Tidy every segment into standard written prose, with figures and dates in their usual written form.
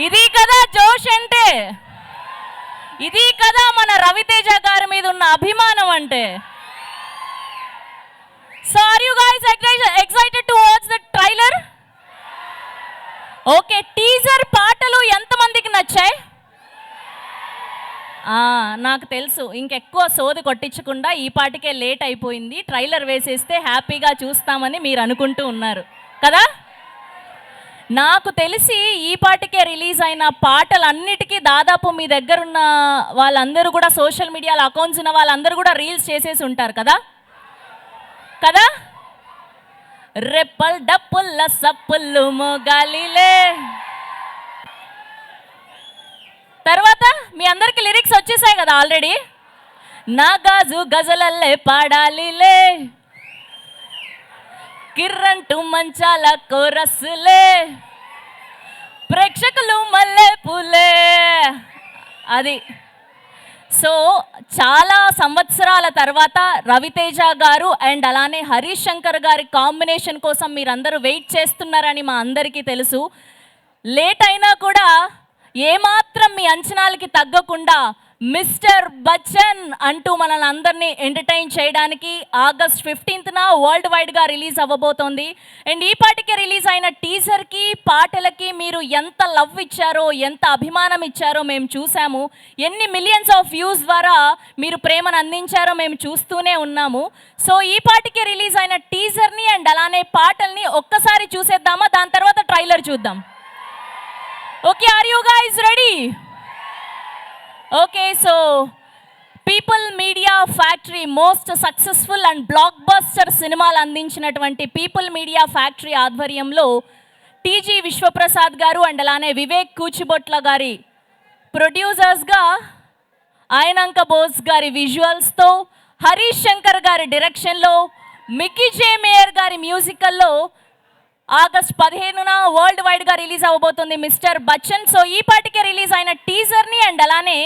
ఇది కదా జోష్ అంటే, ఇది కదా మన రవితేజ గారి మీద ఉన్న అభిమానం అంటే. So are you guys excited to watch the trailer? Okay, teaser పాటలు ఎంతమందికి నచ్చాయి? నాకు తెలుసు, ఇంకెక్కువ సోది కొట్టించకుండా ఈ పాటికే లేట్ అయిపోయింది, ట్రైలర్ వేసేస్తే హ్యాపీగా చూస్తామని మీరు అనుకుంటూ ఉన్నారు కదా. నాకు తెలిసి ఈ పాటికే రిలీజ్ అయిన పాటలన్నిటికీ దాదాపు మీ దగ్గర ఉన్న వాళ్ళందరూ కూడా, సోషల్ మీడియాలో అకౌంట్స్ ఉన్న వాళ్ళందరూ కూడా రీల్స్ చేసేసి ఉంటారు కదా కదా. రెప్పల్ డప్పుల్ల సప్పుల్లు మోగాలిలే. తర్వాత మీ అందరికి లిరిక్స్ వచ్చేసాయి కదా ఆల్రెడీ. నా గాజు గజలల్లే పాడాలిలే, కిర్రంటూ మంచాల కోరస్సులే, ప్రేక్షకులు మల్లె పూలే. అది సో చాలా సంవత్సరాల తర్వాత రవితేజ గారు అండ్ అలానే హరీష్ శంకర్ గారి కాంబినేషన్ కోసం మీరందరూ వెయిట్ చేస్తున్నారని మా అందరికీ తెలుసు. లేట్ అయినా కూడా ఏమాత్రం మీ అంచనాలకి తగ్గకుండా మిస్టర్ బచ్చన్ అంటూ మనల్ని అందరినీ ఎంటర్టైన్ చేయడానికి ఆగస్ట్ 15న వరల్డ్ వైడ్గా రిలీజ్ అవ్వబోతోంది. అండ్ ఈ పాటికే రిలీజ్ అయిన టీజర్కి పాటలకి మీరు ఎంత లవ్ ఇచ్చారో, ఎంత అభిమానం ఇచ్చారో మేము చూసాము. ఎన్ని మిలియన్స్ ఆఫ్ వ్యూస్ ద్వారా మీరు ప్రేమను అందించారో మేము చూస్తూనే ఉన్నాము. సో ఈ పాటికే రిలీజ్ అయిన టీజర్ని అండ్ అలానే పాటల్ని ఒక్కసారి చూసేద్దామా? దాని తర్వాత ట్రైలర్ చూద్దాం. Okay, are you guys ready? Okay, so People Media Factory, most successful and blockbuster సినిమాలు అందించినటువంటి పీపుల్ మీడియా ఫ్యాక్టరీ ఆధ్వర్యంలో టీజీ విశ్వప్రసాద్ గారు అండ్ అలానే వివేక్ కూచిబొట్ల గారి ప్రొడ్యూసర్స్గా, ఆయనంక బోస్ గారి విజువల్స్తో, హరీష్ శంకర్ గారి డైరెక్షన్లో, మిక్కీ జే మేయర్ గారి మ్యూజికల్లో ఆగస్ట్ 15న వరల్డ్ వైడ్గా రిలీజ్ అవ్వబోతుంది మిస్టర్ బచ్చన్. సో ఈ పాటికే రిలీజ్ అయిన టీజర్ని అండ్ అలానే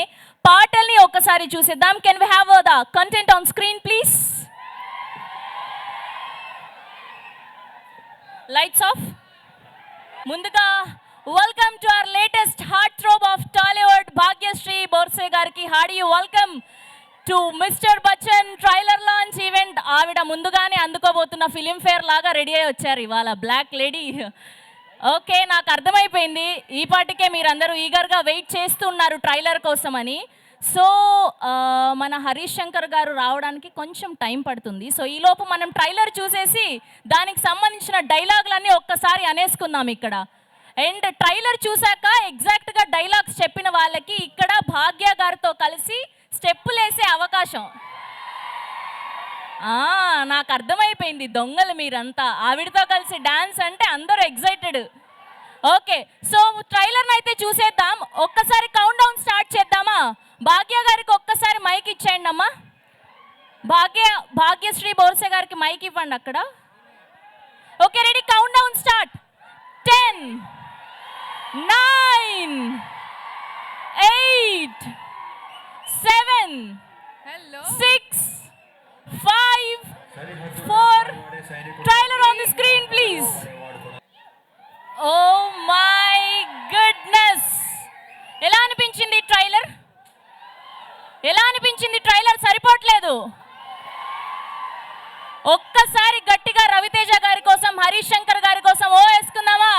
పాటల్ని ఒక్కసారి చూసేద్దాం. Can we have the content on screen please? Lights off. ముందుగా welcome to our latest heartthrob of Tollywood Bhagyashri Borse గారికి hearty welcome to mister Bachchan trailer launch event. ఆవిడ ముందుగానే అందుకోబోతున్న ఫిలింఫేర్ లాగా రెడీ అయ్యి వచ్చారు ఇవాళ, బ్లాక్ లేడీ. ఓకే, నాకు అర్థమైపోయింది ఈ పాటికే మీరందరూ ఈగర్గా వెయిట్ చేస్తున్నారు ట్రైలర్ కోసమని. సో మన హరీష్ శంకర్ గారు రావడానికి కొంచెం టైం పడుతుంది. సో ఈలోపు మనం ట్రైలర్ చూసేసి దానికి సంబంధించిన డైలాగులన్నీ ఒక్కసారి అనేసుకుందాం ఇక్కడ. అండ్ ట్రైలర్ చూశాక ఎగ్జాక్ట్గా డైలాగ్స్ చెప్పిన వాళ్ళకి ఇక్కడ భాగ్య గారితో కలిసి స్టెప్పులు వేసే అవకాశం. నాకు అర్థమైపోయింది, దొంగలు మీరంతా. ఆవిడతో కలిసి డాన్స్ అంటే అందరూ ఎగ్జైటెడ్. ఓకే, సో ట్రైలర్ని అయితే చూసేద్దాం. ఒక్కసారి కౌంట్ డౌన్ స్టార్ట్ చేద్దామా? భాగ్య గారికి ఒక్కసారి మైక్ ఇచ్చేయండి అమ్మా. భాగ్యశ్రీ బోర్సే గారికి మైక్ ఇవ్వండి అక్కడ. Okay, ready, count down start. 10, 9, 8, 7, 6, 5, 4. Trailer on the screen, please. Oh my goodness. ఎలా అనిపించింది ట్రైలర్? ఎలా అనిపించింది ట్రైలర్? సరిపోవట్లేదు. ఒక్కసారి గట్టిగా రవితేజ గారి కోసం, హరీష్ శంకర్ గారి కోసం ఓ వేసుకుందామా?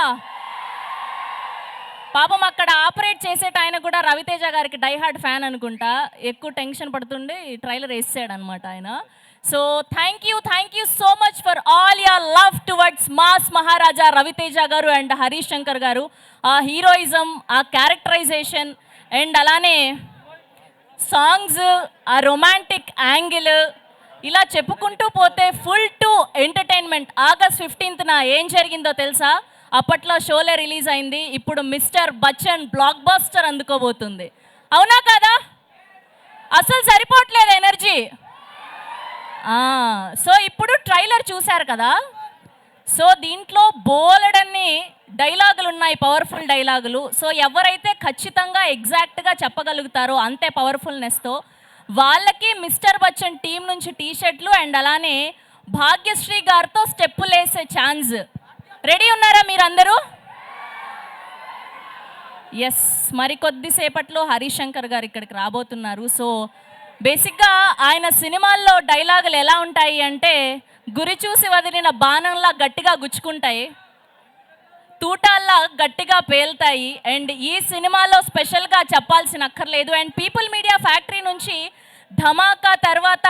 పాపం అక్కడ ఆపరేట్ చేసేట ఆయన కూడా రవితేజ గారికి డైహార్డ్ ఫ్యాన్ అనుకుంటా, ఎక్కువ టెన్షన్ పడుతుండే ట్రైలర్ వేసాడు అనమాట ఆయన. So thank you so much for all your love towards mass Maharaja Ravi Teja గారు అండ్ హరీష్ శంకర్ గారు. ఆ హీరోయిజం, ఆ క్యారెక్టరైజేషన్ అండ్ అలానే సాంగ్స్, ఆ రొమాంటిక్ యాంగిల్, ఇలా చెప్పుకుంటూ పోతే ఫుల్ టు ఎంటర్టైన్మెంట్. ఆగస్ట్ 15న ఏం జరిగిందో తెలుసా? అప్పట్లో షోలే రిలీజ్ అయింది, ఇప్పుడు మిస్టర్ బచ్చన్ బ్లాక్ బస్టర్ అందుకోబోతుంది. అవునా కాదా? అసలు సరిపోవట్లేదు ఎనర్జీ. సో ఇప్పుడు ట్రైలర్ చూశారు కదా. సో దీంట్లో బోలెడన్ని డైలాగులు ఉన్నాయి, పవర్ఫుల్ డైలాగులు. సో ఎవరైతే ఖచ్చితంగా ఎగ్జాక్ట్గా చెప్పగలుగుతారో అంతే పవర్ఫుల్నెస్తో వాళ్ళకి మిస్టర్ బచ్చన్ టీం నుంచి టీషర్ట్లు అండ్ అలానే భాగ్యశ్రీ గారితో స్టెప్పులు వేసే ఛాన్స్. రెడీ ఉన్నారా మీరందరూ? ఎస్, మరి కొద్దిసేపట్లో హరీష్ శంకర్ గారు ఇక్కడికి రాబోతున్నారు. సో బేసిక్గా ఆయన సినిమాల్లో డైలాగులు ఎలా ఉంటాయి అంటే గురి చూసి వదిలిన బాణంలా గట్టిగా గుచ్చుకుంటాయి, తూటాల్లా గట్టిగా పేలుతాయి. అండ్ ఈ సినిమాలో స్పెషల్గా చెప్పాల్సిన అక్కర్లేదు. అండ్ పీపుల్ మీడియా ఫ్యాక్టరీ నుంచి ధమాకా తర్వాత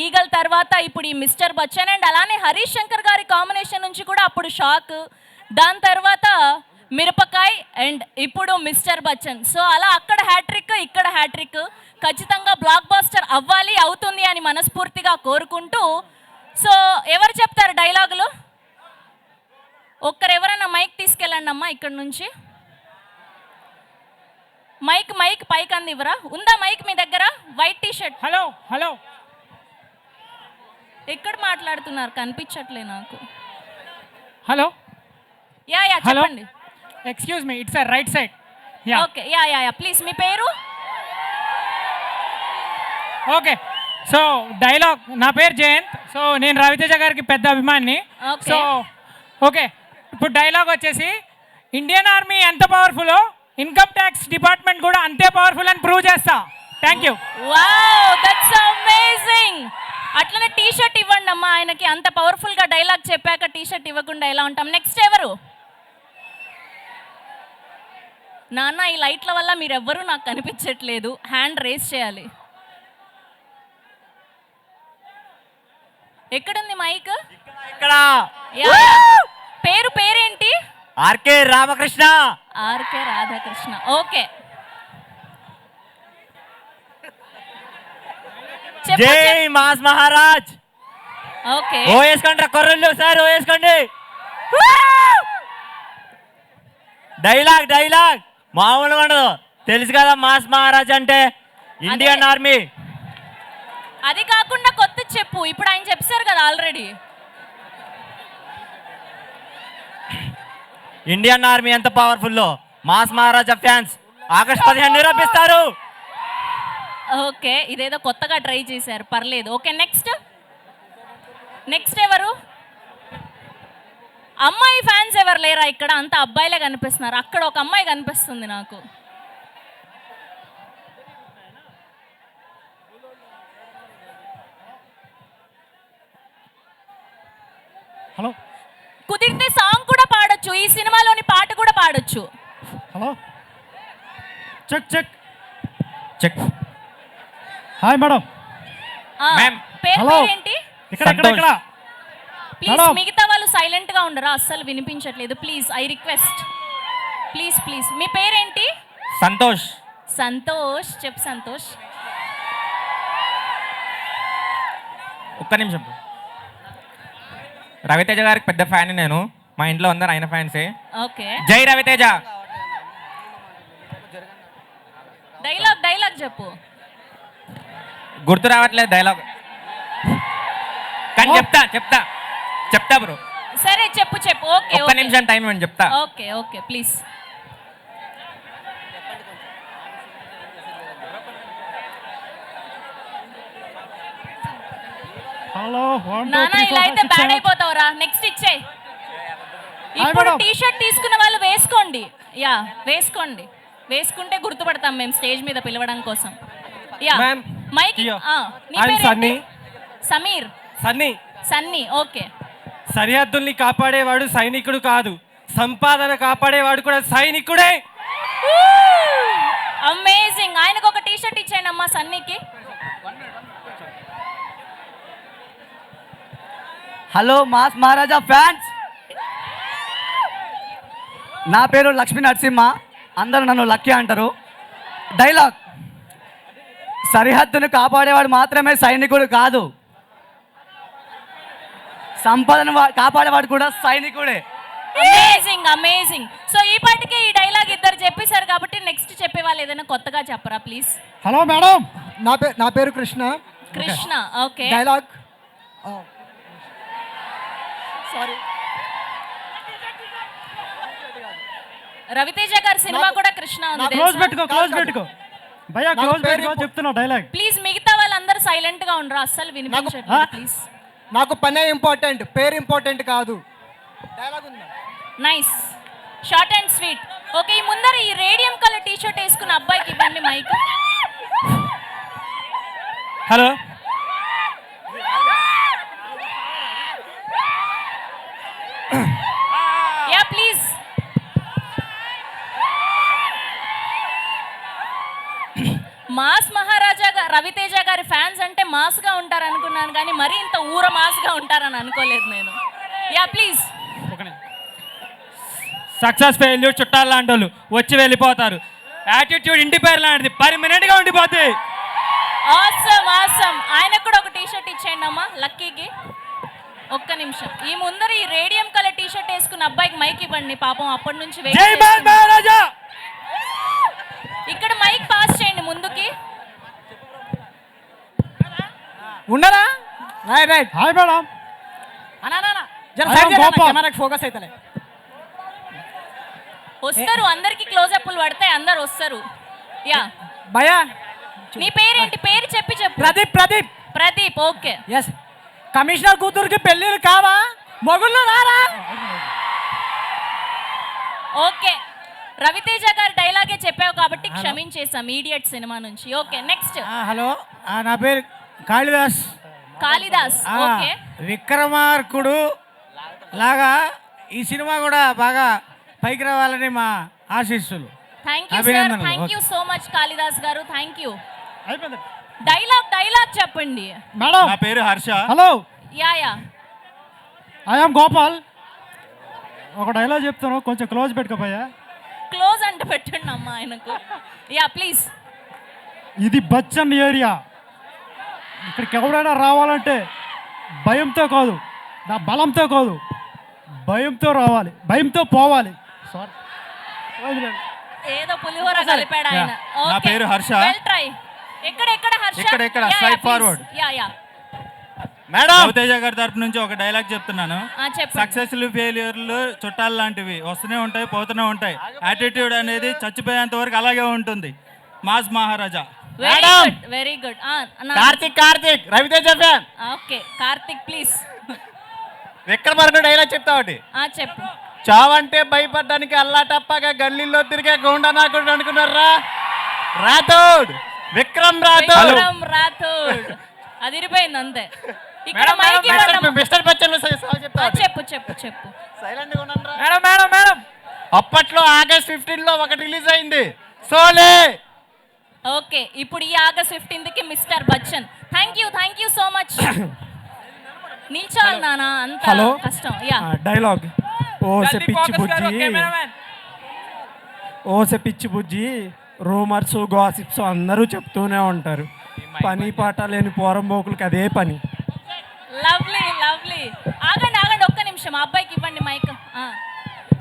ఈగల్ తర్వాత ఇప్పుడు ఈ మిస్టర్ బచ్చన్, అండ్ అలానే హరీష్ శంకర్ గారి కాంబినేషన్ నుంచి కూడా అప్పుడు షాక్, దాని తర్వాత మిరపకాయ్, అండ్ ఇప్పుడు మిస్టర్ బచ్చన్. సో అలా అక్కడ హ్యాట్రిక్, ఇక్కడ హ్యాట్రిక్. ఖచ్చితంగా బ్లాక్ బాస్టర్ అవ్వాలి, అవుతుంది అని మనస్ఫూర్తిగా కోరుకుంటూ, సో ఎవరు చెప్తారు డైలాగులు? ఎవరైనా మైక్ తీసుకెళ్ళండి అమ్మా ఇక్కడ నుంచి. మైక్ పైకి అందివరా? ఉందా మైక్ మీ దగ్గర? White T shirt. Hello hello, ఎక్కడ మాట్లాడుతున్నారు కనిపించట్లే నాకు. హలో యా చెప్పండి. Excuse me, it's right side. Okay yeah please. మీ పేరు? Okay, so dialogue. నా పేరు జయంత్. సో నేను రవితేజ గారికి పెద్ద అభిమాని. సో ఓకే, ఇప్పుడు డైలాగ్ వచ్చేసి, ఇండియన్ ఆర్మీ ఎంత పవర్ఫుల్లో ఇన్కమ్ ట్యాక్స్ డిపార్ట్మెంట్ కూడా అంతే పవర్ఫుల్ అని ప్రూవ్ చేస్తా. Thank you. Wow, that's amazing. అట్లనే టీ షర్ట్ ఇవ్వండి అమ్మా ఆయనకి. అంత పవర్ఫుల్గా డైలాగ్ చెప్పాక టీ షర్ట్ ఇవ్వకుండా ఎలా ఉంటాం? నెక్స్ట్ ఎవరు? నాన్న, ఈ లైట్ల వల్ల మీరెవ్వరూ నాకు కనిపించట్లేదు, హ్యాండ్ రేస్ చేయాలి. ఎక్కడుంది మైక్? ఇక్కడ. పేరేంటి? RK Ramakrishna. RK Radhakrishna. Okay, జై మాస్ మహారాజ్. ఓకే, ఓ వేసుకోండి కొర్రలు సార్, ఓ వేసుకోండి. డైలాగ్ మామూలుగా ఉండదు, తెలుసు కదా మాస్ మహారాజ్ అంటే ఇండియన్ ఆర్మీ. అది కాకుండా కొత్త చెప్పు, ఇప్పుడు ఆయన చెప్పారు కదా ఆల్రెడీ. ఇండియన్ ఆర్మీ ఎంత పవర్ఫుల్లో మాస్ మహారాజా ఫ్యాన్స్ ఆగస్ట్ 15 నిరూపిస్తారు. ఓకే, ఇదేదో కొత్తగా ట్రై చేశారు, పర్లేదు. ఓకే, నెక్స్ట్ ఎవరు? అమ్మాయి ఫ్యాన్స్ ఎవరు లేరా ఇక్కడ? అంత అబ్బాయిలే కనిపిస్తున్నారు. అక్కడ ఒక అమ్మాయి కనిపిస్తుంది నాకు. హలో, కుదిరితే సాంగ్ కూడా పాడొచ్చు, ఈ సినిమాలోని పాట కూడా పాడొచ్చు. Hello, check. Hi madam. పేరేంటి? ఇక్కడ. ప్లీజ్ మిగతా వాళ్ళు సైలెంట్ గా ఉండరా, అస్సలు వినిపించట్లేదు. Please I request, please. మీ పేరేంటి? సంతోష్. చెప్పు సంతోష్. ఒక్క నిమిషం. రవితేజ గారికి పెద్ద ఫ్యాన్ నేను, మా ఇంట్లో అందరు ఆయన ఫ్యాన్సే. ఓకే, జై రవితేజ. డైలాగ్ చెప్పు. గుర్తు రావట్లేదు డైలాగ్, కానీ చెప్తా బ్రో. సరే చెప్పు. ఓకే, ఒక్క నిమిషం టైం ఇవ్వండి, చెప్తా. Okay please. హలో, నానా ఇలా అయితే బ్యాడ్ అయిపోతావురా. నెక్స్ట్ ఇచ్చే. ఇప్పుడు టీ షర్ట్ తీసుకున్న వాళ్ళు వేసుకోండి. వేసుకుంటే గుర్తుపడతాం మేము స్టేజ్ మీద పిలవడం కోసం. మైక్. సమీర్. సన్నీ. ఓకే. సరిహద్దుల్ని కాపాడేవాడు సైనికుడు కాదు, సంపాదన కాపాడేవాడు కూడా సైనికుడే. అమేజింగ్. ఆయనకు ఒక టీ షర్ట్ ఇచ్చేయండి అమ్మా సన్నీకి. హలో మాస్ మహారాజా ఫ్యాన్స్, నా పేరు లక్ష్మీ నరసింహ, అందరూ నన్ను లక్కీ అంటారు. డైలాగ్: సరిహద్దును కాపాడేవాడు మాత్రమే సైనికుడు కాదు, సంపదను కాపాడేవాడు కూడా సైనికుడే. అమేజింగ్. సో ఈ పాటికే ఈ డైలాగ్ ఇద్దరు చెప్పేశారు కాబట్టి నెక్స్ట్ చెప్పే వాళ్ళు ఏదైనా కొత్తగా చెప్పరా ప్లీజ్. హలో మేడం, నా పేరు Krishna. Okay. Dialogue: sorry, Raviteja గారి సినిమా కూడా కృష్ణ ఉంది. క్లోజ్ పెట్టుకో భయ్యా, క్లోజ్ పెట్టుకో చెప్తున్నా డైలాగ్. ప్లీజ్ మిగతా వాళ్ళందరూ సైలెంట్ గా ఉండరు, అస్సలు వినిపించట్లేదు ప్లీజ్. నాకు పనే ఇంపార్టెంట్, పేరు ఇంపార్టెంట్ కాదు. డైలాగ్ ఉంది. Nice, short and sweet. Okay, ఈ ముందర ఈ radium hello yeah please. Mass Maharaja Ravi Teja గారి ఫ్యాన్స్ అంటే మాస్గా ఉంటారు అనుకున్నాను, కానీ మరీ ఇంత ఊర మాస్గా ఉంటారని అనుకోలేదు నేను. Yeah please. సక్సెస్ ఫెయిల్యూర్ చుట్టాలు లాంటి వాళ్ళు వచ్చి వెళ్ళిపోతారు. యాటిట్యూడ్ ఇంటి పేరు లాంటిది, పర్మనెంట్గా ఉండిపోతాయి. Awesome awesome. ఆయనకు కూడా ఒక టీషర్ట్ ఇచ్చేయండి అమ్మా లక్కీకి. ఒక్క నిమిషం. ఈ ముందర ఈ రేడియం కలర్ టీషర్ట్ వేసుకున్న అబ్బాయికి మైక్ ఇవ్వండి, పాపం అప్పటి నుంచి wait జై మాస్ చేస్తున్నాడు. మహారాజా. ఇక్కడ మైక్ పాస్ చేయండి ముందుకి. ఉండరా? Right right. Hi madam. కెమెరాకి ఫోకస్ అవుతలే. వస్తారు, అందరికి క్లోజ్ అప్లు పడతాయి, అందరు వస్తారు. యా భయ్యా నీ పేరేంటి? పేరు చెప్పి చెప్పు. Pradeep. Pradeep. Pradeep. Okay. Yes. Commissioner కూతురికి పెళ్ళిళ్ళు కావా? మొగుళ్ళు రారా? ఓకే, రవితేజ గారి డైలాగే చెప్పావు కాబట్టి క్షమించేసాం ఈడియట్ సినిమా నుంచి. Okay next. హలో, నా పేరు కాళిదాస్. కాళిదాస్. ఓకే. విక్రమార్కుడు లాగా ఈ సినిమా కూడా బాగా పైకి రావాలని మా ఆశీస్సులు. థ్యాంక్ యూ సార్, అభినందనలు. Thank you so much Kalidas గారు, థ్యాంక్ యూ. అయిపోయింది డైలాగ్ చెప్పండి. మేడం. నా పేరు Harsha. Hello, yeah yeah. I'm Gopal. ఒక డైలాగ్ చెప్తాను, కొంచెం క్లోజ్ పెట్టుకోపోయా. క్లోజ్ అంటే పెట్టండి అమ్మా ఆయనకు. Yeah please. ఇది బచ్చన్ ఏరియా. ఇక్కడికి ఎవరైనా రావాలంటే భయంతో కాదు, నా బలంతో కాదు, భయంతో రావాలి, భయంతో పోవాలి. సారీ, ఏదో పులిహోర కలిపాడు ఆయన. నా పేరు హర్ష. Well try. ఎక్కడ హర్ష? ఇక్కడ, straight forward. Yeah madam, Raviteja గారి తరపు నుంచి ఒక డైలాగ్ చెప్తున్నాను. చెప్పండి. సక్సెస్లు ఫెయిల్యూర్లు చుట్టాలు లాంటివి, వస్తూనే ఉంటాయి పోతూనే ఉంటాయి. యాటిట్యూడ్ అనేది చచ్చిపోయేంత వరకు అలాగే ఉంటుంది. Mass Maharaja. Very good. Karthik Raviteja fan. Okay Karthik please. Vikramarkudu dialogue చెప్తా ఒకటి. చెప్పు. చావంటే భయపడ్డానికి అల్లాటప్పగా గల్లీలో తిరిగే గౌండా నాకుడు అనుకున్నారా? రాథోడ్, విక్రమ్ రాథోడ్. అదిరిపోయింది అంతే. ఇక్కడ మైక్ ఇవ్వండి. మిస్టర్ బచ్చన్ చెప్పు. సైలెంట్ గా ఉండండి. మేడం అప్పట్లో ఆగస్ట్ 15 లో ఒకటి రిలీజ్ అయింది, సోలే. ఓకే, ఇప్పుడు ఈ ఆగస్ట్ 15 కి mister Bachchan. Thank you so much. నిల్చోవాలి నానా, అంత కష్టం. Yeah dialogue. ఓసే పిచ్చి బుజ్జి రూమర్స్ గాసిప్స్ అందరూ చెప్తూనే ఉంటారు. పని పాట లేని పోరంబోకులకి అదే పని. లవ్లీ. ఆగండి ఒక్క నిమిషం. ఆ అబ్బాయికి ఇవ్వండి మైక్.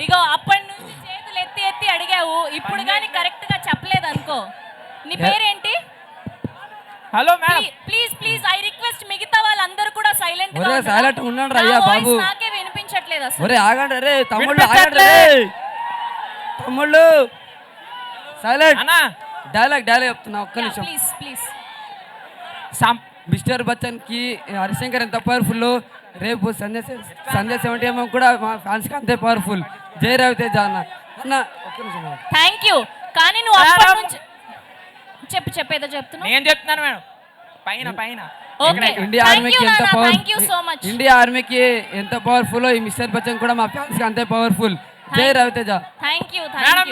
ఇగో అప్పటి నుంచి చేతులు ఎత్తి అడిగావు, ఇప్పుడు కానీ కరెక్ట్ గా చెప్పలేదు అనుకో. నీ పేరేంటి? Hello madam. Please I request మిగతా వాళ్ళందరూ కూడా సైలెంట్ గా ఒరే సైలెంట్ ఉండండి అయ్యా బాబు. నాకే వినిపించట్లేదు అసలు. ఒరే ఆగండి రే తమ్ముళ్ళు, ఆగండి రే తమ్ముళ్ళు. సైలెంట్. అన్నా డైలాగ్ చెప్తున్నా, ఒక్క నిమిషం. ప్లీజ్. మిస్టర్ బచ్చన్ కి హరిశంకర్ ఎంత పవర్ఫుల్, రేపు సంజయ్ 70 కూడా మా ఫ్యాన్స్ కి అంతే పవర్ఫుల్. జై రవితేజ అన్న. ఒక్క నిమిషం. Thank you. కానీ నువ్వు అప్పటి నుంచి చెప్పేదో చెప్తున్నా. నేను చెప్తున్నాను మేడం. పైన ఓకే. ఇండియా ఆర్మీకి ఎంత thank you so much. India ఆర్మీకి ఎంత పవర్ఫుల్, ఈ మిస్టర్ బచ్చన్ కూడా మా ఫ్యాన్స్ కి అంతే పవర్ఫుల్. జై రవితేజ. Thank you. మేడం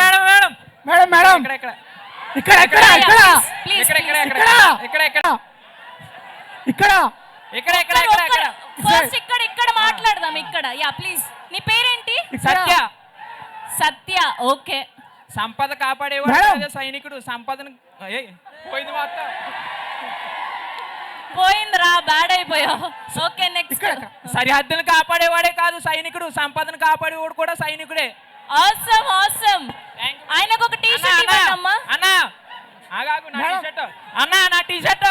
ఇక్కడ మాట్లాడదాం. ఇక్కడ యా ప్లీజ్. నీ పేరేంటి? సత్య. ఓకే. సంపద కాపాడేవాడు సైనికుడు. సంపదను పోయిందిరా, బ్యాడ్ అయిపోయావు. Okay next. సరిహద్దును కాపాడేవాడే కాదు సైనికుడు, సంపదను కాపాడేవాడు కూడా సైనికుడే. ఆసమ్. ఆయనకు ఒక టీ షర్ట్ ఇవ్వండి అమ్మా. అన్నా ఆగాగు, నా టీ షర్ట్ అన్నా, నా టీ షర్ట్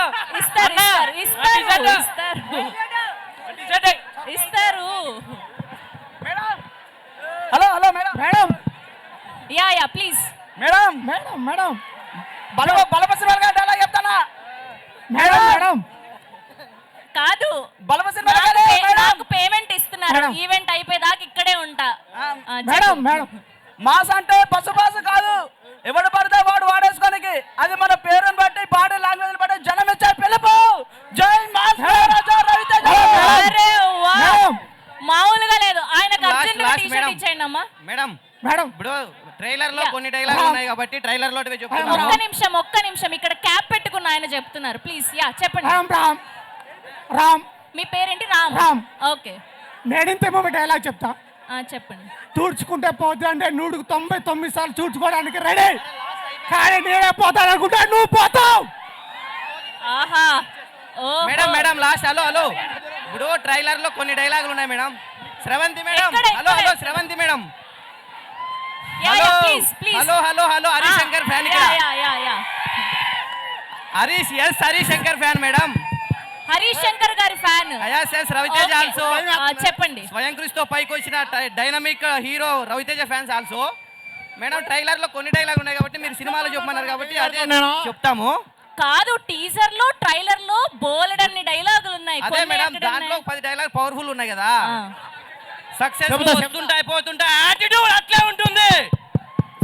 ఇస్తారు. Hello madam. Yeah please. Madam బలపసిన డైలాగ్ చెప్తానా? మేడం కాదు, నాకు పేమెంట్ ఇస్తున్నారు. ఈవెంట్ అయిపోయేదాకా ఇక్కడే ఉంటా. మేడం మాస్ అంటే పసుపాసు కాదు, ఎవడు పడితే వాడు వాడేసుకోనికి. అది మన పేరుని బట్టి, బాడీ లాంగ్వేజ్ బట్టి జనం ఇచ్చే పిలుపు. ట్రైలర్ లో చెప్తున్నాము. ఒక్క నిమిషం ఇక్కడ క్యాప్ పెట్టుకున్న ఆయన చెప్తున్నారు ప్లీజ్. యా చెప్పండి. రామ్ రామ్ రామ్ మీ పేరేంటి? రామ్. రామ్. ఓకే నేడింతే మూవీ డైలాగ్ చెప్తా. చెప్పండి. తూడ్చుకుంటే పోతుంది అంటే 199 సార్లు తూడ్చుకోవడానికి రెడీ, కానీ నేనే పోతాననుకుంటా నువ్వు పోతావు. ఆహా. మేడం మేడం లాస్ట్ హలో ఇప్పుడు ట్రైలర్ లో కొన్ని డైలాగులు ఉన్నాయి madam. Sravanthi madam hello Sravanthi madam hello Harishankar fan ఇక్కడ. Harish Shankar fan madam. హరీష్ శంకర్ గారి ఫ్యాన్. రవితేజ ఆల్సో. చెప్పండి. స్వయం కృషితో పైకి వచ్చిన dynamic hero Ravi Teja fans also. Madam trailer లో కొన్ని డైలాగ్ ఉన్నాయి కాబట్టి మీరు సినిమాలో చెప్పమన్నారు కాబట్టి అదే చెప్తాము. కాదు టీజర్ లో ట్రైలర్ లో బోలెడన్ని డైలాగులు ఉన్నాయి. అదే మేడం దాంట్లో 10 డైలాగ్ పవర్ఫుల్ ఉన్నాయి కదా. సక్సెస్ వస్తుంటాయి పోతుంటాయి, యాటిట్యూడ్ అట్లే ఉంటుంది.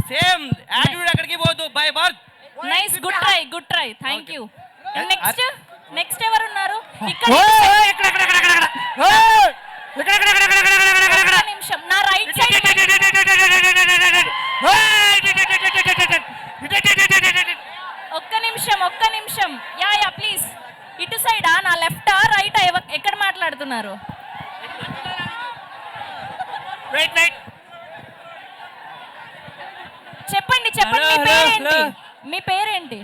సేమ్ యాటిట్యూడ్ ఎక్కడికి పోదు by birth. Nice, good try thank you. Next ఎవరు ఉన్నారు ఇక్కడ? నిమిషం నా రైట్ సైడ్. ఒక్క నిమిషం యా ప్లీజ్. ఇటు సైడా, నా లెఫ్టా రైటా, ఎక్కడ మాట్లాడుతున్నారు? చెప్పండి మీ పేరేంటి?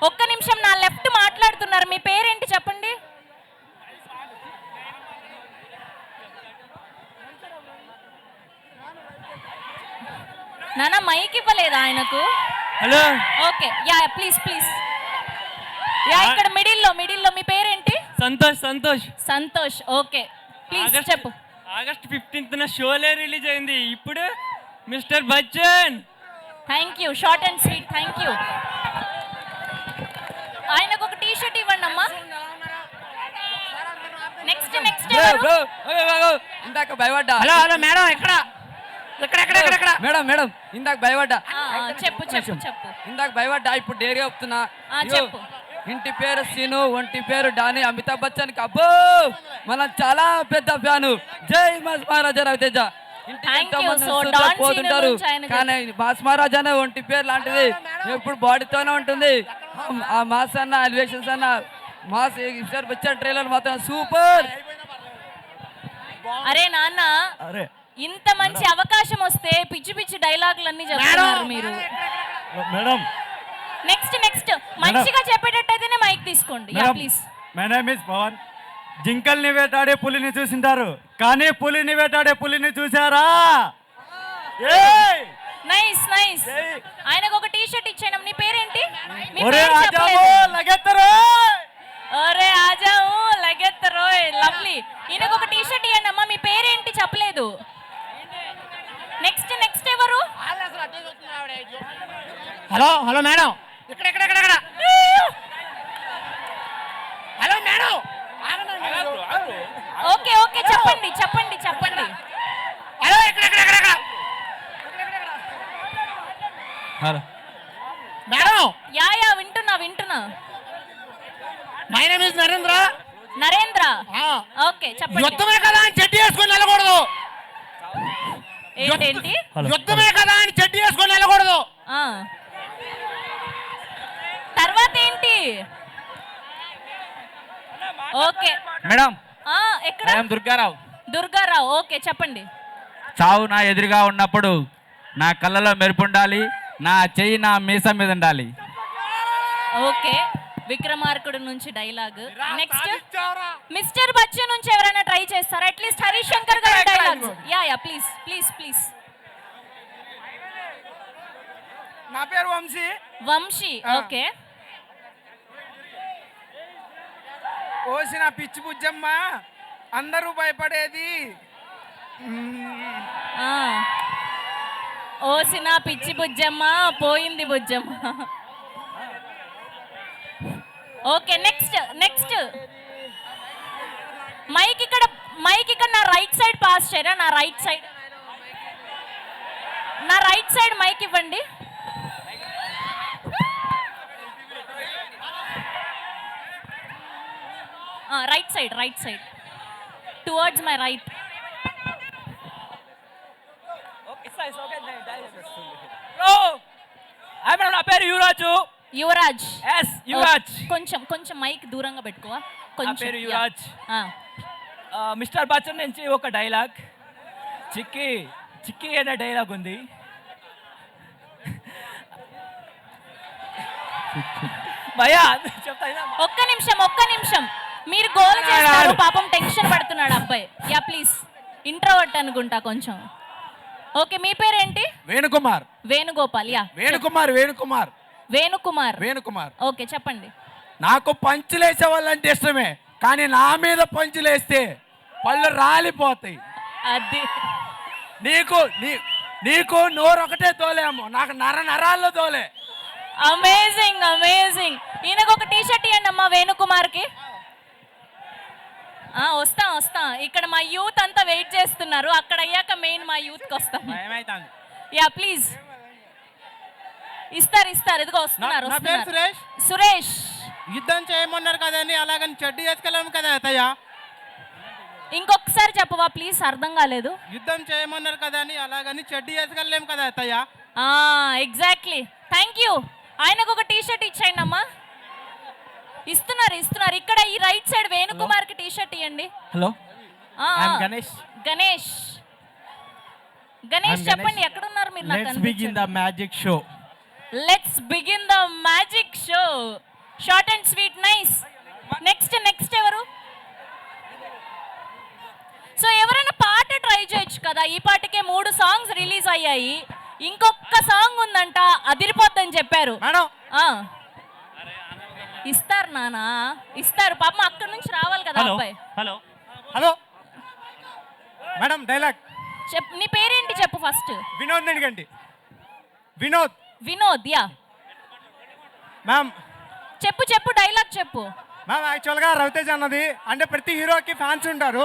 ఒక్క నిమిషం, నా లెఫ్ట్ మాట్లాడుతున్నారు, మీ పేరేంటి చెప్పండి. నాన్న మైక్ ఇవ్వలేదా ఆయనకు? Hello okay yeah please yeah ఇక్కడ మిడిల్లో మీ పేరేంటి? సంతోష్ ఓకే ప్లీజ్ చెప్పు. ఆగస్ట్ 15న షోలే రిలీజ్ అయింది. ఇప్పుడు mister Bachchan. Thank you, short and sweet, thank you. ఆయనకు ఒక టీ షర్ట్ ఇవ్వండి అమ్మా. నెక్స్ట్ ఇందాక భయపడ్డా. హలో మేడం ఇక్కడ మేడం ఇందాక భయపడ్డా. చెప్పు ఇందాక భయపడ్డా, ఇప్పుడు డేరీ చెప్తున్నా. చెప్పు. ఇంటి పేరు సీను, ఒంటి పేరు డానీ. అమితాబ్ బచ్చన్ కి అబ్బో మనం చాలా పెద్ద ఫ్యాను. జై మాస్ మహారాజా రవితేజ. పోతుంటారు కానీ మాస్ మహారాజా ఒంటి పేరు లాంటిది, ఎప్పుడు బాడీతోనే ఉంటుంది. ఆ మాస్ అన్న ఎలివేషన్స్ అన్న మాస్ బచ్చన్ ట్రైలర్ మాత్రం సూపర్. అరే నాన్న, ఇంత మంచి అవకాశం వస్తే పిచ్చి డైలాగులన్నీ చెప్తున్నారు మీరు. మేడం నెక్స్ట్ మంచిగా చెప్పేటట్టయితేనే మైక్ తీసుకోండి. Yeah please. My name is Pavan. జింకల్ని వేటాడే పులిని చూసింటారు, కానీ పులిని వేటాడే పులిని చూసారా? నైస్ ఆయనకు ఒక టీ షర్ట్ ఇచ్చాను. నీ పేరేంటి? ఒరే ఆజాము లగెత్తరోయ్. లవ్లీ. ఈయనకు ఒక టీ షర్ట్ ఇవ్వండి అమ్మా. మీ పేరేంటి చెప్పలేదు. నెక్స్ట్ ఎవరు? హలో మేడం ఇక్కడ హలో మేడం. ఓకే చెప్పండి. హలో ఇక్కడ హలో మేడం. యా వింటున్నా. My name is Narendra. Okay చెప్పండి. యుద్ధమే కదా అని చెడ్డి వేసుకొని వెళ్ళకూడదు. ఏంటి? యుద్ధమే కదా అని చెడ్డి వేసుకొని వెళ్ళకూడదు. తర్వాత ఏంటి? ఓకే మేడం ఎక్కడ? దుర్గారావు. ఓకే చెప్పండి. చావు నా ఎదురుగా ఉన్నప్పుడు నా కళ్ళలో మెరుపు ఉండాలి, నా చెయ్యి నా మీసం మీద ఉండాలి. ఓకే విక్రమార్కుడు నుంచి డైలాగ్. నెక్స్ట్ మిస్టర్ బచ్చన్ నుంచి ఎవరైనా ట్రై చేస్తారా? అట్లీస్ట్ హరీష్ శంకర్ గారి డైలాగ్స్. Yeah please. నా పేరు వంశీ. ఓకే. ఓసిన పిచ్చి బుజ్జమ్మ, అందరూ భయపడేది. ఓసిన పిచ్చి బుజ్జమ్మ, పోయింది బుజ్జమ్మ. ఓకే నెక్స్ట్ మైక్ ఇక్కడ నా రైట్ సైడ్ పాస్ చేయరా? నా రైట్ సైడ్ మైక్ ఇవ్వండి. Right side towards my right. పేరు యువరాజు. యువరాజ్. ఎస్ యువరాజ్. కొంచెం కొంచెం మైక్ దూరంగా పెట్టుకోవా కొంచెం. పేరు యువరాజ్. ఆ. మిస్టర్ బచ్చన్ నుంచి ఒక డైలాగ్, చిక్కి చిక్కి అనే డైలాగ్ ఉంది. భయ్యా చెప్తా ఒక్క నిమిషం మీరు గోల్ చేస్తారు. పాపం టెన్షన్ పడుతున్నాడు అబ్బాయి. Yeah please. ఇంట్రోవర్ట్ అనుకుంటా కొంచెం. ఓకే, మీ పేరేంటి? వేణుకుమార్. వేణుగోపాల్. యా వేణుకుమార్. ఓకే, చెప్పండి. నాకు పంచులేసే వాళ్ళంటే ఇష్టమే, కానీ నా మీద పంచులేస్తే పళ్ళు రాలిపోతాయి. అది నీకు నోరు ఒకటే తోలేమో, నాకు నరాల్లో తోలే. అమేజింగ్. ఈయనకు ఒక టీ షర్ట్ ఇవ్వండి అమ్మా వేణుకుమార్కి. వస్తాం. ఇక్కడ మా యూత్ అంతా వెయిట్ చేస్తున్నారు. అక్కడ అయ్యాక మెయిన్ మా యూత్కి వస్తాం. Yeah please. ఇస్తారు. ఇదిగో వస్తున్నారు. సురేష్. యుద్ధం చేయమన్నారు కదండి, అలాగని చెడ్డి వేసుకెళ్ళాము కదా అత్తయ్య. ఇంకొకసారి చెప్పవా ప్లీజ్, అర్థం కాలేదు. యుద్ధం చేయమన్నారు కదా అని అలాగని చెడ్డి వేసుకెళ్ళలేము కదా అత్తయ్య. ఎగ్జాక్ట్లీ. Thank you. ఆయనకు ఒక టీ షర్ట్ ఇచ్చేయండి అమ్మా. ఇస్తున్నారు. ఇక్కడ ఈ రైట్ సైడ్ వేణుకుమార్కి టీ షర్ట్ ఇవ్వండి. హలో, గణేష్ చెప్పండి, ఎక్కడున్నారు మీరు? Let's begin the magic show. Short and sweet, nice. Next ఎవరు? సో ఎవరైనా పాట ట్రై చేయొచ్చు కదా. ఈ పాటకే 3 సాంగ్స్ రిలీజ్ అయ్యాయి. ఇంకొక సాంగ్ ఉందంట, అదిరిపోద్దని చెప్పారు. ఇస్తారు నానా, ఇస్తారు. పాపం అక్కడ నుంచి రావాలి కదా అబ్బాయి. హలో మేడం, డైలాగ్ చెప్పు. నీ పేరేంటి చెప్పు ఫస్ట్. వినోద్ అడిగండి. వినోద్. Yeah ma'am. చెప్పు డైలాగ్ చెప్పు. మ్యామ్, యాక్చువల్గా రవితేజ అన్నది అంటే ప్రతి హీరోకి ఫ్యాన్స్ ఉంటారు,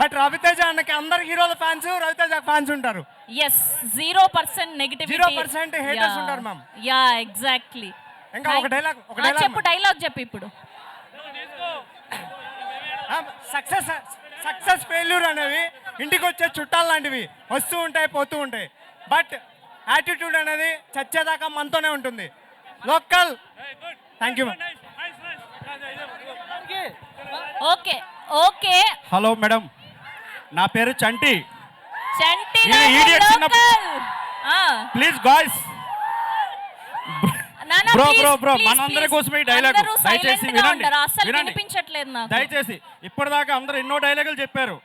బట్ రవితేజ అన్నకి అందరు హీరోల ఫ్యాన్స్, రవితేజ ఫ్యాన్స్ ఉంటారు. ఎస్, 0% నెగటివిటీ, 0% haters ఉంటారు మ్యామ్. Yeah exactly. ఇంకా ఒక డైలాగ్ చెప్పు. డైలాగ్ చెప్పు ఇప్పుడు. సక్సెస్ ఫెయిల్యూర్ అనేవి ఇంటికి వచ్చే చుట్టాలు లాంటివి, వస్తూ ఉంటాయి పోతూ ఉంటాయి. బట్ యాటిట్యూడ్ అనేది చచ్చేదాకా మనతోనే ఉంటుంది. Local. Thank you. Okay. Hello madam, నా పేరు చంటి. ప్లీజ్ గాయ్స్, బ్రో మనందరి కోసమే ఈ డైలాగ్ దయచేసి వినండి. దయచేసి ఇప్పటిదాకా అందరూ ఎన్నో డైలాగులు చెప్పారు,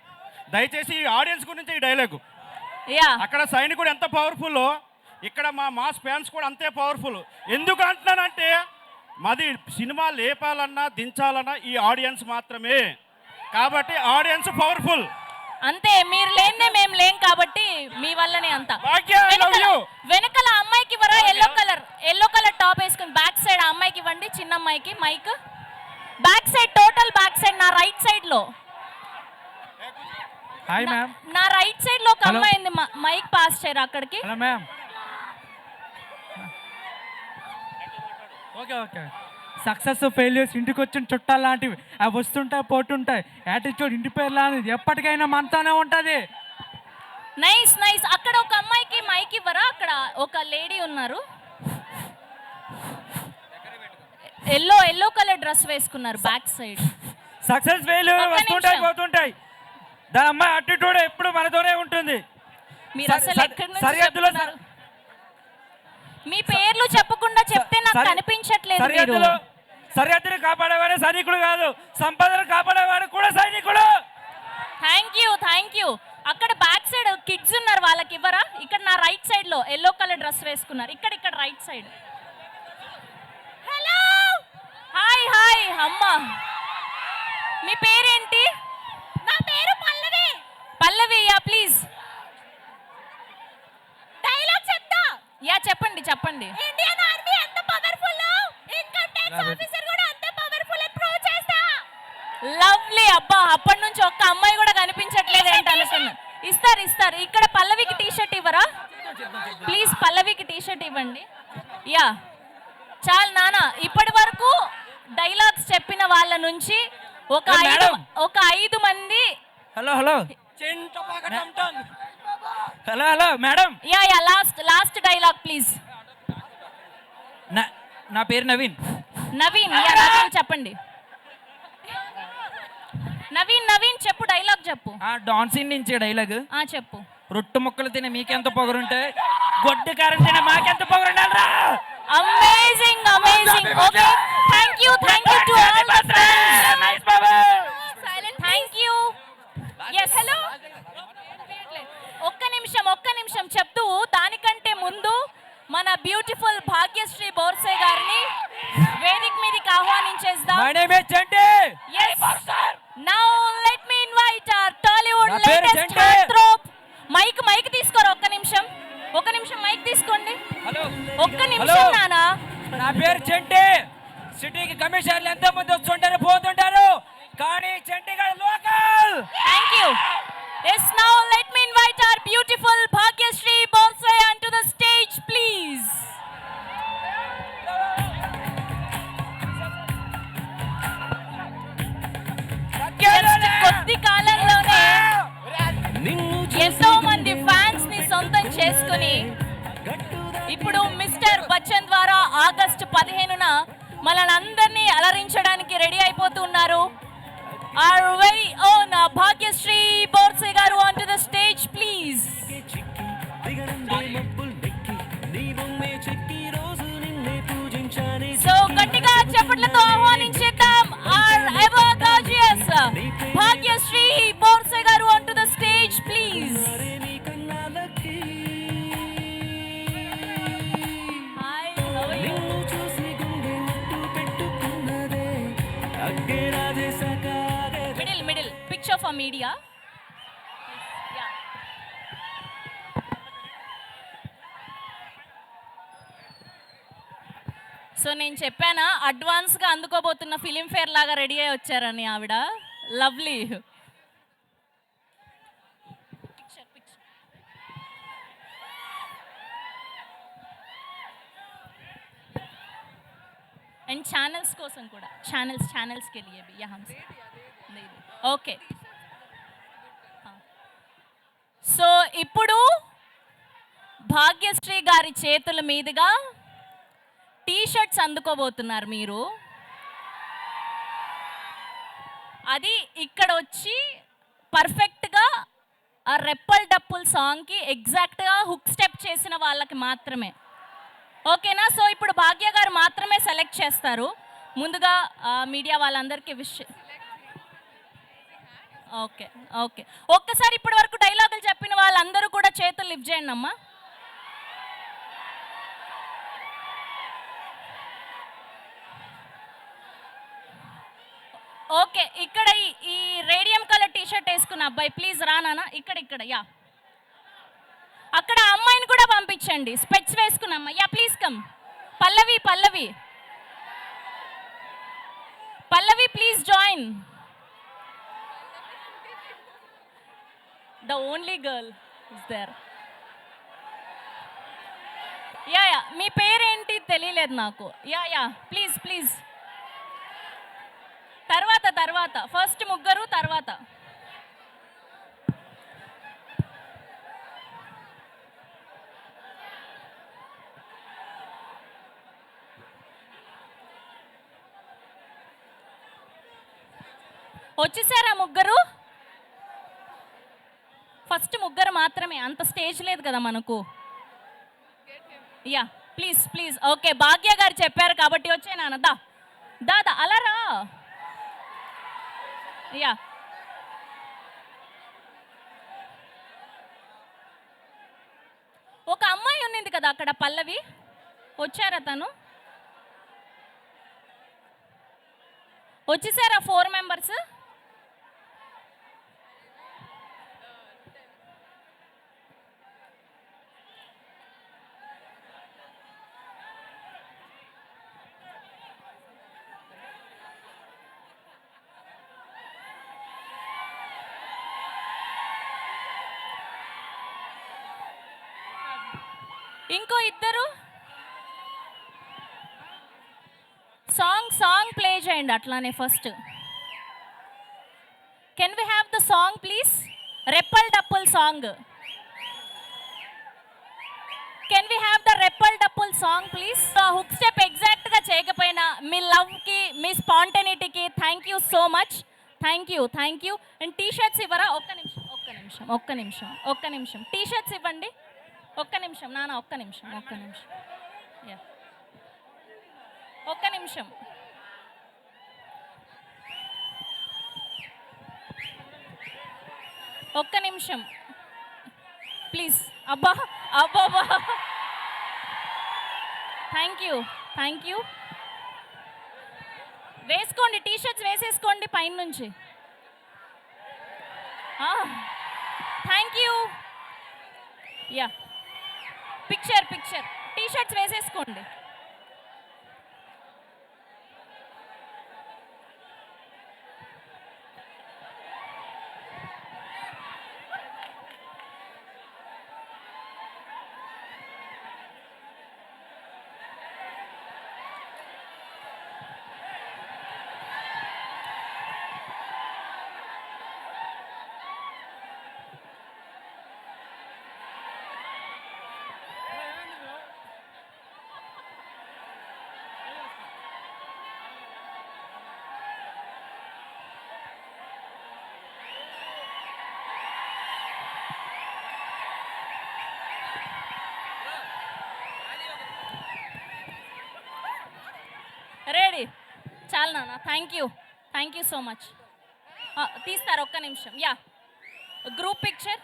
దయచేసి ఈ ఆడియన్స్ గురించి ఈ డైలాగు. అక్కడ సైనికుడు ఎంత పవర్ఫుల్, ఇక్కడ మా మాస్ ఫ్యాన్స్ కూడా అంతే పవర్ఫుల్. ఎందుకు అంటున్నానంటే మాది సినిమా లేపాలన్నా దించాలన్నా ఈ ఆడియన్స్ మాత్రమే, కాబట్టి ఆడియన్స్ పవర్ఫుల్ అంతే. మీరు లేనే మేము లేం కాబట్టి మీ వల్లనే అంతా. వెనకాల అమ్మాయికి ఇవ్వరా? ఎల్లో కలర్ టాప్ వేసుకుని బ్యాక్ సైడ్ ఆ అమ్మాయికి ఇవ్వండి, చిన్న అమ్మాయికి mic. Back side, total back side, నా రైట్ సైడ్ లో. నా రైట్ సైడ్ లో ఒక అమ్మాయి ఉంది, మైక్ పాస్ చేయరా అక్కడికి. ఓకే. సక్సెస్ ఫెయిల్యూర్స్ ఇంటికి వచ్చిన చుట్టాలు లాంటివి, అవి వస్తుంటాయి పోతుంటాయి. యాటిట్యూడ్ ఇంటి పేరు లాంటిది, ఎప్పటికైనా మనతోనే ఉంటుంది. నైస్. అక్కడ ఒక అమ్మాయికి మైక్ ఇవ్వరా? అక్కడ ఒక లేడీ ఉన్నారు, ఎల్లో కలర్ డ్రెస్ వేసుకున్నారు బ్యాక్ సైడ్. సక్సెస్ ఫెయిల్యూర్ వస్తుంటాయి పోతుంటాయి, దాని అమ్మాయి యాటిట్యూడ్ ఎప్పుడు మనతోనే ఉంటుంది. మీరు అసలు ఎక్కడి నుంచి చెప్తున్నారు? మీ పేర్లు చెప్పకుండా చెప్తే నాకు కనిపించట్లేదు. సరిహద్దుని కాపాడేవాడే సైనికుడు కాదు, సంపదను కాపాడేవాడు కూడా సైనికుడు. Thank you. అక్కడ బ్యాక్ సైడ్ కిడ్స్ ఉన్నారు, వాళ్ళకి ఇవ్వరా? ఇక్కడ నా రైట్ సైడ్ లో ఎల్లో కలర్ డ్రెస్ వేసుకున్నారు, ఇక్కడ రైట్ సైడ్. హలో, హాయ్ అమ్మా. మీ పేరేంటి? నా పేరు పల్లవి. Yeah please. డైలాగ్ చెప్తా. యా చెప్పండి. ఇండియన్ ఆర్మీ ఎంత పవర్ఫుల్, ఇన్కమ్ ట్యాక్స్ ఆఫీసర్ కూడా అంతే పవర్ఫుల్ అని ప్రూవ్ చేస్తా. లవ్లీ. అబ్బా, అప్పటి నుంచి ఒక్క అమ్మాయి కూడా కనిపించట్లేదు ఏంటి అనుకున్నా. ఇస్తారు. ఇక్కడ పల్లవికి టీ షర్ట్ ఇవ్వరా ప్లీజ్? పల్లవికి టీ షర్ట్ ఇవ్వండి. యా చాలు నానా. ఇప్పటి వరకు డైలాగ్స్ చెప్పిన వాళ్ళ నుంచి ఒక 5 మంది. Hello madam. Yeah last dialogue please. నా పేరు నవీన్. నవీన్ చెప్పండి. నవీన్ చెప్పు, డైలాగ్ చెప్పు. డాన్ సీన్ నుంచి డైలాగ్ చెప్పు. రొట్టు ముక్కలు తినే మీకెంత పొగరుంటే గొడ్డు కారం తినే మాకెంత పొగరుండాలరా. Amazing. Okay, thank you to all the friends. Nice బాబు. Thank you. yes హలో, ఒక్క నిమిషం చెప్తూ దానికంటే ముందు మన బ్యూటిఫుల్ భాగ్యశ్రీ బోర్సే గారిని వేదిక మీదకి ఆహ్వానించేద్దాం. My name is Chanti. yes now let me invite our Tollywood నా పేరు latest చంటి. heartthrob. మైక్ తీసుకోరా, ఒక్క నిమిషం మైక్ తీసుకోండి. హలో, ఒక్క నిమిషం నానా. నా పేరు చంటి. సిటీకి కమిషనర్లు ఎంతో మంది వస్తుంటారు పోతుంటారు, కానీ చంటి గారు local. Thank you. Yes, now let me invite our beautiful Bhagyashree Bonsai onto the stage, please. కొద్ది కాలంలోనే ఎంతో మంది ఫ్యాన్స్ ని సొంతం చేసుకుని ఇప్పుడు మిస్టర్ బచ్చన్ ద్వారా ఆగస్టు 15న మనల్ని అలరించడానికి రెడీ అయిపోతున్నారు. Our very own Bhagyashree Bonsai garu onto the stage, please. So గట్టిగా చప్పట్లతో ఆహ్వానించేద్దాం our ever gorgeous Bhagyashree Bonsai garu onto the stage, please. Hi, how are you? Middle picture for media. Yeah. So నేను చెప్పానా అడ్వాన్స్గా అందుకోబోతున్న Filmfare లాగా ready అయి వచ్చారని ఆవిడ. Lovely. And channels కోసం కూడా ఛానల్స్కి लिए भी यहाँ से ఓకే. సో ఇప్పుడు భాగ్యశ్రీ గారి చేతుల మీదుగా టీ-షర్ట్స్ అందుకోబోతున్నారు మీరు. అది ఇక్కడ వచ్చి పర్ఫెక్ట్గా ఆ రెప్పల్ డప్పుల్ సాంగ్కి ఎగ్జాక్ట్గా హుక్ స్టెప్ చేసిన వాళ్ళకి మాత్రమే. ఓకేనా? సో ఇప్పుడు భాగ్య గారు మాత్రమే సెలెక్ట్ చేస్తారు. ముందుగా మీడియా వాళ్ళందరికీ ఓకే ఒక్కసారి ఇప్పటి వరకు డైలాగులు చెప్పిన వాళ్ళందరూ కూడా చేతులు లిఫ్ట్ చేయండి అమ్మా. ఓకే, ఇక్కడ ఈ రేడియం కలర్ టీ-షర్ట్ వేసుకున్న అబ్బాయి ప్లీజ్ రానా. ఇక్కడ యా, అక్కడ అమ్మాయిని కూడా పంపించండి, స్పెట్స్ వేసుకున్న అమ్మాయి. Yeah please come. Pallavi please join. The only girl is there. Yeah మీ పేరేంటి తెలియలేదు నాకు. యా ప్లీజ్ తర్వాత ఫస్ట్ ముగ్గురు తర్వాత. వచ్చేసారా ముగ్గురు? ఫస్ట్ ముగ్గురు మాత్రమే, అంత స్టేజ్ లేదు కదా మనకు. Yeah please okay. భాగ్య గారు చెప్పారు కాబట్టి వచ్చేనా. దా అలా రా. యా ఒక అమ్మాయి ఉన్నింది కదా అక్కడ, పల్లవి వచ్చారా? తను వచ్చేసారా? 4 మెంబర్స్. ఇంకో ఇద్దరు సాంగ్ ప్లే చేయండి అట్లానే. First can we have the song please? Reppal Dappul song. Can we have the Reppal Dappul song please? Hook step exact గా మీ లవ్కి, మీ స్పాంటనిటీకి thank you so much. Thank you. And T shirts ఇవ్వరా? ఒక్క నిమిషం. టీ షర్ట్స్ ఇవ్వండి. ఒక్క నిమిషం నాన్న, ఒక్క నిమిషం. యా, ఒక్క నిమిషం. ప్లీజ్. అబ్బా. Thank you. వేసుకోండి, టీ షర్ట్స్ వేసేసుకోండి పైన నుంచి. Thank you. Yeah, picture. T shirts వేసేసుకోండి. రెడీ? చాలు నాన్న. Thank you so much. తీస్తారు ఒక్క నిమిషం. Yeah, group picture.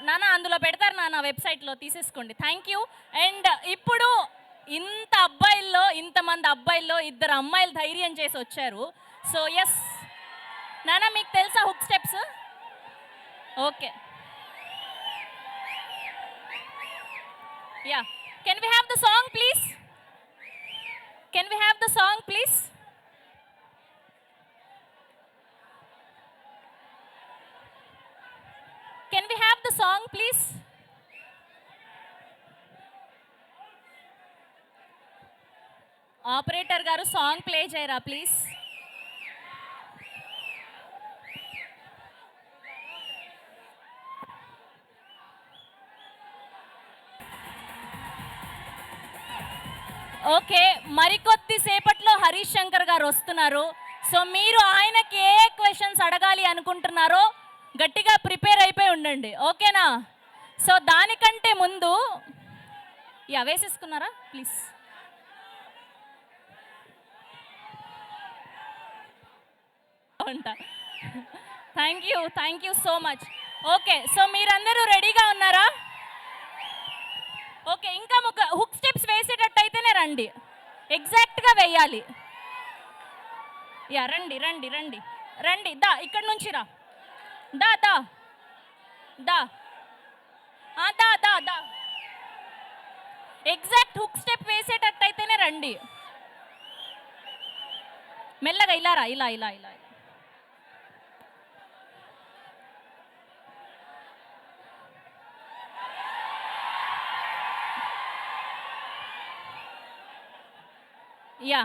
నాన్న అందులో పెడతారు నాన్న, వెబ్సైట్లో తీసేసుకోండి. Thank you. అండ్ ఇప్పుడు ఇంతమంది అబ్బాయిల్లో 2 అమ్మాయిలు ధైర్యం చేసి వచ్చారు. సో ఎస్ నాన్న, మీకు తెలుసా hook steps? Okay. Yeah. Can we have the song, please? Can we have the song, please? Can we have the song, please? Operator garu song play cheyara please. Okay, మరికొద్ది సేపట్లో హరీష్ శంకర్ గారు వస్తున్నారు. So మీరు ఆయనకి ఏ questions అడగాలి అనుకుంటున్నారో గట్టిగా prepare అయిపోయి ఉండండి. ఓకేనా? సో దానికంటే ముందు వేసేసుకున్నారా please? Thank you so much. Okay, so మీరందరూ రెడీగా ఉన్నారా? ఓకే, ఇంకా హుక్ స్టెప్స్ వేసేటట్టయితేనే రండి, ఎగ్జాక్ట్గా వేయాలి. యా, రండి. దా, ఇక్కడ నుంచి రా. దా. ఎగ్జాక్ట్ హుక్ స్టెప్ వేసేటట్టయితేనే రండి. మెల్లగా ఇలా రా, ఇలా. Yeah,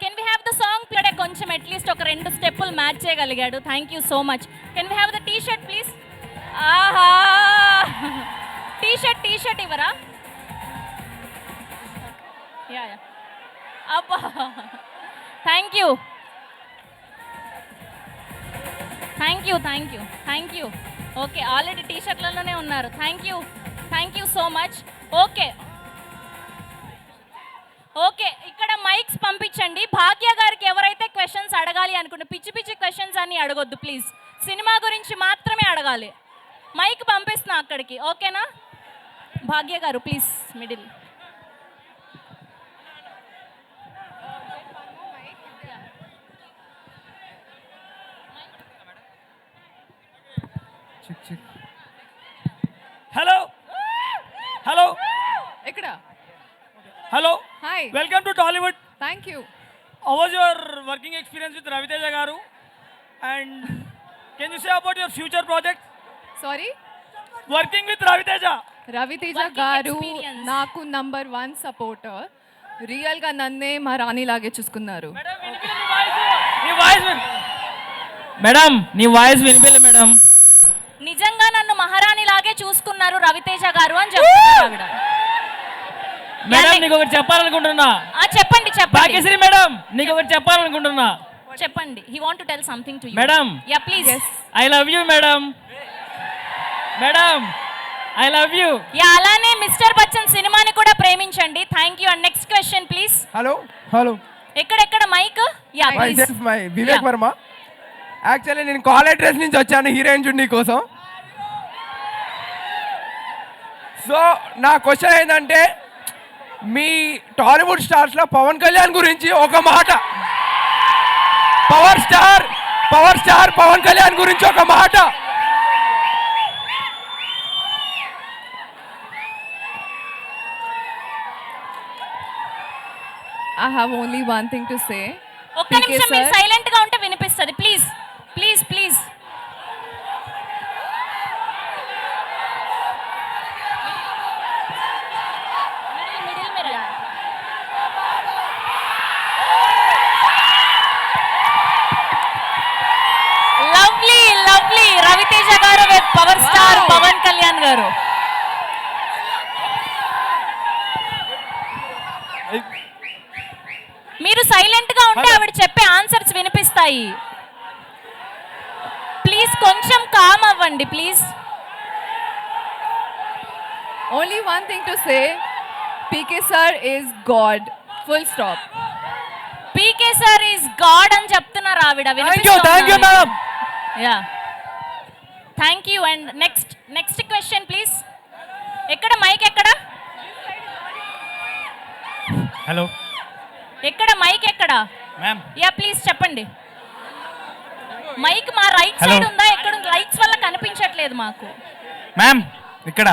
can we have the song? కొంచెం అట్లీస్ట్ ఒక 2 స్టెప్పులు మ్యాచ్ చేయగలిగాడు. Thank you so much. Can we have the T shirt please? ఆహా, టీ షర్ట్ ఇవ్వరా? యా. అబ్బా, థ్యాంక్ యూ. ఓకే, ఆల్రెడీ టీ షర్ట్లలోనే ఉన్నారు. Thank you so much. Okay, ఇక్కడ మైక్స్ పంపించండి. భాగ్య గారికి ఎవరైతే క్వశ్చన్స్ అడగాలి అనుకుంటే పిచ్చి క్వశ్చన్స్ అన్ని అడగొద్దు ప్లీజ్. సినిమా గురించి మాత్రమే అడగాలి. మైక్ పంపిస్తున్నా అక్కడికి. ఓకేనా? భాగ్య గారు ప్లీజ్ మిడిల్. హలో ఎక్కడ? Hello, hi, welcome to Tollywood. Thank you. How was your working experience with Raviteja garu? And can you say about your future projects? Sorry, Working with Raviteja. Raviteja Working గారు experience. నాకు #1 supporter. రియల్గా నన్నే మా రాణి లాగే చూసుకున్నారు. Madam నీ voice వినిపిలే madam. నిజంగా నన్ను మహారాణి లాగే చూసుకున్నారు రవితేజ గారు అని చెప్తున్నారు ఆవిడ. మేడం నీకు ఒకటి చెప్పాలనుకుంటున్నా. చెప్పండి చెప్పండి భాగ్యశ్రీ మేడం నీకు ఒకటి చెప్పాలనుకుంటున్నా. చెప్పండి. He want to tell something to you. Madam yeah please. I love you madam. Madam I love you. Yeah అలానే మిస్టర్ బచ్చన్ సినిమాని కూడా ప్రేమించండి. Thank you. And next question please. Hello ఎక్కడ mic? Yeah please. Vivek Varma. Actually నేను college dress నుంచి వచ్చాను heroine చున్నీ కోసం. So నా క్వశ్చన్ ఏంటంటే మీ టాలీవుడ్ స్టార్స్లో పవన్ కళ్యాణ్ గురించి ఒక మాట, పవర్ స్టార్ పవన్ కళ్యాణ్ గురించి ఒక మాట. I have only one thing to say. ఒక్క నిమిషం మీరు సైలెంట్ గా ఉంటే వినిపిస్తది. Please please please. Lovely lovely Ravi Teja గారు with power star Pavan Kalyan గారు. మీరు సైలెంట్ గా ఉంటే ఆవిడ చెప్పే ఆన్సర్స్ వినిపిస్తాయి. ప్లీజ్ కొంచెం కామ్ అవ్వండి please. Only one thing to say. PK sir is God. Full stop. PK sir is God అని చెప్తున్నారు ఆవిడ. Thank you madam. Yeah thank you. And next question please. ఎక్కడ మైక్ ఎక్కడ? హలో ఎక్కడ mic ఎక్కడ? Ma'am. Yeah please చెప్పండి. Mic మా right side ఉందా? ఎక్కడ? లైట్స్ వల్ల కనిపించట్లేదు మాకు. మ్యామ్ ఇక్కడ.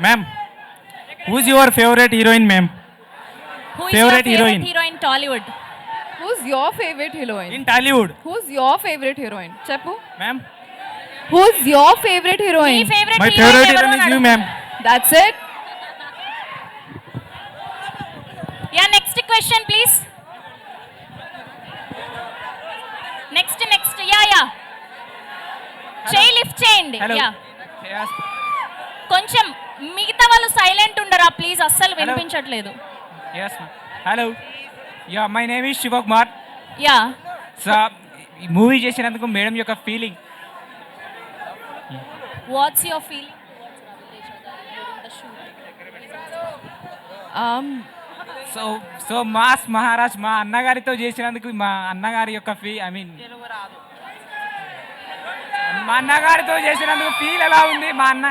Ma'am who's your favourite heroine ma'am? Favourite heroine Tollywood. Who's your favorite heroine? In Tollywood. Who's your favorite heroine? Cheppu. Ma'am Who's your favorite me heroine? Favourite my favourite heroine is you ma'am. That's it. Yeah next question please. Next yeah చేయి lift చేయండి. Yeah కొంచెం మిగతా వాళ్ళు silent ఉండరా please, అస్సలు వినిపించట్లేదు. Yes hello. Yeah my name is Shivakumar. Yeah so ఈ movie చేసినందుకు మేడం యొక్క feeling. What's your feeling? So mass Maharaj మా అన్నగారితో చేసినందుకు మా అన్నగారి యొక్క మా అన్నగారితో చేసినందుకు ఫీల్ ఎలా ఉంది? మా అన్న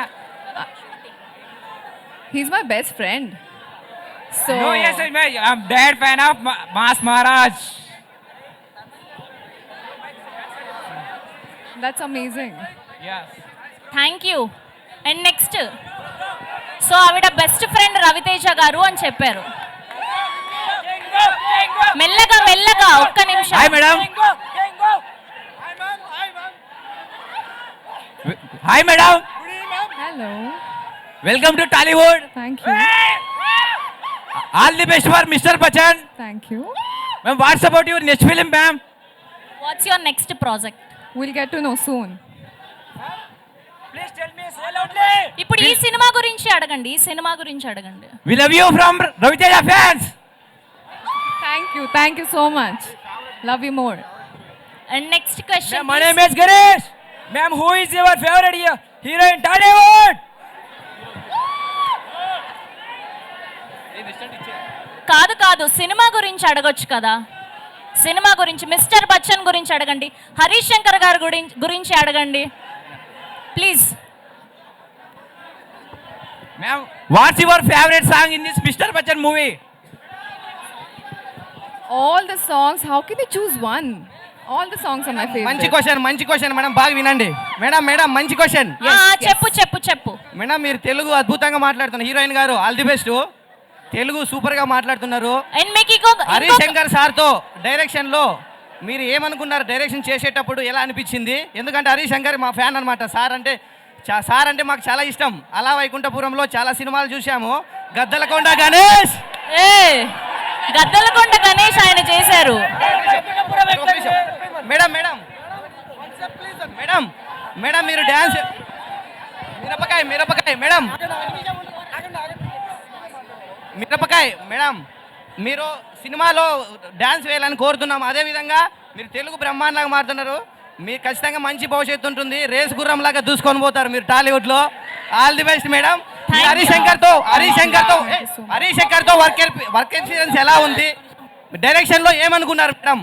He's my best friend. So No, yes, I'm dead fan of Mas Maharaj. that's amazing. Yes. Thank you. And next so ఆవిడ బెస్ట్ ఫ్రెండ్ రవితేజ గారు అని చెప్పారు. మెల్లగా ఒక్క నిమిషం. Hi madam. Hi madam. Hello. Welcome to Tollywood. Thank you. All the best for mister Bachchan. Thank you. Ma'am what's about your next film ma'am? What's your next project? We'll get to know soon. Please tell me so loudly. ఇప్పుడు ఈ సినిమా గురించి అడగండి. We love you from Raviteja fans. Thank you so much. Love you more. And next question. My name is Ganesh. Ma'am who is your favourite heroine Tollywood? కాదు cinema గురించి అడగొచ్చు కదా. Cinema గురించి మిస్టర్ బచ్చన్ గురించి అడగండి. హరీష్ శంకర్ గారి గురించి అడగండి please. Ma'am what's your favourite song in this mister Bachchan movie? All the songs, how can you choose one? All the songs are my favorite. మంచి క్వశ్చన్ మేడం, బాగా వినండి. మేడం మంచి క్వశ్చన్. చెప్పు. మేడం మీరు తెలుగు అద్భుతంగా మాట్లాడుతున్నారు. హీరోయిన్ గారు all the best. Telugu super గా మాట్లాడుతున్నారు. అండ్ మీకు హరీష్ శంకర్ సార్తో డైరెక్షన్ లో మీరు ఏమనుకున్నారు? డైరెక్షన్ చేసేటప్పుడు ఎలా అనిపించింది? ఎందుకంటే హరీష్ శంకర్ మా ఫ్యాన్ అనమాట. సార్ అంటే మాకు చాలా ఇష్టం. అలా వైకుంఠపురంలో చాలా సినిమాలు చూసాము. గద్దలకొండ గణేష్ ఆయన చేశారు. మేడం మీరు డ్యాన్స్ మిరపకాయ మిరపకాయ మిరపకాయ మేడం మిరపకాయ మేడం మీరు సినిమాలో డ్యాన్స్ వేయాలని కోరుతున్నాం. అదేవిధంగా మీరు తెలుగు బ్రహ్మాండంగా మారుతున్నారు. మీరు ఖచ్చితంగా మంచి భవిష్యత్తు ఉంటుంది. రేస్ గుర్రం లాగా దూసుకొని పోతారు మీరు టాలీవుడ్లో. All the best madam. Harish శంకర్తో వర్క్ ఎక్స్పీరియన్స్ ఎలా ఉంది? డైరెక్షన్లో ఏమనుకున్నారు మేడం?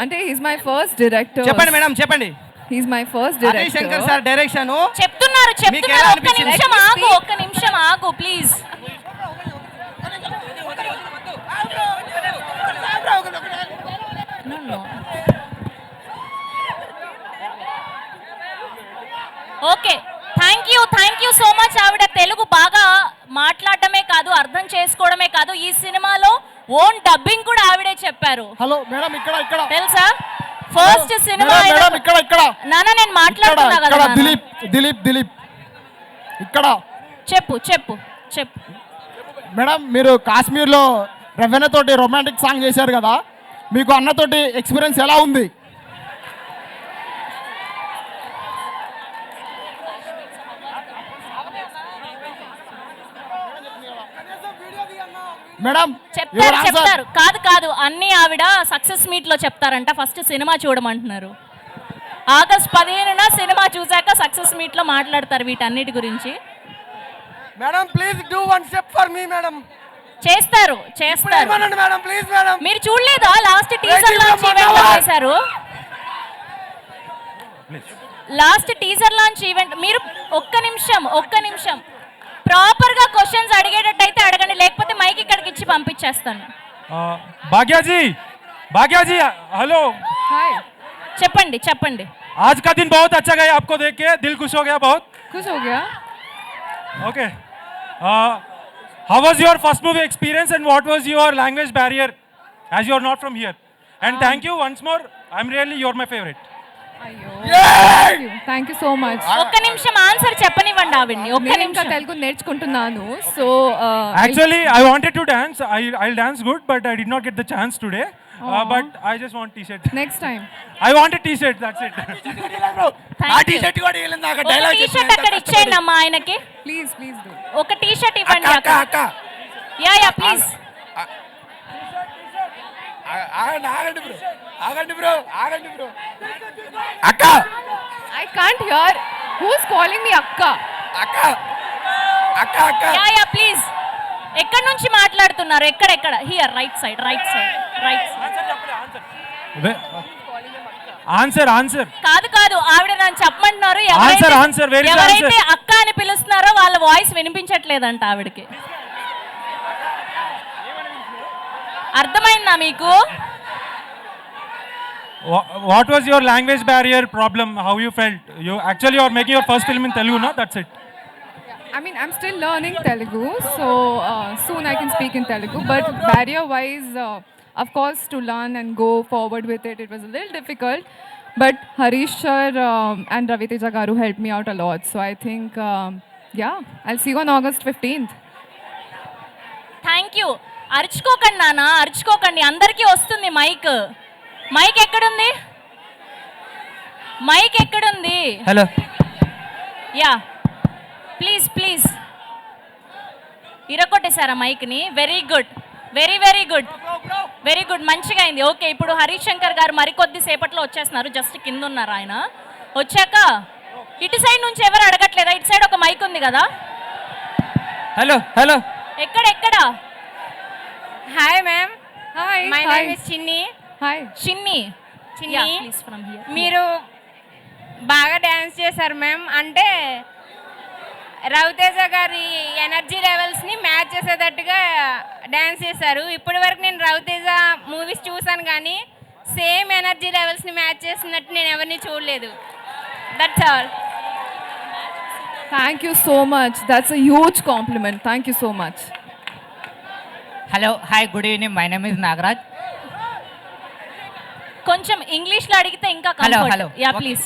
అంటే he's my first director. చెప్పండి మేడం చెప్పండి. He's my first Harish Shankar director. Sir direction చెప్తున్నారు మీకు ఎలా ఒక్క అనిపించింది? నిమిషం ఆగు please. Okay, thank you so much. ఆవిడ తెలుగు బాగా మాట్లాడటమే కాదు, అర్థం చేసుకోవడమే కాదు, ఈ సినిమాలో ఓన్ డబ్బింగ్ కూడా ఆవిడే చెప్పారు. హలో మేడం ఇక్కడ తెలుసా? ఫస్ట్ సినిమా ఇక్కడ నాన్న నేను మాట్లాడుతున్నా కదా నాన్న. దిలీప్ ఇక్కడ చెప్పు మేడం మీరు కాశ్మీర్లో రవీణ తోటి రొమాంటిక్ సాంగ్ చేశారు కదా, మీకు అన్నతోటి ఎక్స్పీరియన్స్ ఎలా ఉంది? మేడం చెప్తారు కాదు అన్ని ఆవిడ సక్సెస్ మీట్ లో చెప్తారంట. ఫస్ట్ సినిమా చూడమంటున్నారు. ఆగస్ట్ 15న సినిమా చూసాక సక్సెస్ మీట్ లో మాట్లాడతారు వీటన్నిటి గురించి. Madam please do one step for me madam. చేస్తారు మేడం ప్లీజ్ మేడం. మీరు చూడలేదా? లాస్ట్ టీజర్ లాంచ్ ఈవెంట్ లో చేశారు. లాస్ట్ టీజర్ లాంచ్ ఈవెంట్ మీరు ఒక్క నిమిషం ప్రాపర్ గా క్వశ్చన్స్ అడిగేటట్టయితే అడగండి, లేకపోతే మైక్ ఇక్కడికి ఇచ్చి పంపించేస్తాను. भाग्या जी हेलो. Hi. చెప్పండి. आज का दिन बहुत अच्छा गया आपको देख के, दिल खुश हो गया बहुत. खुश हो गया. Okay. How was your first movie experience and what was your language barrier as you are not from here? And thank you once more. You're my favorite. Thank you so much. ఒక్క నిమిషం answer చెప్పనివ్వండి ఆవిడ్ని. ఒక్క నేను ఇంకా నిమిషం. తెలుగు నేర్చుకుంటున్నాను. So Actually, I wanted to dance. I'll dance good, but I did not get the chance today. But I just want t-shirt. Next time I want a t-shirt. That's it. Thank you. ఒక T-shirt అక్కడ ఇచ్చేయండి అమ్మా ఆయనకి. Please do. ఒక T shirt ఇవ్వండి అక్క. Yeah please. ఆగండి bro అక్క I can't hear who's calling me అక్క. Yeah please. ఎక్కడి నుంచి మాట్లాడుతున్నారు? ఎక్కడ? Here right side. Answer. కాదు ఆవిడ నన్ను చెప్పమంటున్నారు. Answer. Where is the ఎవరైతే answer? అక్క అని పిలుస్తున్నారో వాళ్ళ వాయిస్ వినిపించట్లేదంట ఆవిడకి. అర్థమైందా మీకు? What was your language barrier problem? How you felt? You are making your first film in Telugu, no? That's it. I mean, I'm still learning Telugu, so soon I can speak in Telugu. But barrier-wise, of course, to learn and go forward with it, it was a little difficult. But Harish sir and Raviteja garu helped me out a lot. So I think, I'll see you on August 15th. Thank you. అరుచుకోకండి నాన్న, అరుచుకోకండి. అందరికీ వస్తుంది mic. Mic ఎక్కడుంది? హలో. Yeah please. ఇరగొట్టేశారా మైక్ని? Very good. మంచిగా అయింది. ఓకే, ఇప్పుడు హరీష్ శంకర్ గారు మరికొద్ది సేపట్లో వచ్చేస్తున్నారు. జస్ట్ కింద ఉన్నారు ఆయన. వచ్చాక ఇటు సైడ్ నుంచి ఎవరు అడగట్లేదా? ఇటు సైడ్ ఒక మైక్ ఉంది కదా. హలో. ఎక్కడ? Hi ma'am. Hi. My name is చిన్ని. Hi. చిన్ని. చిన్ని. Please from here. మీరు బాగా డ్యాన్స్ చేశారు మ్యామ్. అంటే రవితేజ గారి ఎనర్జీ లెవెల్స్ని మ్యాచ్ చేసేటట్టుగా డ్యాన్స్ చేశారు. ఇప్పటి వరకు నేను రవితేజ మూవీస్ చూసాను, కానీ సేమ్ ఎనర్జీ లెవెల్స్ని మ్యాచ్ చేసినట్టు నేను ఎవరిని చూడలేదు. That's all. Thank you so much. That's a huge compliment. Thank you so much. Hello. Hi. Good evening. My name is Nagraj. కొంచెం ఇంగ్లీష్లో అడిగితే ఇంకా Hello. Yeah please.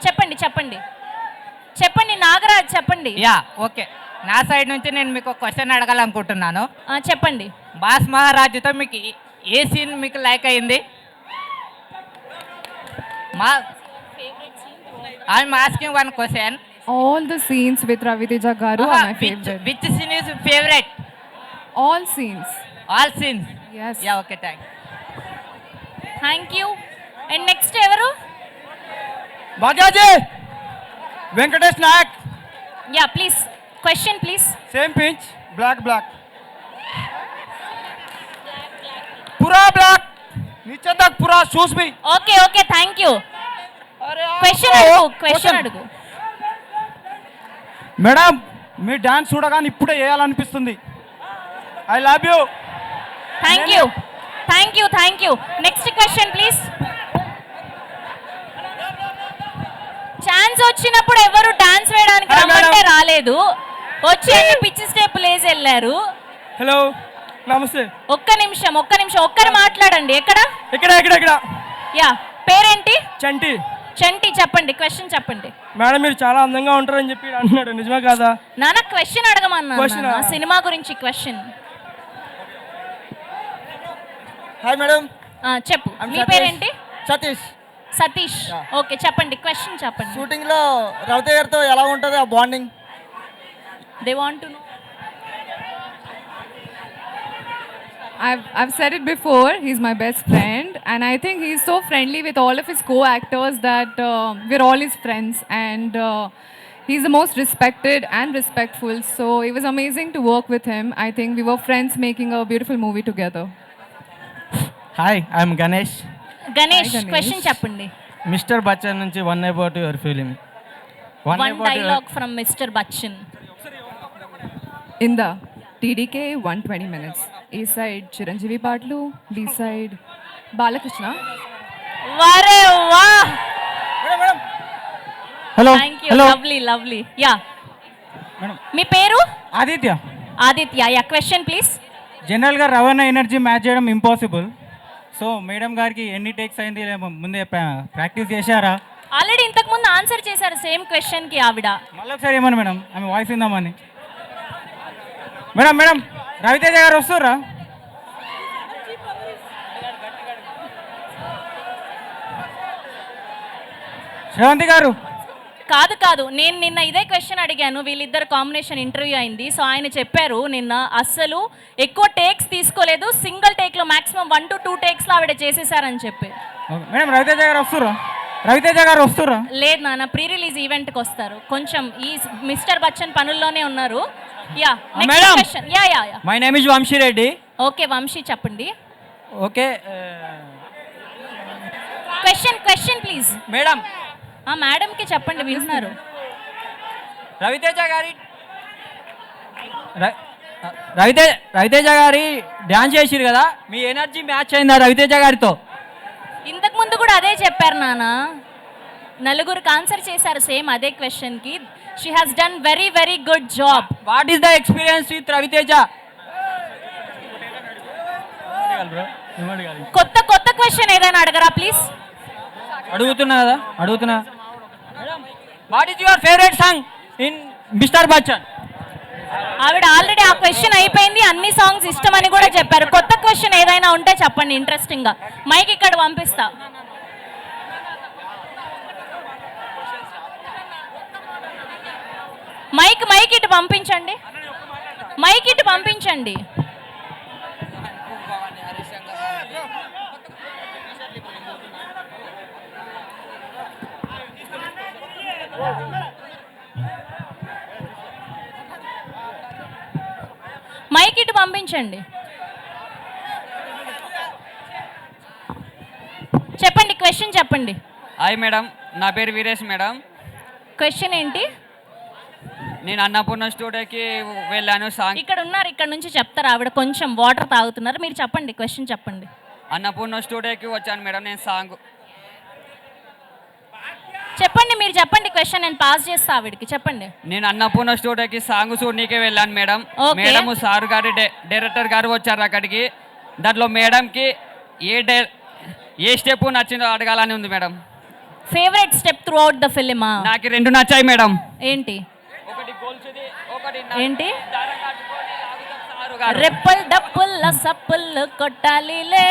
చెప్పండి నాగరాజ్, చెప్పండి. ఓకే. నా సైడ్ నుంచి నేను మీకు క్వశ్చన్ అడగాలనుకుంటున్నాను. చెప్పండి. బాస్ మహారాజుతో మీకు ఏ సీన్ మీకు లైక్ అయింది? I'm asking one question. All the scenes with Ravi Teja Garu are my Which, favorite. which scene is favorite? All scenes. All scenes. Yes. Yeah, okay, thanks. Thank you. And next ఎవరు? Bhagyaji Venkatesh Nayak yeah please, question please. Same pinch black పూరా black नीचे तक पूरा shoes भी okay okay, thank you. Question అడుగు. Madam మీ dance చూడగానే ఇప్పుడే వేయాలనిపిస్తుంది. I love you. Thank you. Next question please. Chance వచ్చినప్పుడు ఎవరు డాన్స్ వేయడానికి రమ్మంటే రాలేదు, వచ్చి అన్ని పిచ్చి స్టెప్పులు వేసి వెళ్ళారు. హలో నమస్తే. ఒక్క నిమిషం ఒక్కరు మాట్లాడండి. ఎక్కడ? యా, పేరేంటి? చంటి. చెప్పండి, క్వశ్చన్ చెప్పండి. మేడం మీరు చాలా అందంగా ఉంటారని చెప్పి అంటున్నాడు, నిజమే కాదా? నాన్న క్వశ్చన్ అడగమన్నా, సినిమా గురించి క్వశ్చన్. Hi madam. చెప్పు, మీ పేరేంటి? సతీష్. ఓకే, చెప్పండి, క్వశ్చన్ చెప్పండి. షూటింగ్ లో రవితేజ గారితో ఎలా ఉంటుంది ఆ bonding? They want to know. I've said it before, he's my best friend, and I think he's so friendly with all of his co-actors that we're all his friends, and he's the most respected and respectful, so it was amazing to work with him. I think we were friends making a beautiful movie together. Hi I'm Ganesh. Question చెప్పండి. Mister Bachchan నుంచి one about your film. One dialogue from mister Bachchan. In the TDK 120 minutes. A side Chiranjeevi పాటలు, B side Balakrishna. వరే వా. Hello thank you. Lovely. Yeah, మీ పేరు? Aditya. Yeah, question please. జనరల్గా రవాణా energy match చేయడం ఇంపాసిబుల్. సో మేడం గారికి ఎన్ని టేక్స్ అయింది, ముందే ప్రాక్టీస్ చేశారా? ఆల్రెడీ ఇంతకు ముందు ఆన్సర్ చేశారు సేమ్ క్వశ్చన్ కి ఆవిడ. మళ్ళీ ఒకసారి ఏమన్నా మేడం, ఆమె వాయిస్ ఇందామని. మేడం రవితేజ గారు వస్తుర్రా? శ్రవంతి గారు. కాదు, నేను నిన్న ఇదే క్వశ్చన్ అడిగాను. వీళ్ళిద్దరు కాంబినేషన్ ఇంటర్వ్యూ అయింది. సో ఆయన చెప్పారు నిన్న అస్సలు ఎక్కువ టేక్స్ తీసుకోలేదు, సింగిల్ టేక్లో మాక్సిమం 1 to 2 టేక్స్లో ఆవిడ చేసేసారని చెప్పి. మేడం రవితేజ గారు వస్తుర్రా? లేదు నాన్న, ప్రీ రిలీజ్ ఈవెంట్కి వస్తారు. కొంచెం ఈ మిస్టర్ బచ్చన్ పనుల్లోనే ఉన్నారు. Yeah, next question. Yeah. My name is Vamshi Reddy. Okay, Vamshi చెప్పండి. Okay question please. మేడం మేడంకి చెప్పండి, వింటున్నారు. రవితేజ గారి డాన్స్ చేసిరు కదా, మీ ఎనర్జీ మ్యాచ్ అయిందా రవితేజ గారితో? ఇంతకు ముందు కూడా అదే చెప్పారు నాన్న, నలుగురికి ఆన్సర్ చేశారు సేమ్ అదే క్వశ్చన్ కి. She has done very good job. What is the experience with Raviteja? కొత్త క్వశ్చన్ ఏదైనా అడగరా ప్లీజ్. అడుగుతున్నా. What is your favourite song in mister Bachchan? ఆవిడ ఆల్రెడీ ఆ క్వశ్చన్ అయిపోయింది, అన్ని సాంగ్స్ ఇష్టమని కూడా చెప్పారు. కొత్త క్వశ్చన్ ఏదైనా ఉంటే చెప్పండి ఇంట్రెస్టింగ్ గా. మైక్ ఇక్కడ పంపిస్తా. మైక్ ఇటు పంపించండి. మైక్ ఇటు పంపించండి. చెప్పండి, క్వశ్చన్ చెప్పండి. హాయ్ మేడం, నా పేరు వీరేష్ మేడం. క్వశ్చన్ ఏంటి? నేను అన్నపూర్ణ స్టూడియోకి వెళ్ళాను. సాంగ్ ఇక్కడ ఉన్నారు, ఇక్కడ నుంచి చెప్తారు. ఆవిడ కొంచెం వాటర్ తాగుతున్నారు. మీరు చెప్పండి, క్వశ్చన్ చెప్పండి. అన్నపూర్ణ స్టూడియోకి వచ్చాను మేడం. నేను సాంగ్ చెప్పండి, మీరు చెప్పండి క్వశ్చన్. నేను పాస్ చేస్తా ఆవిడకి. చెప్పండి. నేను అన్నపూర్ణ స్టూడియోకి సాంగ్ చూడనీకే వెళ్ళాను మేడం. మేడం సార్ గారి డైరెక్టర్ గారు వచ్చారు అక్కడికి. దాంట్లో మేడంకి ఏ స్టెప్ నచ్చిందో అడగాలని ఉంది madam. Favourite step throughout the ఫిలిమా? నాకు 2 నచ్చాయి మేడం. ఏంటి? ఏంటి? రెప్పల్ డప్పుల్ల సప్పుల్ కొట్టాలిలే.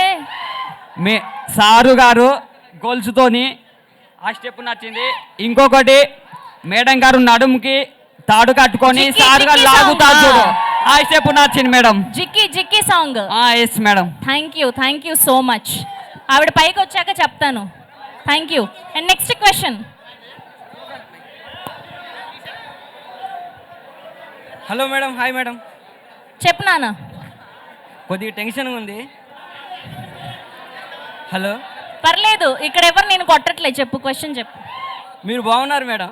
సారు గారు గోల్స్తోని ఆ స్టెప్ నచ్చింది. ఇంకొకటి మేడం గారు నడుముకి తాడు కట్టుకొని జిక్కి, సార్ గారు జిక్కి లాగుతారు song. చూడు, ఆ స్టెప్ నచ్చింది madam. Jikki song. Yes madam. Thank you so much. ఆవిడ పైకి వచ్చాక చెప్తాను. Thank you. And next question. Hello madam, hi madam. చెప్పు నాన్న. కొద్దిగా టెన్షన్ ఉంది. హలో, పర్లేదు, ఇక్కడ ఎవరు నేను కొట్టట్లేదు. చెప్పు, క్వశ్చన్ చెప్పు. మీరు బాగున్నారు మేడం.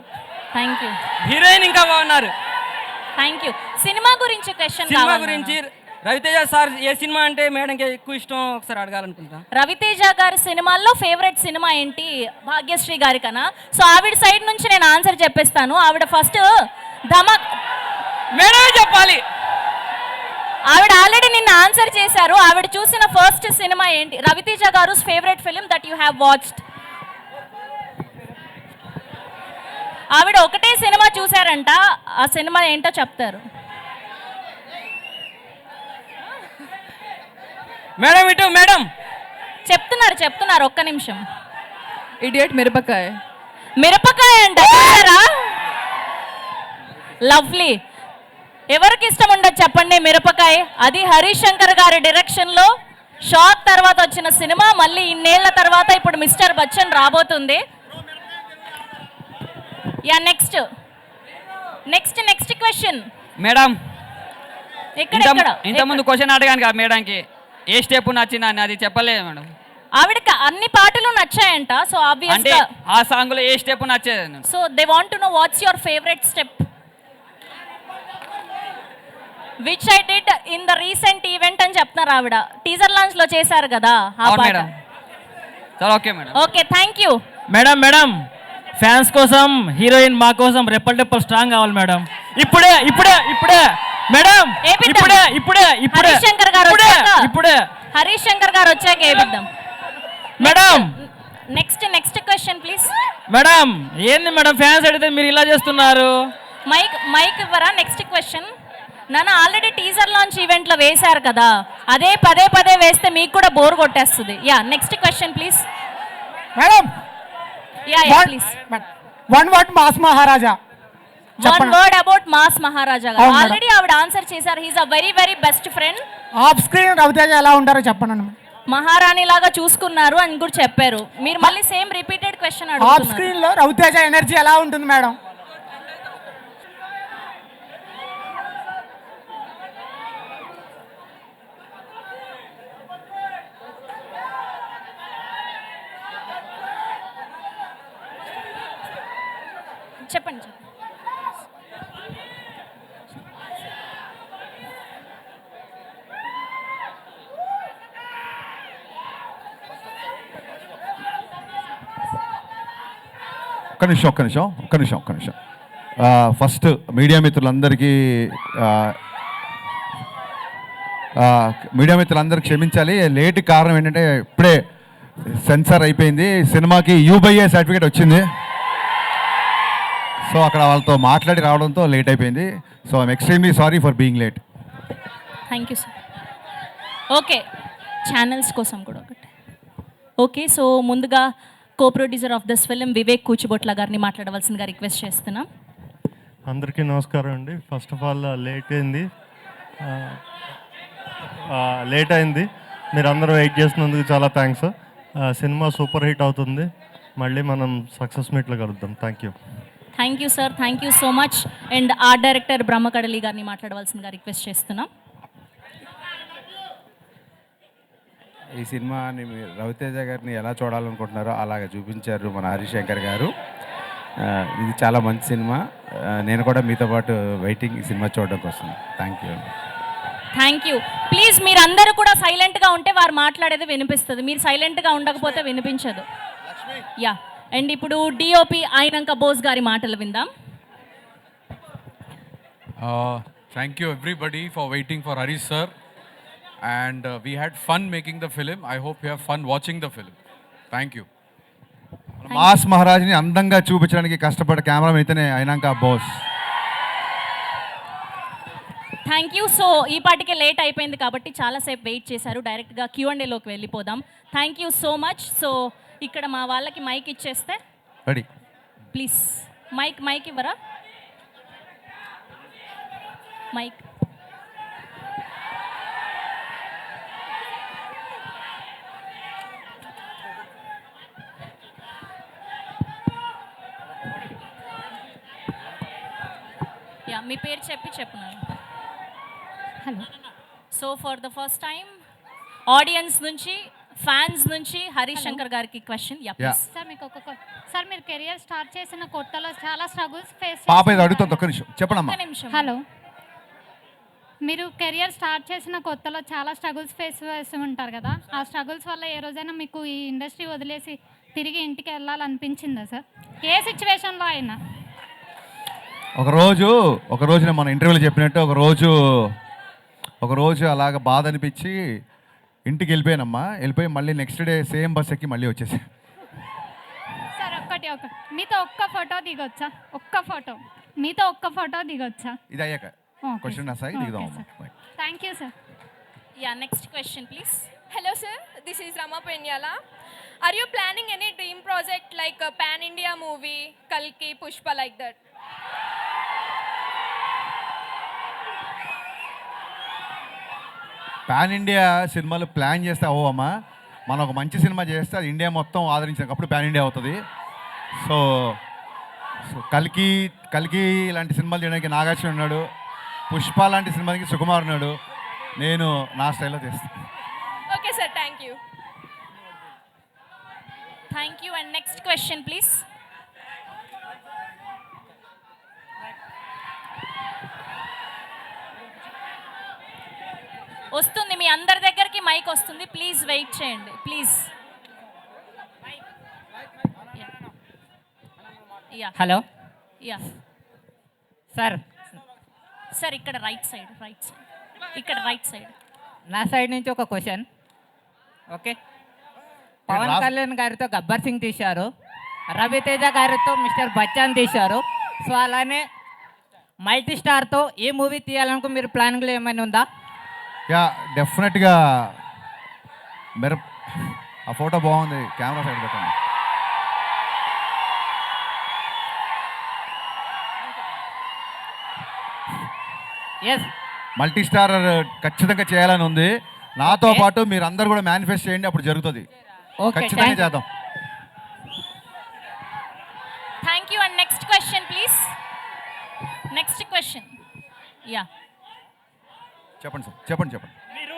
Thank you. హీరోయిన్ ఇంకా బాగున్నారు. Thank you. సినిమా గురించి క్వశ్చన్ సినిమా గురించి రవితేజ సార్ ఏ సినిమా అంటే మేడంకి ఎక్కువ ఇష్టం ఒకసారి అడగాలనుకుంటా. రవితేజ గారి సినిమాల్లో ఫేవరెట్ సినిమా ఏంటి? భాగ్యశ్రీ గారి కన్నా. సో ఆవిడ సైడ్ నుంచి నేను ఆన్సర్ చెప్పేస్తాను. ఆవిడ ఫస్ట్ ధమాక్ మేడమే చెప్పాలి. ఆవిడ ఆల్రెడీ నిన్న ఆన్సర్ చేశారు. ఆవిడ చూసిన ఫస్ట్ సినిమా ఏంటి? రవితేజ గారు favourite film that you have watched. ఆవిడ ఒకటే సినిమా చూసారంట. ఆ సినిమా ఏంటో చెప్తారు. మేడం ఇటు మేడం చెప్తున్నారు ఒక్క నిమిషం. Idiot మిరపకాయ. మిరపకాయ అంట. చూసారా? లవ్లీ. ఎవరికి ఇష్టం ఉండదు చెప్పండి మిరపకాయ. అది హరీష్ శంకర్ గారి డైరెక్షన్లో షాక్ తర్వాత వచ్చిన సినిమా. మళ్ళీ ఇన్నేళ్ల తర్వాత ఇప్పుడు మిస్టర్ బచ్చన్ రాబోతుంది. యా, నెక్స్ట్ క్వశ్చన్ మేడం ఎక్కడ ఇంతకుముందు క్వశ్చన్ అడగాను కదా మేడంకి, ఏ స్టెప్ నచ్చిందని, అది చెప్పలేదు మేడం. ఆవిడకి అన్ని పాటలు నచ్చాయంట. సో అంటే ఆబ్వియస్గా ఆ సాంగ్ లో ఏ స్టెప్ నచ్చేది? So they want to know what's your favourite step which I did in the recent event అని చెప్తున్నారు. ఆవిడ టీజర్ లాంచ్ లో చేశారు కదా ఆ అవును పాట. మేడం. చాలా okay madam. Okay, thank you. Madam fans కోసం హీరోయిన్ మా కోసం రెప్పల్ స్ట్రాంగ్ కావాలి మేడం. ఇప్పుడే మేడం. ఏపిద్దాం. ఇప్పుడే హరీష్ శంకర్ గారు వచ్చాక. ఇప్పుడే హరీష్ శంకర్ గారు వచ్చాక ఏపిద్దాం. Madam. Next question please. Madam ఏంది మేడం, ఫ్యాన్స్ అడిగితే మీరు ఇలా చేస్తున్నారు? మైక్ ఇవ్వరా? Next question. నన్ను ఆల్రెడీ టీజర్ లాంచ్ ఈవెంట్ లో వేశారు కదా, అదే పదే వేస్తే మీకు కూడా బోర్ కొట్టేస్తుంది. Yeah, next question please. Madam yeah please. One word mass Maharaja. One word about mass మహారాజా గారు. అవును మేడం. ఆల్రెడీ ఆవిడ ఆన్సర్ చేశారు. He's a very best friend. Off screen Raviteja ఎలా ఉంటారో చెప్పండి. మహారాణి లాగా చూసుకున్నారు అని కూడా చెప్పారు. మీరు మళ్ళీ సేమ్ రిపీటెడ్ క్వశ్చన్ ఆఫ్ అడుగుతున్నారు. స్క్రీన్ లో రవితేజ ఎనర్జీ ఎలా ఉంటుంది మేడం? చెప్పండి. ఒక్క నిమిషం. ఫస్ట్ మీడియా మిత్రులందరికీ క్షమించాలి. లేట్ కారణం ఏంటంటే ఇప్పుడే సెన్సార్ అయిపోయింది. సినిమాకి U/A సర్టిఫికేట్ వచ్చింది. సో అక్కడ వాళ్ళతో మాట్లాడి రావడంతో లేట్ అయిపోయింది. So I'm extremely sorry for being late. Thank you sir. Okay, channels కోసం కూడా ఒకటి. ఓకే, సో ముందుగా co producer of this film Vivek Kuchibotla గారిని మాట్లాడవలసిందిగా రిక్వెస్ట్ చేస్తున్నాం. అందరికీ నమస్కారం అండి. ఫస్ట్ ఆఫ్ ఆల్ లేట్ అయింది. మీరు అందరూ వెయిట్ చేసినందుకు చాలా థ్యాంక్స్. సినిమా సూపర్ హిట్ అవుతుంది. మళ్ళీ మనం సక్సెస్ మీట్లో కలుద్దాం. Thank you sir. Thank you so much. And art director Brahmakadali గారిని మాట్లాడవలసిందిగా రిక్వెస్ట్ చేస్తున్నాం. ఈ సినిమాని రవితేజ గారిని ఎలా చూడాలనుకుంటున్నారో అలాగే చూపించారు మన హరీష్ శంకర్ గారు. ఇది చాలా మంచి సినిమా. నేను కూడా మీతో పాటు వెయిటింగ్ ఈ సినిమా చూడడం కోసం. Thank you. ప్లీజ్ మీరందరూ కూడా సైలెంట్గా ఉంటే వారు మాట్లాడేది వినిపిస్తుంది. మీరు సైలెంట్గా ఉండకపోతే వినిపించదు. యా, అండ్ ఇప్పుడు డిఓపి అయినంక బోస్ గారి మాటలు విందాం. Thank you everybody for waiting for Harish sir. And we had fun making the film. I hope you have fun watching the film. Thank you. Mass మహారాజ్ని అందంగా చూపించడానికి కష్టపడే కెమెరామెన్ ఇతనే అయినాక బోస్. Thank you. సో ఈ పాటికే లేట్ అయిపోయింది కాబట్టి చాలాసేపు వెయిట్ చేశారు. డైరెక్ట్గా Q&Aలోకి వెళ్ళిపోదాం. Thank you so much. So ఇక్కడ మా వాళ్ళకి మైక్ ఇచ్చేస్తే రెడీ. ప్లీజ్ మైక్ ఇవ్వరా? మైక్. యా, మీ పేరు చెప్పినాను. Hello. So for the first time audience నుంచి, ఫ్యాన్స్ నుంచి హరీష్ శంకర్ గారికి క్వశ్చన్. సార్ మీకు సార్ మీరు కెరియర్ స్టార్ట్ చేసిన కొత్తలో చాలా స్ట్రగుల్స్ ఫేస్ పాప ఇది అడుగుతుంది, ఒక్క నిమిషం చెప్పండమ్మా. హలో. మీరు కెరియర్ స్టార్ట్ చేసిన కొత్తలో చాలా స్ట్రగుల్స్ ఫేస్ చేస్తూ ఉంటారు కదా, ఆ స్ట్రగుల్స్ వల్ల ఏ రోజైనా మీకు ఈ ఇండస్ట్రీ వదిలేసి తిరిగి ఇంటికి వెళ్ళాలనిపించిందా సార్? ఏ సిచ్యువేషన్లో అయినా? ఒకరోజు నేను మన ఇంటర్వ్యూలో చెప్పినట్టు ఒకరోజు అలాగ బాధ అనిపించి ఇంటికి వెళ్ళిపోయి మళ్ళీ నెక్స్ట్ డే సేమ్ బస్ ఎక్కి మళ్ళీ వచ్చేసి. సార్ మీతో ఒక్క ఫోటో దిగొచ్చా? మీతో ఒక్క ఫోటో దిగొచ్చా? ఇది అయ్యాక క్వశ్చన్ రాసాయి దిగుదాం. Thank you sir. Yeah, next question please. Hello sir, this is Rama Penyala. Are you planning any dream project like a pan India movie, Kalki, Pushpa like that? Pan India సినిమాలు plan చేస్తే అవ్వమ్మా. మనం ఒక మంచి cinema చేస్తే అది India మొత్తం ఆదరించినప్పుడు pan India అవుతుంది. So కల్కి లాంటి సినిమాలు చేయడానికి నాగార్జున ఉన్నాడు, పుష్ప లాంటి సినిమాలకి సుకుమార్ ఉన్నాడు, నేను నా స్టైల్లో చేస్తాను. Okay sir, thank you. Thank you. And next question please. వస్తుంది, మీ అందరి దగ్గరికి మైక్ వస్తుంది, ప్లీజ్ వెయిట్ చేయండి ప్లీజ్. హలో. యా సార్ ఇక్కడ రైట్ సైడ్. నా సైడ్ నుంచి ఒక క్వశ్చన్. ఓకే, పవన్ కళ్యాణ్ గారితో గబ్బర్ సింగ్ తీశారు, రవితేజ గారితో మిస్టర్ బచ్చన్ తీశారు. సో అలానే మల్టీ స్టార్తో ఏ మూవీ తీయాలనుకో మీరు ప్లానింగ్లో ఏమైనా ఉందా? యా, డెఫినెట్గా. ఆ ఫోటో బాగుంది, కెమెరా సైడ్ పెట్టండి. ఎస్, మల్టీ స్టార్ ఖచ్చితంగా చేయాలని ఉంది. నాతో పాటు మీరు అందరు కూడా మేనిఫెస్ట్ చేయండి, అప్పుడు జరుగుతుంది. ఖచ్చితంగా చేద్దాం. Thank you. And next question please. Next question. Yeah, చెప్పండి సార్, చెప్పండి. మీరు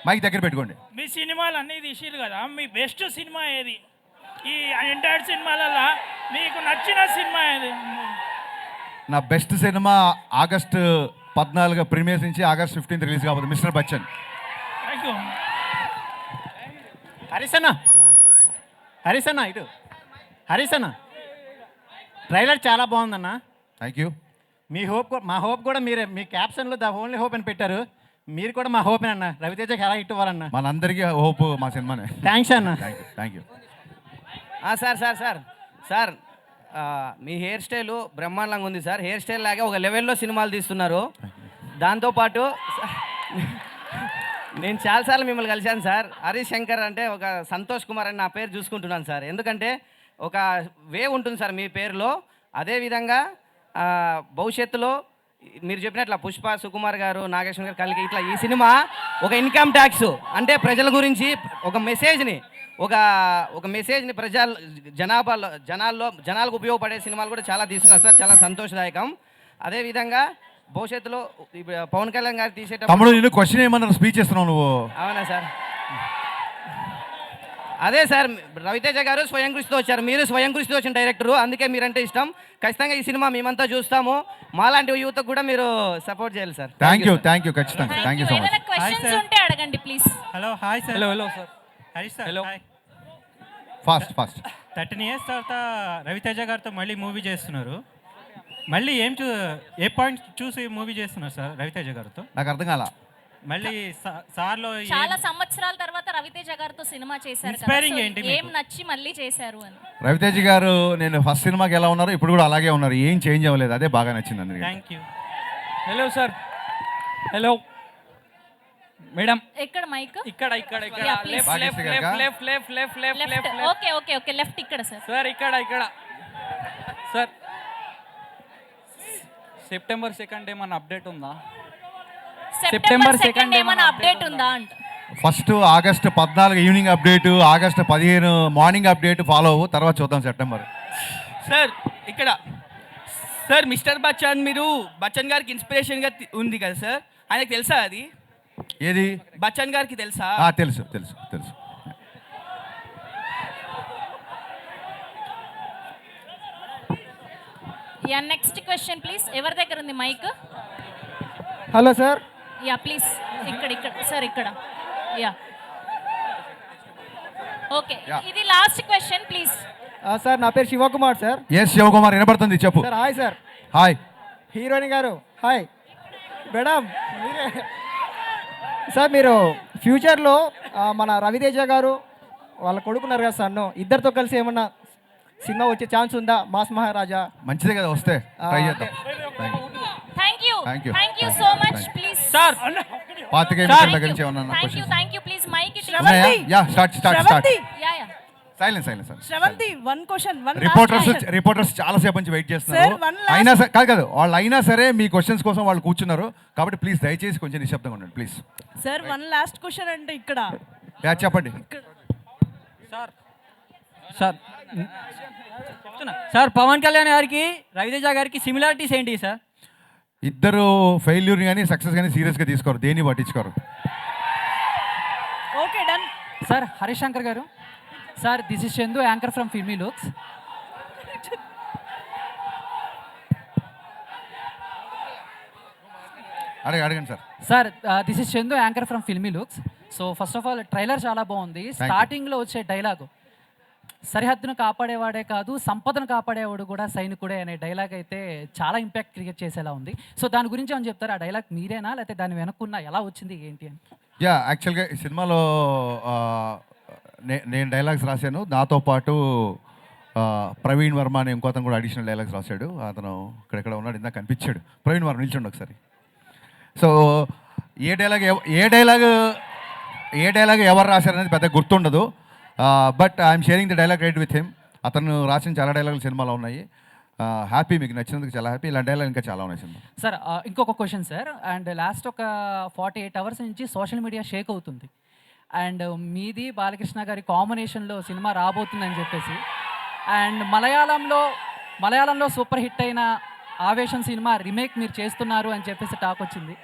మైక్ దగ్గర పెట్టుకోండి. మీ సినిమాలు అన్నీ తీసిరు కదా, మీ బెస్ట్ సినిమా ఏది? ఈ ఎంటైర్ సినిమాలలో మీకు నచ్చిన సినిమా ఏది? నా బెస్ట్ సినిమా ఆగస్ట్ 14 ప్రీమియర్స్ నుంచి ఆగస్ట్ 15 రిలీజ్ కాబోతుంది, mister Bachchan. Thank you. Harish అన్న ట్రైలర్ చాలా బాగుందన్న. Thank you. మా హోప్ కూడా మీరే, మీ క్యాప్షన్లో ద ఓన్లీ హోప్ అని పెట్టారు. మీరు కూడా మా హోప్ అన్న, రవితేజకి ఎలా హిట్ ఇవ్వాలన్న. మనందరికీ హోప్ మా సినిమానే. థ్యాంక్స్ అన్న. Thank you. Sir me hair style బ్రహ్మాండంగా ఉంది సార్. హెయిర్ స్టైల్ లాగే ఒక లెవెల్లో సినిమాలు తీస్తున్నారు. దాంతోపాటు నేను చాలాసార్లు మిమ్మల్ని కలిశాను సార్. హరీష్ శంకర్ అంటే ఒక సంతోష్ కుమార్ అని నా పేరు చూసుకుంటున్నాను సార్. ఎందుకంటే ఒక వే ఉంటుంది సార్ మీ పేరులో. అదేవిధంగా భవిష్యత్తులో మీరు చెప్పినట్ల పుష్ప, సుకుమార్ గారు, నాగేశ్వర గారు, కలిగి ఇట్లా ఈ సినిమా ఒక ఇన్కమ్ ట్యాక్స్ అంటే ప్రజల గురించి ఒక మెసేజ్ని జనాలకు ఉపయోగపడే సినిమాలు కూడా చాలా తీస్తున్నారు సార్. చాలా సంతోషదాయకం. అదేవిధంగా భవిష్యత్తులో పవన్ కళ్యాణ్ గారు తమ్ముడు నేను క్వశ్చన్ ఏమన్నా స్పీచ్ ఇస్తున్నావు నువ్వు? అవునా సార్? అదే సార్, రవితేజ గారు స్వయం కృషితో వచ్చారు, మీరు స్వయం కృషితో వచ్చిన డైరెక్టరు, అందుకే మీరంటే ఇష్టం. ఖచ్చితంగా ఈ సినిమా మేమంతా చూస్తాము. మాలాంటి యూత్ కూడా మీరు సపోర్ట్ చేయాలి సార్. థ్యాంక్ యూ ఖచ్చితంగా. Thank you so much. Questions ఉంటే అడగండి please. Hello. Hi sir. Hello sir. Harish sir. Hello. Fast 13 years తర్వాత రవితేజ గారితో మళ్ళీ మూవీ చేస్తున్నారు. మళ్ళీ ఏ పాయింట్ చూసి మూవీ చేస్తున్నారు సార్ రవితేజ గారితో? నాకు అర్థం కాల. మళ్ళీ సార్లో చాలా సంవత్సరాల తర్వాత రవితేజ గారితో సినిమా చేశారు కదా, Inspiring ఏంటి మీకు? ఏం నచ్చి మళ్ళీ చేశారు అని? రవితేజ గారు నేను ఫస్ట్ సినిమాకి ఎలా ఉన్నారో ఇప్పుడు కూడా అలాగే ఉన్నారు, ఏం చేంజ్ అవ్వలేదు. అదే బాగా నచ్చింది అందరికీ. Thank you. Hello sir. Hello. Madam ఎక్కడ మైక్? ఇక్కడ ఇక్కడ ఇక్కడ Yeah, please. Left left left left left left left left. Left okay okay okay left ఇక్కడ సార్. సార్ ఇక్కడ ఇక్కడ సార్ సెప్టెంబర్ 2 ఏమన్నా అప్డేట్ ఉందా? సెప్టెంబర్ 2 ఏమైనా అప్డేట్ ఉందా అంట. First August 14 evening update, August 15 morning update follow అవ్వు, తర్వాత చూద్దాం సెప్టెంబర్. సార్ ఇక్కడ సార్ మిస్టర్ బచ్చన్ మీరు బచ్చన్ గారికి ఇన్స్పిరేషన్గా ఉంది కదా సార్, ఆయనకు తెలుసా అది? ఏది? బచ్చన్ గారికి తెలుసా? తెలుసు తెలుసు తెలుసు. Yeah next question please. ఎవరి దగ్గర ఉంది mic? Hello sir. Yeah please ఇక్కడ ఇక్కడ సార్ ఇక్కడ. యా ఓకే ఇది లాస్ట్ క్వశ్చన్ ప్లీజ్. సార్ నా పేరు శివకుమార్ సార్. ఎస్ శివకుమార్ వినపడుతుంది, చెప్పు. Sir hi sir. Hi heroine గారు హాయ్. మేడం మీరే సార్, మీరు ఫ్యూచర్లో మన రవితేజ గారు వాళ్ళ కొడుకున్నారు కదా సన్ను, ఇద్దరితో కలిసి ఏమన్నా సినిమా వచ్చే ఛాన్స్ ఉందా? మాస్ మహారాజా. మంచిదే కదా, వస్తే ట్రై చేద్దాం. Thank you so much please sir. పాతికేయ దగ్గర నుంచి ఏమన్నా thank you please mike yeah start yeah yeah silence Sravanthi one question reporters చాలా సేపు నుంచి వెయిట్ చేస్తున్నారు. అయినా సరే కాదు వాళ్ళు అయినా సరే మీ క్వశ్చన్స్ కోసం వాళ్ళు కూర్చున్నారు కాబట్టి ప్లీజ్ దయచేసి కొంచెం నిశ్శబ్దంగా ఉండండి please. Sir one last question అంటే ఇక్కడ యా చెప్పండి సార్. సార్ చెప్తున్నా సార్, పవన్ కళ్యాణ్ గారికి రవితేజ గారికి సిమిలారిటీస్ ఏంటి సార్? ఇద్దరు ఫెయిల్యూర్ కానీ సక్సెస్ కానీ సీరియస్గా తీసుకోరు, దేన్ని పట్టించుకోరు. Okay done. Sir Harish Shankar గారు. Sir this is Chandu, anchor from filmy looks. అడగండి sir. Sir this is Chandu, anchor from filmy looks. So first of all trailer చాలా బాగుంది. స్టార్టింగ్లో వచ్చే డైలాగు సరిహద్దును కాపాడేవాడే కాదు సంపదను కాపాడేవాడు కూడా సైనికుడే అనే డైలాగ్ అయితే చాలా ఇంపాక్ట్ క్రియేట్ చేసేలా ఉంది. సో దాని గురించి ఏమని చెప్తారు? ఆ డైలాగ్ మీరేనా లేకపోతే దాని వెనక్కున్న ఎలా వచ్చింది ఏంటి అని? యా యాక్చువల్గా ఈ సినిమాలో నేను డైలాగ్స్ రాశాను, నాతో పాటు ప్రవీణ్ వర్మ అనే ఇంకోతను కూడా అడిషనల్ డైలాగ్స్ రాశాడు. అతను ఇక్కడెక్కడ ఉన్నాడు, ఇందాక కనిపించాడు. ప్రవీణ్ వర్మ నిల్చండి ఒకసారి. సో ఏ డైలాగ్ ఎవరు రాశారనేది పెద్ద గుర్తుండదు, but I'm sharing the dialogue right with him. అతను రాసిన చాలా డైలాగులు సినిమాలో ఉన్నాయి. హ్యాపీ, మీకు నచ్చినందుకు చాలా హ్యాపీ. ఇలా డైలాగ్ ఇంకా చాలా ఉన్నాయి సినిమా. సార్ ఇంకొక క్వశ్చన్ సార్. అండ్ లాస్ట్ ఒక 48 అవర్స్ నుంచి సోషల్ మీడియా షేక్ అవుతుంది. అండ్ మీది బాలకృష్ణ గారి కాంబినేషన్లో సినిమా రాబోతుందని చెప్పేసి, అండ్ మలయాళంలో సూపర్ హిట్ అయిన ఆవేశం సినిమా రీమేక్ మీరు చేస్తున్నారు అని చెప్పేసి టాక్ వచ్చింది.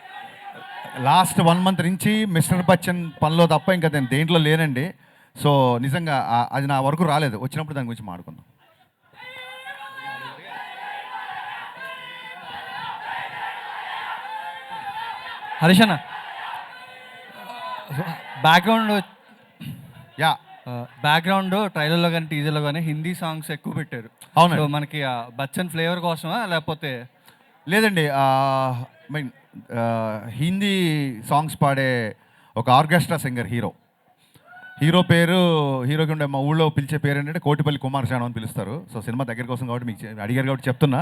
లాస్ట్ 1 month నుంచి మిస్టర్ బచ్చన్ పనిలో తప్ప ఇంకా నేను దేంట్లో లేనండి. సో నిజంగా అది నా వరకు రాలేదు, వచ్చినప్పుడు దాని గురించి మాట్లాడుకుందాం. హరీష్ అన్న బ్యాక్గ్రౌండ్ ట్రైలర్లో కానీ టీజర్లో కానీ హిందీ సాంగ్స్ ఎక్కువ పెట్టారు. అవును, మనకి బచ్చన్ ఫ్లేవర్ కోసమా లేకపోతే? లేదండి, మీన్ హిందీ సాంగ్స్ పాడే ఒక ఆర్కెస్ట్రా సింగర్ హీరోకి ఉండే మా ఊళ్ళో పిలిచే పేరు ఏంటంటే కోటిపల్లి కుమార్ శాను అని పిలుస్తారు. సో సినిమా దగ్గర కోసం కాబట్టి మీకు అడిగారు కాబట్టి చెప్తున్నా.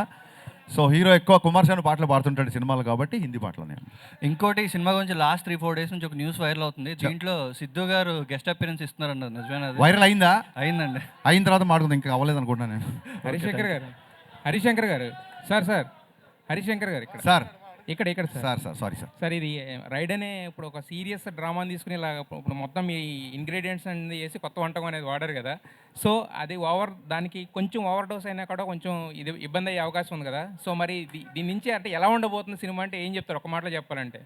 సో హీరో ఎక్కువ కుమార్ శాను పాటలు పాడుతుంటాడు సినిమాలు కాబట్టి హిందీ పాటలు. నేను ఇంకోటి సినిమా గురించి లాస్ట్ 3-4 days నుంచి ఒక న్యూస్ వైరల్ అవుతుంది. దీంట్లో సిద్ధు గారు గెస్ట్ అపియరెన్స్ ఇస్తున్నారన్నారు, నిజమేనా? వైరల్ అయిందా? అయిందండి. అయిన తర్వాత మాట్లాడుకుందాం, ఇంకా అవ్వలేదు అనుకుంటున్నాను నేను. హరిశంకర్ గారు సార్ హరిశంకర్ గారు ఇక్కడ సార్ సారీ సార్ ఇది రైడ్ అనే ఇప్పుడు ఒక సీరియస్ డ్రామాని తీసుకుని ఇలా ఇప్పుడు మొత్తం ఈ ఇంగ్రీడియంట్స్ అనేది వేసి కొత్త వంటకం అనేది వాడారు కదా. సో అది దానికి కొంచెం ఓవర్ డోస్ అయినా కూడా కొంచెం ఇది ఇబ్బంది అయ్యే అవకాశం ఉంది కదా. సో మరి దీని నుంచి అంటే ఎలా ఉండబోతుంది సినిమా అంటే ఏం చెప్తారు ఒక మాటలో చెప్పాలంటే?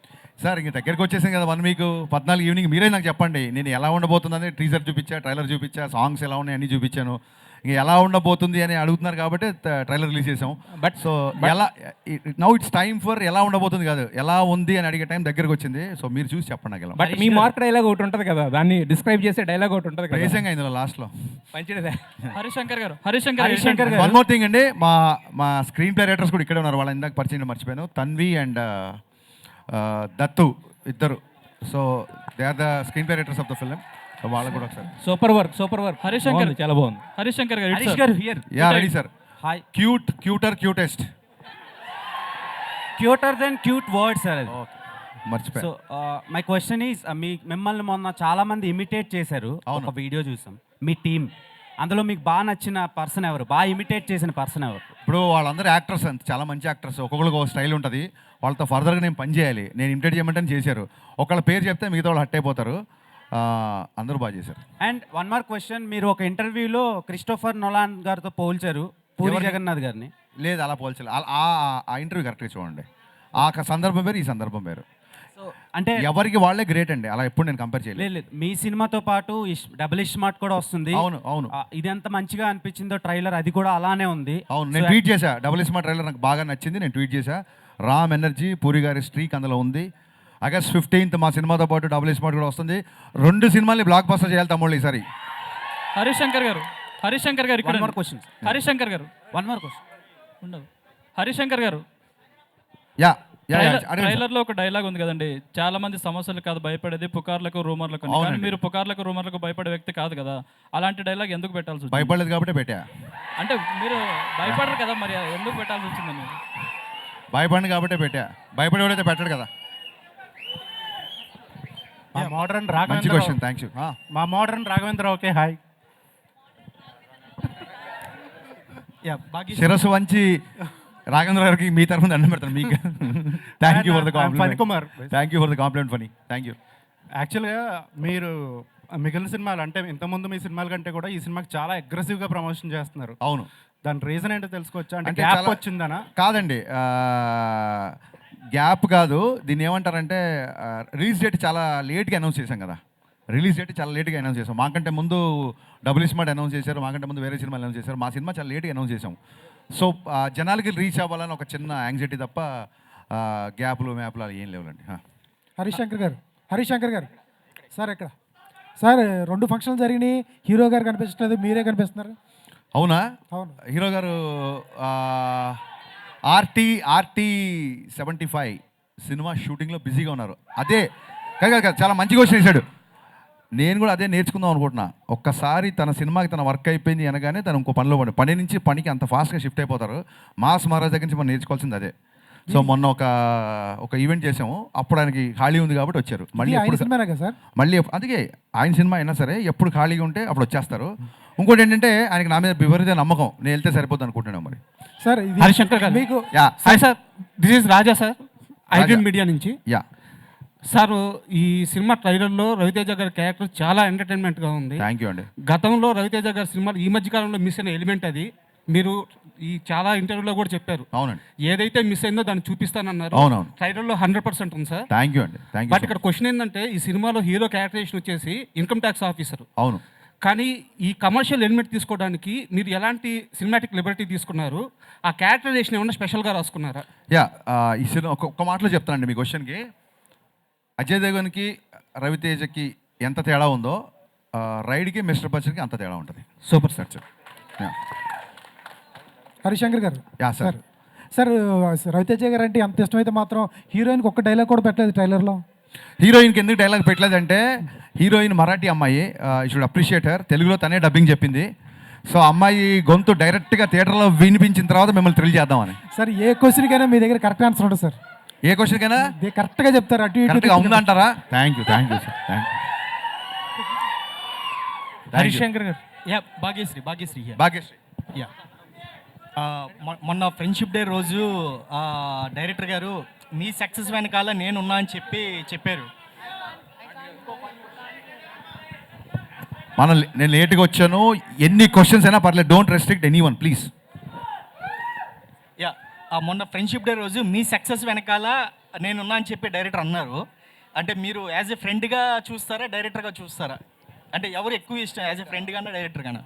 సార్ ఇంక దగ్గరికి వచ్చేసాం కదా 1 week 14 ఈవినింగ్ మీరే నాకు చెప్పండి, నేను ఎలా ఉండబోతుందని టీజర్ చూపించా, ట్రైలర్ చూపించా, సాంగ్స్ ఎలా ఉన్నాయి అన్నీ చూపించాను. ఇంక ఎలా ఉండబోతుంది అని అడుగుతున్నారు కాబట్టి ట్రైలర్ రిలీజ్ చేసాం. బట్ సో ఎలా నౌ ఇట్స్ టైమ్ ఫర్ ఎలా ఉండబోతుంది కాదు, ఎలా ఉంది అని అడిగే టైం దగ్గరకు వచ్చింది. సో మీరు చూసి చెప్పండి నాకు ఎలా. బట్ మీ మార్క్ డైలాగ్ ఒకటి ఉంటుంది కదా, దాన్ని డిస్క్రైబ్ చేసే డైలాగ్ ఒకటి ఉంటుంది కదా, రేసింగ్ అయింది లాస్ట్లో. మంచిదే. హరిశంకర్ గారు వన్ మోర్ థింగ్ అండి, మా స్క్రీన్ ప్లే రైటర్స్ కూడా ఇక్కడే ఉన్నారు. వాళ్ళ ఇందాక పరిచయం మర్చిపోయాను, తన్వి అండ్ దత్తు ఇద్దరు. So they are the screenplay writers of the film. వాళ్ళకు కూడా ఒకసారి సూపర్ వర్క్ హరిశంకర్ చాలా బాగుంది. హరిశంకర్ గారు here. Yeah ready sir. Hi. Cutest cuter then cute word sir. మర్చిపోయా. సో మై క్వశ్చన్ ఈస్ మిమ్మల్ని మొన్న చాలా మంది ఇమిటేట్ చేశారు. ఒక వీడియో చూసాం మీ టీం. అందులో మీకు బాగా నచ్చిన పర్సన్ ఎవరు? బాగా ఇమిటేట్ చేసిన పర్సన్ ఎవరు? ఇప్పుడు వాళ్ళందరూ యాక్టర్స్ అంత చాలా మంచి యాక్టర్స్, ఒక్కొక్కరికి ఒక స్టైల్ ఉంటుంది. వాళ్ళతో ఫర్దర్గా నేను పని చేయాలి, నేను ఇమిటేట్ చేయమంటే చేశారు. ఒకళ్ళ పేరు చెప్తే మిగతా వాళ్ళు హట్ అయిపోతారు. అందరూ బాగా చేశారు. అండ్ వన్ మోర్ క్వశ్చన్, మీరు ఒక ఇంటర్వ్యూలో క్రిస్టోఫర్ నొలాన్ గారితో పోల్చారు పూరి జగన్నాథ్ గారిని. లేదు, అలా పోల్చలేదు. ఆ ఇంటర్వ్యూ కరెక్ట్గా చూడండి. ఆ సందర్భం వేరు, ఈ సందర్భం వేరు. సో అంటే ఎవరికి వాళ్ళే గ్రేట్ అండి, అలా ఎప్పుడు నేను కంపేర్ చేయలేదు. లేదు, మీ సినిమాతో పాటు డబుల్ స్మార్ట్ కూడా వస్తుంది. అవును అవును. ఇది ఎంత మంచిగా అనిపించిందో ట్రైలర్, అది కూడా అలానే ఉంది. అవును, నేను ట్వీట్ చేశా. డబుల్ స్మార్ట్ ట్రైలర్ నాకు బాగా నచ్చింది, నేను ట్వీట్ చేశా. రామ్ ఎనర్జీ, పూరి గారి స్ట్రీక్ అందులో ఉంది. ఆగస్ట్ 15th మా సినిమాతో పాటు డబుల్ స్మార్ట్ కూడా వస్తుంది. 2 సినిమాల్ని బ్లాక్ బస్టర్ చేయాలి తమ్ముళ్ళు ఈసారి. హరీష్ శంకర్ గారు ఇక్కడ one more question. Harish Shankar గారు వన్ మోర్ క్వశ్చన్ ఉండదు. హరీష్ శంకర్ గారు, యా ట్రైలర్లో ఒక డైలాగ్ ఉంది కదండి, చాలా మంది సమస్యలు కాదు భయపడేది, పుకార్లకు రూమర్లకు. కానీ మీరు పుకార్లకు రూమర్లకు భయపడే వ్యక్తి కాదు కదా, అలాంటి డైలాగ్ ఎందుకు పెట్టాల్సి వచ్చింది? భయపడలేదు కాబట్టి పెట్టా. అంటే మీరు భయపడరు కదా, మరి ఎందుకు పెట్టాల్సి వచ్చిందని? భయపడింది కాబట్టే పెట్టా, భయపడేవాడైతే పెట్టాడు కదా. మా మోడర్న్ మంచి రాఘవేంద్ర, క్వశ్చన్, థ్యాంక్ యూ. మా మోడర్న్ రాఘవేంద్ర. Okay, hi. శిరస్సు వంచి రాఘవేంద్ర గారికి మీ తరఫున దండం పెడతాను మీకు. Thank you for the compliment. Thank you for the compliment Phani. Thank you. యాక్చువల్గా మీరు మిగిలిన సినిమాలు అంటే ఇంతకుముందు మీ సినిమాల కంటే కూడా ఈ సినిమాకి చాలా అగ్రెసివ్గా ప్రమోషన్ చేస్తున్నారు. అవును, దాని రీజన్ ఏంటో తెలుసుకోవచ్చా? అంటే అంటే గ్యాప్ చాలా- వచ్చిందనా? కాదండి, గ్యాప్ కాదు. దీన్ని ఏమంటారంటే రిలీజ్ డేట్ చాలా లేట్గా అనౌన్స్ చేశాం కదా. రిలీజ్ డేట్ చాలా లేట్గా అనౌన్స్ చేసాం. మాకంటే ముందు డబుల్ స్మార్ట్ అనౌన్స్ చేశారు, మాకంటే ముందు వేరే సినిమాలు అనౌన్స్ చేశారు. మా సినిమా చాలా లేట్గా అనౌన్స్ చేసాం. సో జనాలకి రీచ్ అవ్వాలని ఒక చిన్న యాంగ్జైటీ తప్ప గ్యాప్లు మ్యాప్లు అలా ఏం లేవులండి. హరీష్ శంకర్ గారు సార్ ఇక్కడ సార్ 2 ఫంక్షన్లు జరిగినాయి, హీరో గారు కనిపించట్లేదు, మీరే కనిపిస్తున్నారు. అవునా? అవును. హీరో గారు ఆర్టీ 75 సినిమా షూటింగ్లో బిజీగా ఉన్నారు. అదే కాదు, చాలా మంచి క్వశ్చన్ వేశాడు. నేను కూడా అదే నేర్చుకుందాం అనుకుంటున్నా. ఒక్కసారి తన సినిమాకి తన వర్క్ అయిపోయింది అనగానే తను ఇంకో పనిలో పని నుంచి పనికి అంత ఫాస్ట్గా షిఫ్ట్ అయిపోతారు. మాస్ మహారాజ్ దగ్గర నుంచి మనం నేర్చుకోవాల్సింది అదే. సో మొన్న ఒక ఈవెంట్ చేసాము, అప్పుడు ఆయనకి ఖాళీ ఉంది కాబట్టి వచ్చారు. మళ్ళీ సార్ మళ్ళీ అందుకే ఆయన సినిమా అయినా సరే ఎప్పుడు ఖాళీగా ఉంటే అప్పుడు వచ్చేస్తారు. ఇంకోటి ఏంటంటే ఆయనకి నా మీద విపరీత నమ్మకం, నేను వెళ్తే సరిపోతుంది అనుకుంటున్నాను. మరి సార్ హరీష్ శంకర్ గారు మీకు hi sir, this is Raja sir, iDream media నుంచి. యా సార్, ఈ సినిమా ట్రైలర్లో రవితేజ గారి క్యారెక్టర్ చాలా ఎంటర్టైన్మెంట్గా ఉంది. థ్యాంక్ యూ అండి. గతంలో రవితేజ గారి సినిమాలు ఈ మధ్య కాలంలో మిస్ అయిన ఎలిమెంట్ అది. మీరు ఈ చాలా ఇంటర్వ్యూలో కూడా చెప్పారు. అవునండి, ఏదైతే మిస్ అయిందో దాన్ని చూపిస్తానన్నారు. అవునవును, ట్రైలర్లో 100% ఉంది సార్. థ్యాంక్ యూ అండి. Thank you. బట్ ఇక్కడ క్వశ్చన్ ఏంటంటే, ఈ సినిమాలో హీరో క్యారెక్టరేషన్ వచ్చేసి ఇన్కమ్ ట్యాక్స్ ఆఫీసర్. అవును. కానీ ఈ కమర్షియల్ ఎలిమెంట్ తీసుకోవడానికి మీరు ఎలాంటి సినిమాటిక్ లిబర్టీ తీసుకున్నారు? ఆ క్యారెక్టరైజేషన్ ఏమన్నా స్పెషల్గా రాసుకున్నారా? యా, ఈ సినిమా ఒక్క మాటలో చెప్తానండి మీ క్వశ్చన్కి. అజయ్ దేవగన్కి రవితేజకి ఎంత తేడా ఉందో రైడ్కి మిస్టర్ బచ్చన్కి అంత తేడా ఉంటుంది. Super sir. Harish Shankar garu yeah sir. Sir Raviteja గారు అంటే అంత ఇష్టమైతే మాత్రం హీరోయిన్కి ఒక్క డైలాగ్ కూడా పెట్టలేదు ట్రైలర్లో. హీరోయిన్కి ఎందుకు డైలాగ్ పెట్టలేదంటే, హీరోయిన్ మరాఠీ అమ్మాయి, యూ షుడ్ అప్రిషియేట్ హర్. తెలుగులో తనే డబ్బింగ్ చెప్పింది. సో అమ్మాయి గొంతు డైరెక్ట్గా థియేటర్లో వినిపించిన తర్వాత మిమ్మల్ని థ్రిల్ చేద్దామని. సార్ ఏ క్వశ్చన్కైనా మీ దగ్గర కరెక్ట్ ఆన్సర్ ఉంటుంది సార్. ఏ క్వశ్చన్కైనా కరెక్ట్గా చెప్తారు, అటు కరెక్ట్గా ఉందంటారా? Thank you sir, thank you. Harish Shankar garu, yeah Bhagyashree yeah. మొన్న ఫ్రెండ్షిప్ డే రోజు డైరెక్టర్ గారు మీ సక్సెస్ వెనకాల నేనున్నా అని చెప్పారు. నేను లేట్గా వచ్చాను, ఎన్ని క్వశ్చన్స్ అయినా పర్లేదు, don't restrict any one please. Yeah, మొన్న ఫ్రెండ్షిప్ డే రోజు మీ సక్సెస్ వెనకాల నేనున్నా అని చెప్పి డైరెక్టర్ అన్నారు. అంటే మీరు యాజ్ ఎ ఫ్రెండ్గా చూస్తారా, డైరెక్టర్గా చూస్తారా? అంటే ఎవరు ఎక్కువ ఇష్టం, యాజ్ ఎ ఫ్రెండ్ గానా డైరెక్టర్ గానా?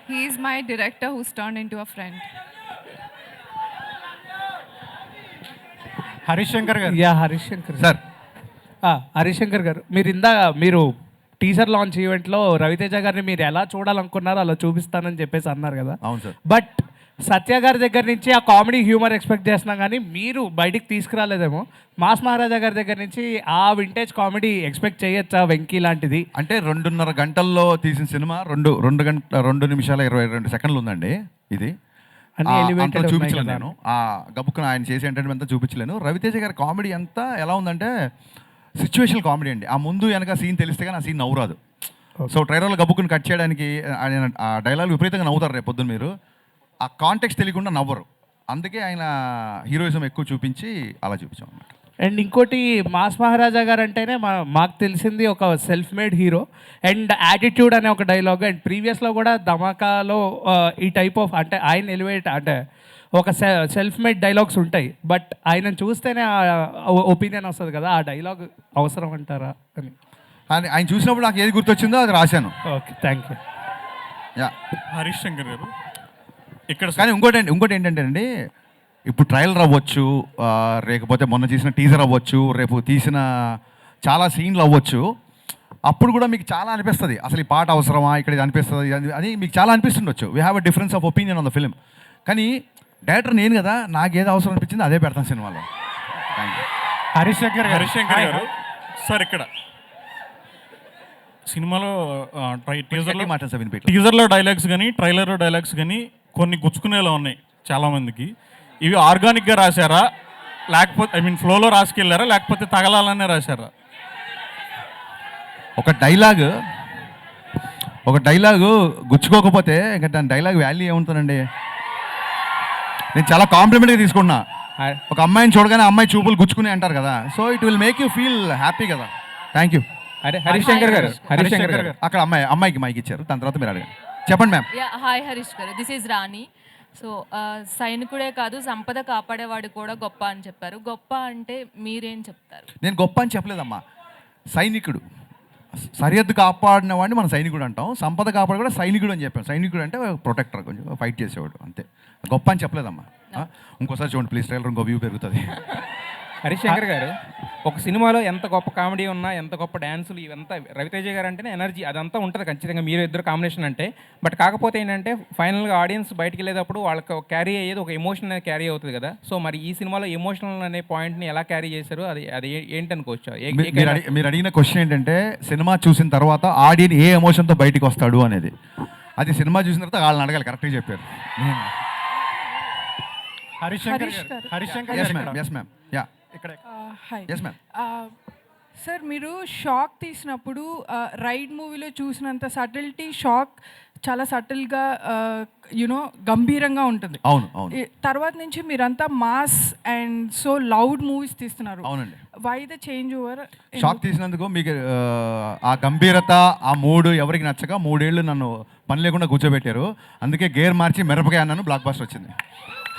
He's my director who's turned into a friend. Harish Shankar garu. Yeah Harish Shankar sir. Harish Shankar garu, మీరు టీజర్ లాంచ్ ఈవెంట్లో రవితేజ గారిని మీరు ఎలా చూడాలనుకున్నారో అలా చూపిస్తానని చెప్పేసి అన్నారు కదా. అవును సార్. బట్ సత్య గారి దగ్గర నుంచి ఆ కామెడీ హ్యూమర్ ఎక్స్పెక్ట్ చేస్తున్నాం కానీ మీరు బయటికి తీసుకురాలేదేమో. మాస్ మహారాజా గారి దగ్గర నుంచి ఆ వింటేజ్ కామెడీ ఎక్స్పెక్ట్ చేయొచ్చా వెంకీ లాంటిది? అంటే 2.5 గంటల్లో తీసిన సినిమా 2 నిమిషాల 22 సెకండ్లు ఉందండి ఇది. అన్ని elevated ఉన్నాయి చూపించలేను కదా. నేను ఆ గబుక్కున ఆయన చేసే ఎంటర్టైన్మెంట్ అంతా చూపించలేను. రవితేజ గారి కామెడీ అంతా ఎలా ఉందంటే సిచ్యువేషనల్ కామెడీ అండి. ఆ ముందు వెనక సీన్ తెలిస్తే కానీ ఆ సీన్ నవ్వురాదు. సో ట్రైలర్లో గబుక్కుని కట్ చేయడానికి ఆయన ఆ డైలాగ్ విపరీతంగా నవ్వుతారు రేపు పొద్దున్న. మీరు ఆ కాంటెక్స్ట్ తెలియకుండా నవ్వరు. అందుకే ఆయన హీరోయిజం ఎక్కువ చూపించి అలా చూపించాం అన్నమాట. అండ్ ఇంకోటి మాస్ మహారాజా గారు అంటేనే మాకు తెలిసింది ఒక self made hero and attitude అనే ఒక డైలాగ్. అండ్ ప్రీవియస్లో కూడా ధమాకాలో ఈ టైప్ ఆఫ్ అంటే ఆయన ఎలివేట్ అంటే ఒక సెల్ఫ్ మేడ్ డైలాగ్స్ ఉంటాయి. బట్ ఆయన చూస్తేనే ఒపీనియన్ వస్తుంది కదా, ఆ డైలాగ్ అవసరం అంటారా అని. ఆయన చూసినప్పుడు నాకు ఏది గుర్తొచ్చిందో అది రాశాను. Okay, thank you. Yeah, Harish Shankar గారు ఇక్కడ. కానీ ఇంకోటి ఏంటంటే అండి, ఇప్పుడు ట్రయల్ అవ్వచ్చు, లేకపోతే మొన్న చేసిన టీజర్ అవ్వచ్చు, రేపు తీసిన చాలా సీన్లు అవ్వచ్చు. అప్పుడు కూడా మీకు చాలా అనిపిస్తుంది అసలు ఈ పాట అవసరమా, ఇక్కడ ఇది అనిపిస్తుంది అని మీకు చాలా అనిపిస్తుండొచ్చు. We have a difference of opinion on the film. కానీ డైరెక్టర్ నేను కదా, నాకు ఏది అవసరం అనిపించింది అదే పెడతాను సినిమాలో. Thank you. హరీష్ శంకర్ గారు సార్ ఇక్కడ సినిమాలో టీజర్లో డైలాగ్స్ కానీ ట్రైలర్లో డైలాగ్స్ కానీ కొన్ని గుచ్చుకునేలా ఉన్నాయి చాలామందికి. ఇవి ఆర్గానిక్గా రాశారా, లేకపోతే ఫ్లోలో రాసుకెళ్ళారా, లేకపోతే తగలాలనే రాశారా? ఒక డైలాగు గుచ్చుకోకపోతే ఇంకా దాని డైలాగ్ వాల్యూ ఏముంటుందండి? నేను చాలా కాంప్లిమెంట్గా తీసుకున్నా. ఒక అమ్మాయిని చూడగానే అమ్మాయి చూపులు గుచ్చుకుని అంటారు కదా, so it will make you feel happy కదా. Thank you. హరీష్ శంకర్ గారు అక్కడ అమ్మాయికి మైక్ ఇచ్చారు, దాని తర్వాత మీరు అడగండి. చెప్పండి మ్యామ్. హాయ్ హరీష్ గారు, దిస్ ఈజ్ రాణి. సో సైనికుడే కాదు సంపద కాపాడేవాడు కూడా గొప్ప అని చెప్పారు. గొప్ప అంటే మీరేం చెప్తారు? నేను గొప్ప అని చెప్పలేదమ్మా. సైనికుడు, సరిహద్దు కాపాడిన వాడిని మనం సైనికుడు అంటాం. సంపద కాపాడు కూడా సైనికుడు అని చెప్పాం. సైనికుడు అంటే ప్రొటెక్టర్, కొంచెం ఫైట్ చేసేవాడు, అంతే. గొప్ప అని చెప్పలేదమ్మా. ఇంకోసారి చూడండి ప్లీజ్, ట్రైలర్ ఇంకో వ్యూ పెరుగుతుంది. హరీష్ శంకర్ గారు, ఒక సినిమాలో ఎంత గొప్ప కామెడీ ఉన్నా, ఎంత గొప్ప డ్యాన్సులు, ఇవంతా రవితేజ గారు అంటేనే ఎనర్జీ అదంతా ఉంటుంది ఖచ్చితంగా, మీరు ఇద్దరు కాంబినేషన్ అంటే. బట్ కాకపోతే ఏంటంటే ఫైనల్గా ఆడియన్స్ బయటికి వెళ్ళేటప్పుడు వాళ్ళకి క్యారీ అయ్యేది ఒక ఎమోషన్ అనేది క్యారీ అవుతుంది కదా. సో మరి ఈ సినిమాలో ఎమోషనల్ అనే పాయింట్ని ఎలా క్యారీ చేశారు, అది ఏంటనుకోవచ్చు? మీరు అడిగిన క్వశ్చన్ ఏంటంటే సినిమా చూసిన తర్వాత ఆడియన్స్ ఏ ఎమోషన్తో బయటికి వస్తాడు అనేది. అది సినిమా చూసిన తర్వాత వాళ్ళని అడగాలి. కరెక్ట్గా చెప్పారు. Harish Shankar yes ma'am. Yeah, hi. Yes ma'am. Sir, మీరు షాక్ తీసినప్పుడు రైడ్ మూవీలో చూసినంత సటిల్టీ షాక్ చాలా సటిల్గా యునో గంభీరంగా ఉంటుంది. అవును. తర్వాత నుంచి మీరంతా mass and so loud movies తీస్తున్నారు. అవునండి. Why the change over? Shock తీసినందుకు మీకు ఆ గంభీరత, ఆ మూడు ఎవరికి నచ్చక 3 ఏళ్ళు నన్ను పని లేకుండా కూర్చోబెట్టారు. అందుకే గేర్ మార్చి మిరపకాయ అన్నాను, బ్లాక్ బస్టర్ వచ్చింది.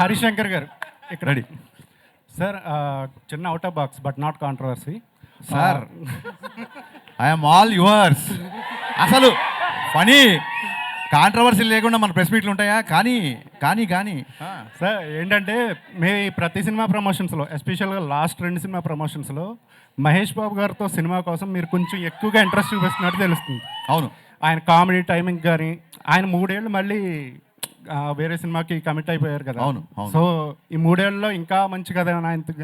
హరీష్ శంకర్ గారు ఇక్కడ రెడీ సార్. చిన్న out of box but not controversy sir. I'm all yours. అసలు ఫనీ కాంట్రవర్సీ లేకుండా మన ప్రెస్ మీట్లు ఉంటాయా? కానీ సార్ ఏంటంటే ప్రతి సినిమా ప్రమోషన్స్లో, ఎస్పెషల్గా లాస్ట్ 2 సినిమా ప్రమోషన్స్లో మహేష్ బాబు గారితో సినిమా కోసం మీరు కొంచెం ఎక్కువగా ఇంట్రెస్ట్ చూపిస్తున్నట్టు తెలుస్తుంది. అవును. ఆయన కామెడీ టైమింగ్ కానీ, ఆయన 3 ఏళ్ళు మళ్ళీ వేరే సినిమాకి కమిట్ అయిపోయారు కదా. అవును. సో ఈ 3 ఏళ్ళలో ఇంకా మంచి కథ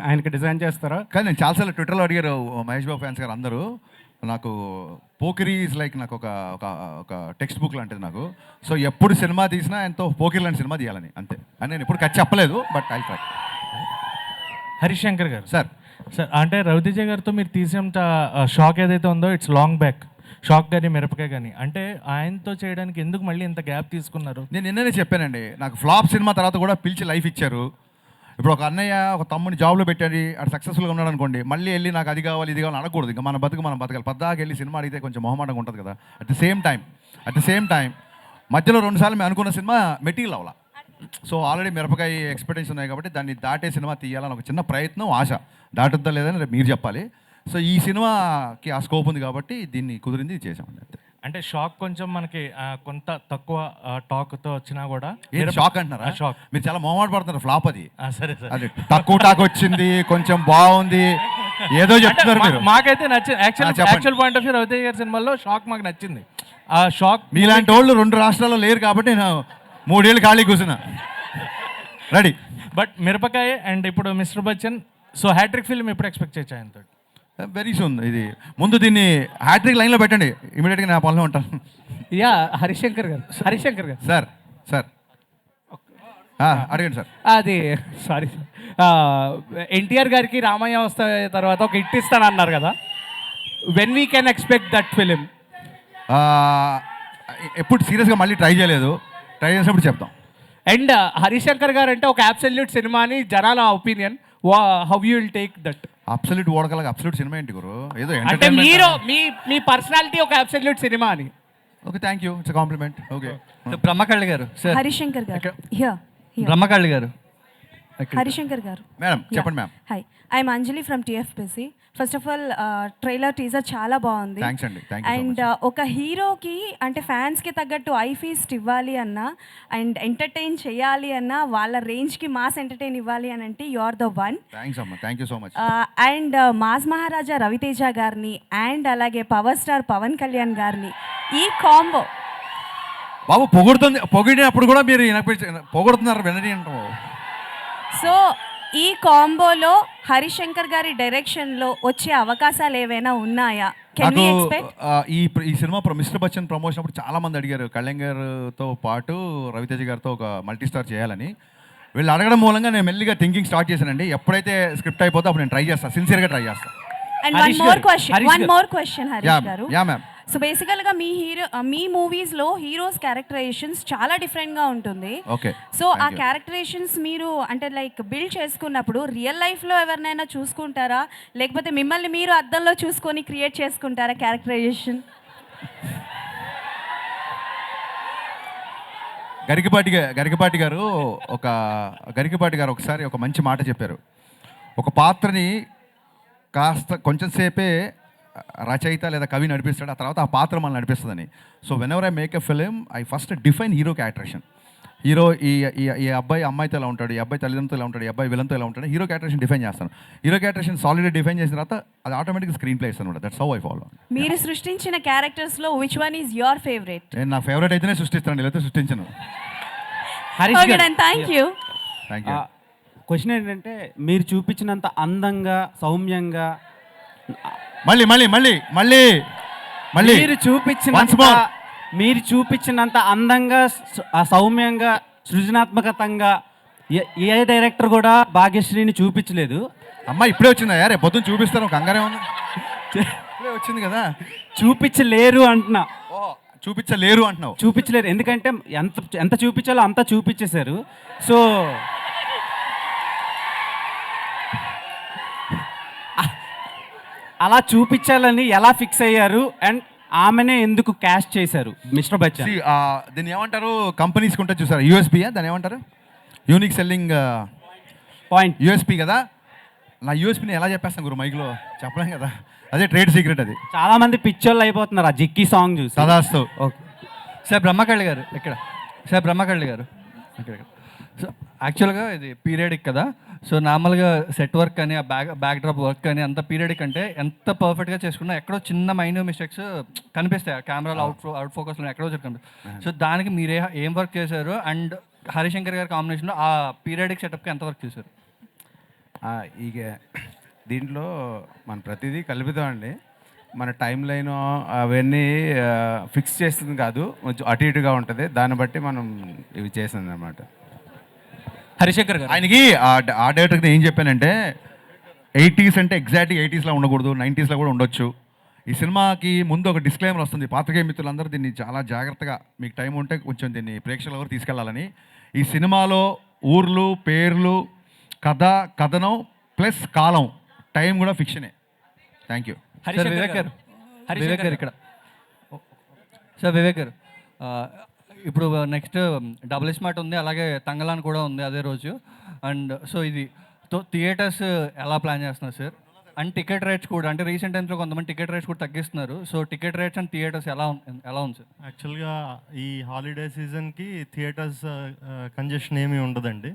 ఆయనకి డిజైన్ చేస్తారా? కానీ నేను చాలాసార్లు ట్విట్టర్లో అడిగారు మహేష్ బాబు ఫ్యాన్స్ గారు అందరూ. నాకు పోకిరీ ఈజ్ లైక్ నాకు ఒక టెక్స్ట్ బుక్ లాంటిది నాకు. సో ఎప్పుడు సినిమా తీసినా ఎంతో పోకిరీ లాంటి సినిమా తీయాలని, అంతే అని నేను ఎప్పుడు ఖర్చు చెప్పలేదు. But I try. Harish Shankar గారు సార్ అంటే రవితేజ గారితో మీరు తీసేంత షాక్ ఏదైతే ఉందో ఇట్స్ లాంగ్ బ్యాక్. షాక్ కానీ మిరపకాయ కానీ అంటే ఆయనతో చేయడానికి ఎందుకు మళ్ళీ ఇంత గ్యాప్ తీసుకున్నారు? నేను నిన్ననే చెప్పానండి, నాకు ఫ్లాప్ సినిమా తర్వాత కూడా పిలిచి లైఫ్ ఇచ్చారు. ఇప్పుడు ఒక అన్నయ్య ఒక తమ్ముని జాబ్లో పెట్టాడు, అది సక్సెస్ఫుల్గా ఉన్నాడు అనుకోండి, మళ్ళీ వెళ్ళి నాకు అది కావాలి ఇది కావాలి అనకూడదు. ఇంకా మన బతకాలి. పద్దాకి వెళ్ళి సినిమా అడిగితే కొంచెం మొహమాటంగా ఉంటుంది కదా. అట్ ద సేమ్ టైం మధ్యలో 2 సార్లు మేము అనుకున్న సినిమా మెటీరియల్ అవ్వాల. సో ఆల్రెడీ మిరపకాయ ఎక్స్పెక్టేషన్ ఉన్నాయి కాబట్టి దాన్ని దాటే సినిమా తీయాలని ఒక చిన్న ప్రయత్నం, ఆశ. దాటుద్దా లేదని రేపు మీరు చెప్పాలి. సో ఈ సినిమాకి ఆ స్కోప్ ఉంది కాబట్టి దీన్ని కుదిరింది చేసామండి, అంతే. అంటే షాక్ కొంచెం మనకి కొంత తక్కువ టాక్తో వచ్చినా కూడా షాక్ అంటున్నారా? షాక్ మీరు చాలా మొహమాట పడుతున్నారు. ఫ్లాప్ అది. సరే సార్, అది తక్కువ టాక్ వచ్చింది, కొంచెం బాగుంది, ఏదో చెప్తున్నారు మీరు. మాకైతే నచ్చింది. Actual point of view Raviteja గారి సినిమాలో షాక్ మాకు నచ్చింది. ఆ షాక్ మీలాంటి వాళ్ళు 2 రాష్ట్రాల్లో లేరు కాబట్టి నేను 3 ఏళ్ళు ఖాళీ కూర్చున్నా. రెడీ. బట్ మిరపకాయ అండ్ ఇప్పుడు mister Bachchan, so hat-trick film ఎప్పుడు ఎక్స్పెక్ట్ చేయొచ్చు ఆయనతో? Very soon. ఇది ముందు దీన్ని హ్యాట్రిక్ లైన్లో పెట్టండి, ఇమీడియట్గా నా పనిలో ఉంటాను. యా, హరిశంకర్ గారు సార్ అడగండి సార్. అది సారీ, ఎన్టీఆర్ గారికి రామయ్య వస్తే తర్వాత ఒక హిట్ ఇస్తానన్నారు కదా, when we can expect that film? ఎప్పుడు సీరియస్గా మళ్ళీ ట్రై చేయలేదు, ట్రై చేసినప్పుడు చెప్తాం. అండ్ హరిశంకర్ గారు అంటే ఒక అబ్సల్యూట్ సినిమా అని జనాల opinion, how you will take that? Absolute ఓడకలగా అబ్సల్యూట్ సినిమా ఏంటి గురు, ఏదో అంటే మీరు మీ పర్సనాలిటీ ఒక అబ్సల్యూట్ సినిమా అని. Okay, thank you, it's compliment. Okay. బ్రహ్మకళ్ళి గారు సార్, హరిశంకర్ గారు, బ్రహ్మకళ్ళి గారు, హరిశంకర్ గారు. మేడం చెప్పండి. Ma'am hi, I'm Anjali from TFPC. First of all trailer teaser చాలా బాగుంది. థ్యాంక్స్ అండి. Thank you. అండ్ ఒక హీరోకి అంటే ఫ్యాన్స్కి తగ్గట్టు ఐ ఫీస్ట్ ఇవ్వాలి అన్నా అండ్ ఎంటర్టైన్ చేయాలి అన్నా వాళ్ళ రేంజ్కి మాస్ ఎంటర్టైన్ ఇవ్వాలి అని అంటే you are the one. Thanks అమ్మా, thank you so much. And mass Maharaja Raviteja గారిని అండ్ అలాగే పవర్ స్టార్ పవన్ కళ్యాణ్ గారిని ఈ కాంబో బాబు పొగిడినప్పుడు కూడా మీరు పొగుడుతున్నారు, వినని అంటాం. సో ఈ కాంబోలో హరిశంకర్ గారి డైరెక్షన్లో వచ్చే అవకాశాలు ఏవైనా ఉన్నాయా? Can we expect? ఈ సినిమా మిస్టర్ బచ్చన్ ప్రమోషన్ అప్పుడు చాలా మంది అడిగారు కళ్యాణ్ గారితో పాటు రవితేజ గారితో ఒక మల్టీ స్టార్ చేయాలని. వీళ్ళు అడగడం మూలంగా నేను మెల్లిగా థింకింగ్ స్టార్ట్ చేశానండి. ఎప్పుడైతే స్క్రిప్ట్ అయిపోతే అప్పుడు నేను ట్రై చేస్తాను, సిన్సియర్గా ట్రై చేస్తాను. And one more question Harish garu. Yeah ma'am. So బేసికల్గా మీ మూవీస్లో హీరోస్ క్యారెక్టరైజేషన్స్ చాలా డిఫరెంట్గా ఉంటుంది. ఓకే. సో ఆ క్యారెక్టరైజేషన్స్ మీరు అంటే లైక్ బిల్డ్ చేసుకున్నప్పుడు రియల్ లైఫ్లో ఎవరినైనా చూసుకుంటారా, లేకపోతే మిమ్మల్ని మీరు అద్దంలో చూసుకొని క్రియేట్ చేసుకుంటారా క్యారెక్టరైజేషన్? గరికపాటి గారు ఒకసారి ఒక మంచి మాట చెప్పారు. ఒక పాత్రని కొంచెం సేపే రచయిత లేదా కవి నడిపిస్తాడు, ఆ తర్వాత ఆ పాత్ర మనల్ని నడిపిస్తుందని. So whenever I make a film I first define hero characterisation. Hero ఈ అబ్బాయి అమ్మాయితో ఎలా ఉంటాడు, ఈ అబ్బాయి తల్లిదండ్రులతో ఎలా ఉంటాడు, ఈ అబ్బాయి విలన్తో ఎలా ఉంటాడు, హీరో క్యారెక్టరేషన్ డిఫైన్ చేస్తాను. హీరో క్యారెక్టరేషన్ సాలిడ్గా డిఫైన్ చేసిన తర్వాత అది ఆటోమేటిక్గా స్క్రీన్ ప్లే ఇస్తాను. That's how I follow. మీరు సృష్టించిన క్యారెక్టర్స్లో which one is your favourite? నేను నా ఫేవరెట్ అయితేనే సృష్టిస్తాను, లేకపోతే సృష్టించను. Thank you. క్వశ్చన్ ఏంటంటే, మీరు చూపించినంత అందంగా సౌమ్యంగా మీరు చూపించినంత అందంగా సౌమ్యంగా సృజనాత్మకతంగా ఏ డైరెక్టర్ కూడా భాగ్యశ్రీని చూపించలేదు. అమ్మా ఇప్పుడే వచ్చిందా యారే, పొద్దున్న చూపిస్తాను, కంగారే ఉంది, ఇప్పుడే వచ్చింది కదా. చూపించలేరు అంటున్నా. చూపించలేరు ఎందుకంటే ఎంత చూపించాలో అంతా చూపించేశారు. సో అలా చూపించాలని ఎలా ఫిక్స్ అయ్యారు అండ్ ఆమెనే ఎందుకు క్యాస్ట్ చేశారు మిస్టర్ బచ్చన్? దీన్ని ఏమంటారు, కంపెనీస్కి ఉంటుంది చూసారు, యూఎస్పీ, దాన్ని ఏమంటారు, యూనిక్ సెల్లింగ్ పాయింట్, యూఎస్పీ కదా. నా యూఎస్పీని ఎలా చెప్పేస్తాను గురు, మైక్లో చెప్పలేం కదా, అదే ట్రేడ్ సీక్రెట్. అది చాలా మంది పిక్చర్లు అయిపోతున్నారు ఆ జిక్కి సాంగ్ చూసి. సదాస్తు. ఓకే సార్, బ్రహ్మకళ్ళి గారు ఇక్కడ. సో యాక్చువల్గా ఇది పీరియడిక్ కదా, సో నార్మల్గా సెట్ వర్క్ అని ఆ బ్యాక్ డ్రాప్ వర్క్ అని అంత పీరియడిక్ అంటే ఎంత పర్ఫెక్ట్గా చేసుకున్నా ఎక్కడో చిన్న మైన్యూర్ మిస్టేక్స్ కనిపిస్తాయి కెమెరాలో అవుట్ ఫోకస్లో ఎక్కడో కనిపిస్తాయి. సో దానికి మీరే ఏం వర్క్ చేశారు అండ్ హరిశంకర్ గారి కాంబినేషన్లో ఆ పీరియడిక్ సెటప్కి ఎంత వర్క్ చేశారు? ఇక దీంట్లో మన ప్రతిదీ కలుపుతాం అండి. మన టైం లైన్ అవన్నీ ఫిక్స్ చేస్తుంది కాదు, కొంచెం అటు ఇటుగా ఉంటుంది, దాన్ని బట్టి మనం ఇవి చేసింది అనమాట. హరిశంకర్ గారు ఆయనకి ఆ డైరెక్టర్కి ఏం చెప్పానంటే 80s అంటే ఎగ్జాక్ట్గా 80sలో ఉండకూడదు, 90sలో కూడా ఉండొచ్చు. ఈ సినిమాకి ముందు ఒక డిస్క్లైమర్ వస్తుంది, పాత్రికేయ మిత్రులందరూ దీన్ని చాలా జాగ్రత్తగా మీకు టైం ఉంటే కొంచెం దీన్ని ప్రేక్షకుల వరకు తీసుకెళ్లాలని. ఈ సినిమాలో ఊర్లు, పేర్లు, కథనం ప్లస్ కాలం, టైం కూడా ఫిక్షనే. Thank you. వివేక్ గారు ఇక్కడ. సార్ వివేక్ గారు, ఇప్పుడు నెక్స్ట్ డబుల్ స్మార్ట్ ఉంది, అలాగే తంగలాన్ కూడా ఉంది అదే రోజు. అండ్ సో ఇది థియేటర్స్ ఎలా ప్లాన్ చేస్తున్నారు సార్? అండ్ టికెట్ రేట్స్ కూడా, అంటే రీసెంట్ టైమ్స్లో కొంతమంది టికెట్ రేట్స్ కూడా తగ్గిస్తున్నారు. So ticket rates and theatres ఎలా ఉంది సార్? యాక్చువల్గా ఈ హాలిడే సీజన్కి థియేటర్స్ కంజెషన్ ఏమీ ఉండదండి.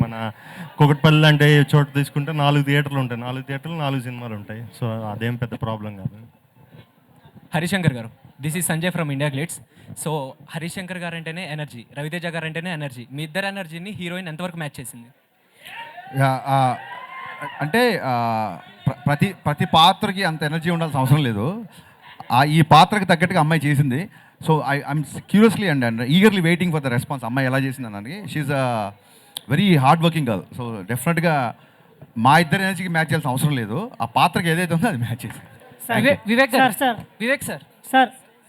మన కుకట్పల్లి అంటే చోట తీసుకుంటే 4 థియేటర్లు ఉంటాయి, 4 థియేటర్లు 4 సినిమాలు ఉంటాయి. సో అదేం పెద్ద ప్రాబ్లం కాదు. హరిశంకర్ గారు this is Sanjay from India glitz. So Harish Shankar గారు అంటేనే ఎనర్జీ, రవితేజ గారు అంటేనే ఎనర్జీ. మీ ఇద్దరు ఎనర్జీని హీరోయిన్ ఎంతవరకు మ్యాచ్ చేసింది? అంటే ప్రతి పాత్రకి అంత ఎనర్జీ ఉండాల్సిన అవసరం లేదు. ఈ పాత్రకి తగ్గట్టుగా అమ్మాయి చేసింది. So I'm curiously and eagerly waiting for the response. అమ్మాయి ఎలా చేసింది అన్నది. She's a very hard working girl. So డెఫినెట్గా మా ఇద్దరు ఎనర్జీకి మ్యాచ్ చేయాల్సిన అవసరం లేదు. ఆ పాత్రకి ఏదైతే ఉందో అది మ్యాచ్ చేసింది. వివేక్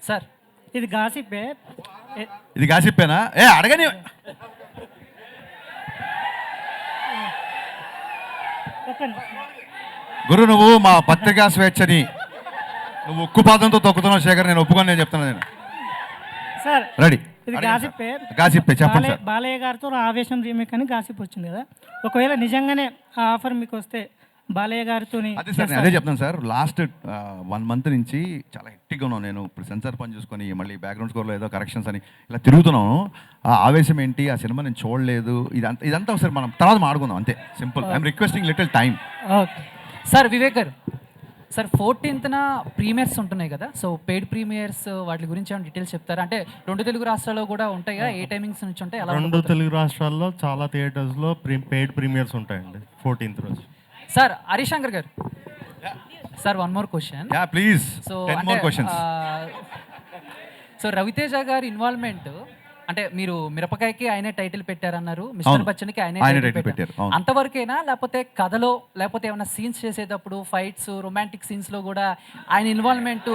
సార్ ఇది గాసిప్పే. ఇది గాసిప్పేనా? అడగని. గురు, నువ్వు మా పత్రికా స్వేచ్ఛని నువ్వు ఉక్కుపాదంతో తొక్కుతున్నావు శేఖర్. నేను ఒప్పుకొని నేను చెప్తాను. నేను సార్ రెడీ. ఇది గాసిప్పే. గాసిప్పే చెప్పండి సార్. బాలయ్య గారితో ఆవేశం రీమేక్ అని గాసిప్ వచ్చింది కదా, ఒకవేళ నిజంగానే ఆ ఆఫర్ మీకు వస్తే బాలయ్య గారితో అదే సార్, నేను అదే చెప్తాను సార్. లాస్ట్ 1 month నుంచి చాలా హెక్టిక్గా ఉన్నాను. నేను ఇప్పుడు సెన్సార్ పని చూసుకొని మళ్ళీ బ్యాక్గ్రౌండ్ స్కోర్లో ఏదో కరెక్షన్స్ అని ఇలా తిరుగుతున్నాను. ఆ ఆవేశం ఏంటి, ఆ సినిమా నేను చూడలేదు, ఇదంతా ఒకసారి మనం తర్వాత మాడుకుందాం అంతే. Simple. I'm requesting little time. Okay sir. Vivek గారు సార్ 14th ప్రీమియర్స్ ఉంటున్నాయి కదా, సో పెయిడ్ ప్రీమియర్స్ వాటి గురించి ఏమైనా డీటెయిల్స్ చెప్తారా? అంటే 2 తెలుగు రాష్ట్రాల్లో కూడా ఉంటాయా? ఏ టైమింగ్స్ నుంచి ఉంటాయి? 2 తెలుగు రాష్ట్రాల్లో చాలా థియేటర్స్లో పెయిడ్ ప్రీమియర్స్ ఉంటాయండి 14th రోజు. సార్ హరీష్ శంకర్ గారు sir, 1 more question. Please. So 10 more questions. So Raviteja గారి ఇన్వాల్వ్మెంట్ అంటే మీరు మిరపకాయకి ఆయనే టైటిల్ పెట్టారన్నారు, మిస్టర్ బచ్చన్కి ఆయనే టైటిల్ పెట్టారు, అంతవరకేనా? లేకపోతే కథలో, లేకపోతే ఏమైనా సీన్స్ చేసేటప్పుడు ఫైట్స్, రొమాంటిక్ సీన్స్లో కూడా ఆయన ఇన్వాల్వ్మెంట్?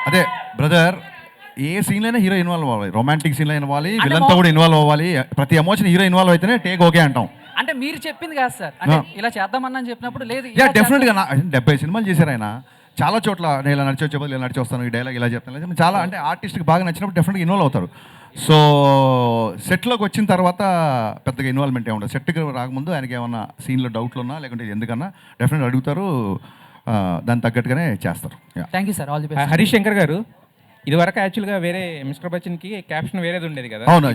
అదే బ్రదర్, ఏ సీన్లైనా హీరో ఇన్వాల్వ్ అవ్వాలి. రొమాంటిక్ సీన్లో ఇన్వాల్వ్, విలన్తో కూడా ఇన్వాల్వ్ అవ్వాలి. ప్రతి ఎమోషన్ హీరో ఇన్వాల్వ్ అయితేనే టేక్ ఓకే అంటాం. అంటే మీరు చెప్పింది కాదు సార్, అంటే ఇలా చేద్దామని చెప్పినప్పుడు లేదు. డెఫినెట్గా 70 సినిమాలు చేశారు ఆయన. చాలా చోట్ల నేను ఇలా నడిచి వచ్చేప్పుడు ఇలా నడిచి వస్తాను, ఈ డైలాగ్ ఇలా చెప్తాను. చాలా అంటే ఆర్టిస్ట్కి బాగా నచ్చినప్పుడు డెఫినెట్గా ఇన్వాల్వ్ అవుతారు. సో సెట్లోకి వచ్చిన తర్వాత పెద్దగా ఇన్వాల్వ్మెంట్ ఏముండదు. సెట్కి రాకముందు ఆయనకి ఏమన్నా సీన్లో డౌట్లు ఉన్నా లేకుంటే ఎందుకన్నా డెఫినెట్గా అడుగుతారు, దానికి తగ్గట్టుగానే చేస్తారు. Thank you sir, all the best. Harish Shankar గారు, ఇది వరకు యాక్చువల్గా వేరే మిస్టర్ బచ్చన్కి క్యాప్షన్ వేరేది ఉండేది కదా. అవును,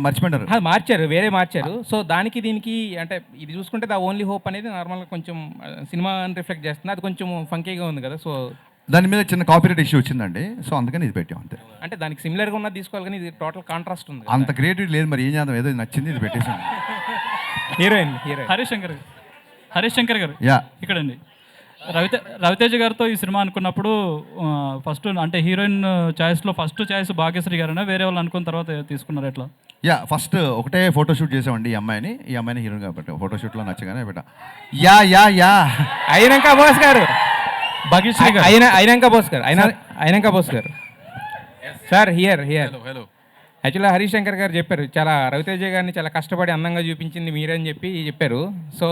మర్చిపోయారు. మార్చారు, వేరే మార్చారు. సో దానికి దీనికి అంటే ఇది చూసుకుంటే ద ఓన్లీ హోప్ అనేది నార్మల్గా కొంచెం సినిమా రిఫ్లెక్ట్ చేస్తుంది. అది కొంచెం ఫంకీగా ఉంది కదా. సో దాని మీద చిన్న కాపీరైట్ ఇష్యూ వచ్చిందండి. సో అందుకని ఇది పెట్టాం అంతే. అంటే దానికి సిమిలర్గా ఉన్నది తీసుకోవాలి కానీ ఇది టోటల్ కాంట్రాస్ట్ ఉంది. అంత క్రియేటివ్ లేదు, మరి ఏం చేద్దాం, ఏదో నచ్చింది ఇది పెట్టేసాం. Heroine Harish Shankar garu yeah ఇక్కడండి. రవితేజ గారితో ఈ సినిమా అనుకున్నప్పుడు ఫస్ట్ అంటే హీరోయిన్ చాయిస్లో ఫస్ట్ చాయిస్ భాగ్యశ్రీ గారైనా, వేరే వాళ్ళు అనుకున్న తర్వాత తీసుకున్నారు ఎట్లా? ఫస్ట్ ఒకటే ఫోటోషూట్ చేసామండి ఈ అమ్మాయిని హీరోయిన్ కాబట్టి ఫోటోషూట్లో నచ్చగానే పెట్టా. అయినాక బోస్ గారు, భాగ్యశ్రీ గారు, అయినాక బోస్ గారు సార్. Here hello. యాక్చువల్గా హరీష్ శంకర్ గారు చెప్పారు, చాలా రవితేజ గారిని చాలా కష్టపడి అందంగా చూపించింది మీరే అని చెప్పారు. సో